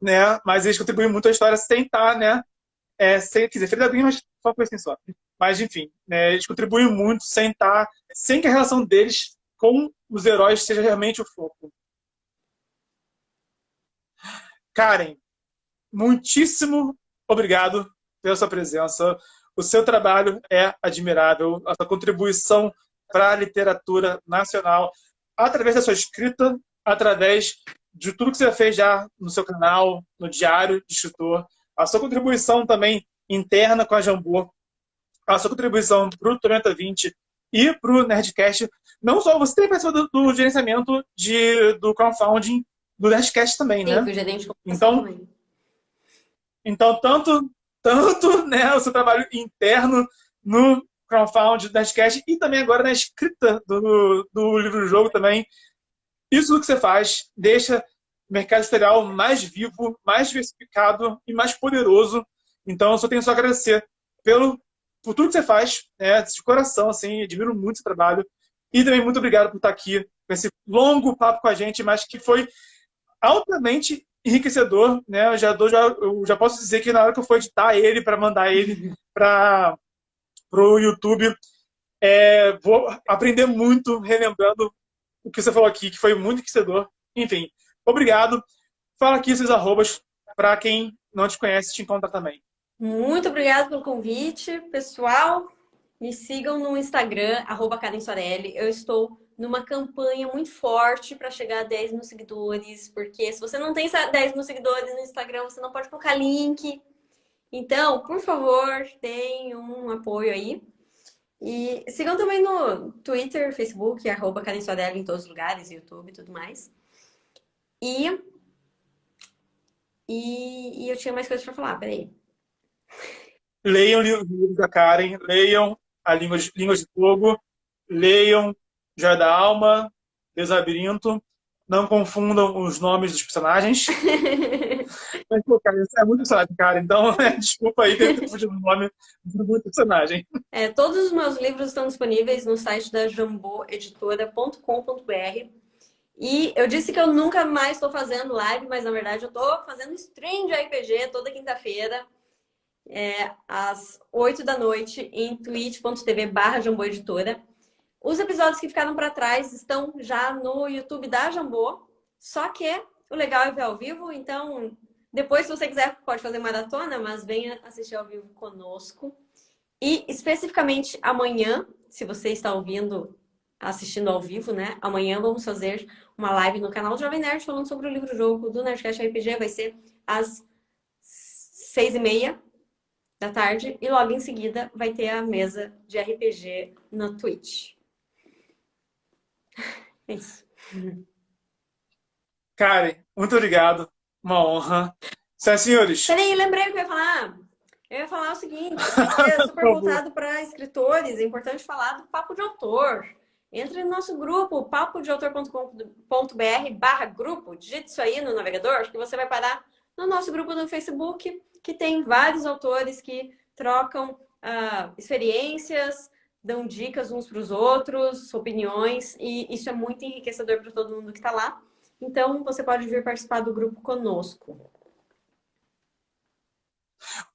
né, mas eles contribuem muito à história sem estar, né, quer dizer, falei da Gwen, mas só foi assim só. Mas enfim, né, eles contribuem muito sem que a relação deles com os heróis seja realmente o foco. Karen, muitíssimo obrigado pela sua presença. O seu trabalho é admirável, a sua contribuição para a literatura nacional, através da sua escrita, através de tudo que você fez já no seu canal, no Diário de Escritor, a sua contribuição também interna com a Jambô, a sua contribuição para o Tormenta 20 e para o Nerdcast. Não só você tem participado do gerenciamento do crowdfunding do Nerdcast também, Sim, né? fui gerente de comunicação Então, também. então tanto né, o seu trabalho interno no crowdfunding do Nerdcast e também agora na escrita do livro-jogo também. Isso tudo que você faz deixa o mercado editorial mais vivo, mais diversificado e mais poderoso. Então, eu só tenho só a agradecer por tudo que você faz, né, de coração, assim, admiro muito esse trabalho. E também muito obrigado por estar aqui com esse longo papo com a gente, mas que foi altamente enriquecedor, né? Eu já posso dizer que na hora que eu for editar ele para mandar ele para o YouTube, vou aprender muito relembrando o que você falou aqui, que foi muito enriquecedor. Enfim, obrigado. Fala aqui seus arrobas para quem não te conhece te encontrar também. Muito obrigada pelo convite, pessoal. Me sigam no Instagram, @Karen Soarelli. Eu estou numa campanha muito forte para chegar a 10 mil seguidores, porque se você não tem 10 mil seguidores no Instagram, você não pode colocar link. Então, por favor, deem um apoio aí. E sigam também no Twitter, Facebook, @KarenSuadeli em todos os lugares, YouTube e tudo mais. E eu tinha mais coisas para falar, peraí. Leiam o livro da Karen, leiam a Línguas de Fogo, leiam Joia da Alma, Deslabirinto. Não confundam os nomes dos personagens. Mas, pô, cara, isso é muito personagem, cara. Então, desculpa aí ter confundido o nome de muito personagem. Todos os meus livros estão disponíveis no site da jamboeditora.com.br. E eu disse que eu nunca mais estou fazendo live, mas na verdade eu estou fazendo stream de RPG toda quinta-feira, às 8 da noite, em twitch.tv/jamboeditora. Os episódios que ficaram para trás estão já no YouTube da Jambô, só que o legal é ver ao vivo, então depois, se você quiser, pode fazer maratona, mas venha assistir ao vivo conosco. E especificamente amanhã, se você está assistindo ao vivo, né? Amanhã vamos fazer uma live no canal do Jovem Nerd falando sobre o livro-jogo do Nerdcast RPG. Vai ser às 6h30 da tarde. E logo em seguida vai ter a mesa de RPG na Twitch. É isso. Karen, muito obrigado. Uma honra. Senhores. Peraí, lembrei o que eu ia falar. Eu ia falar o seguinte, que é super voltado para escritores. É importante falar do Papo de Autor. Entre no nosso grupo, papodeautor.com.br/grupo. Digite isso aí no navegador, que você vai parar no nosso grupo do Facebook, que tem vários autores que trocam experiências, dão dicas uns para os outros, opiniões, e isso é muito enriquecedor para todo mundo que está lá. Então, você pode vir participar do grupo conosco.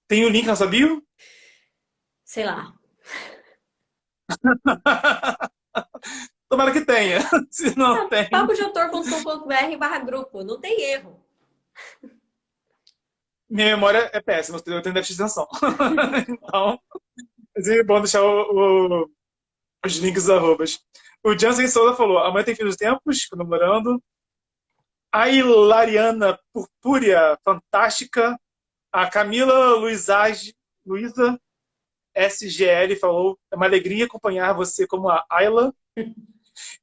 Tem o link na sua bio? Sei lá. Tomara que tenha. Se não tem. papodeautor.com.br/grupo. Não tem erro. Minha memória é péssima, eu tenho déficit de atenção. Então, é bom deixar os links dos arrobas. O Jansen Souza falou: amanhã tem Fim dos Tempos, comemorando. A Hilariana Purpúria, fantástica. A Camila Luísa SGL falou: é uma alegria acompanhar você como a Ayla.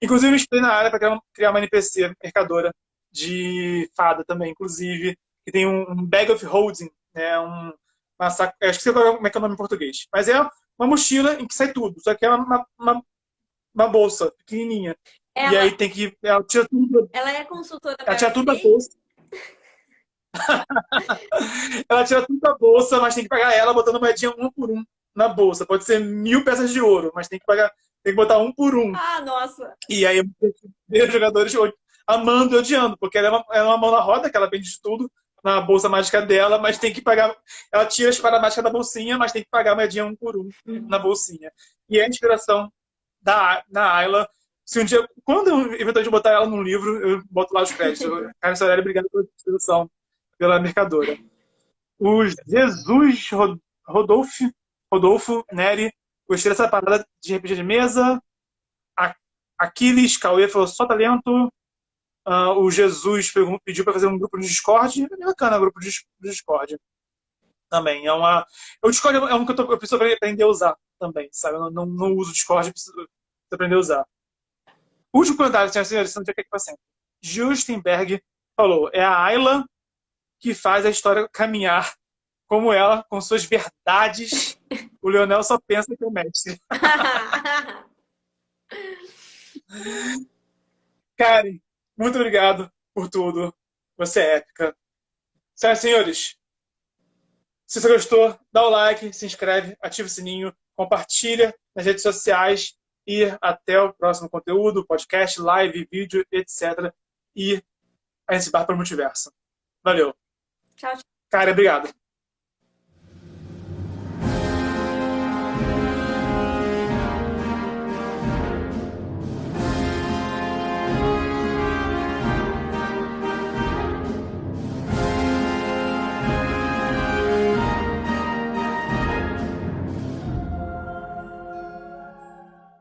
Inclusive, eu me inspirei na área para criar uma NPC mercadora de fada também, inclusive, que tem um bag of holding, né? Acho que sei como é que é o nome em português. Mas é uma mochila em que sai tudo, só que é uma bolsa pequenininha. E aí tem que... Ela tira tudo. Ela é consultora. Ela tira tudo da bolsa. Ela tira tudo da bolsa, mas tem que pagar ela botando moedinha um por um na bolsa. Pode ser 1000 peças de ouro, mas tem que botar um por um. Ah, nossa! E aí eu vejo os jogadores amando e odiando, porque ela é uma mão na roda, que ela vende de tudo na bolsa mágica dela, mas tem que pagar. Ela tira a espada mágica da bolsinha, mas tem que pagar a moedinha um por um na bolsinha. E é a inspiração na Ayla. Se um dia, quando eu eventualmente botar ela num livro, eu boto lá os créditos. Karen Soarelli, obrigado pela inspiração, pela mercadora. O Jesus Rodolfo Neri, gostei dessa parada de RPG de mesa. Aquiles Cauê falou: só talento. O Jesus pediu para fazer um grupo no Discord. É bacana o grupo de Discord. Também. O Discord é um que eu preciso aprender a usar também, sabe? Eu não uso o Discord, preciso aprender a usar. O último comentário, senhoras e senhores, não sei o que é para sempre. Justenberg falou: é a Ayla que faz a história caminhar como ela, com suas verdades. O Leonel só pensa que é o mestre. Karen, muito obrigado por tudo. Você é épica. Senhoras e senhores, se você gostou, dá o like, se inscreve, ativa o sininho, compartilha nas redes sociais e até o próximo conteúdo, podcast, live, vídeo, etc. E a gente se barra para o multiverso. Valeu. Tchau. Karen, obrigado.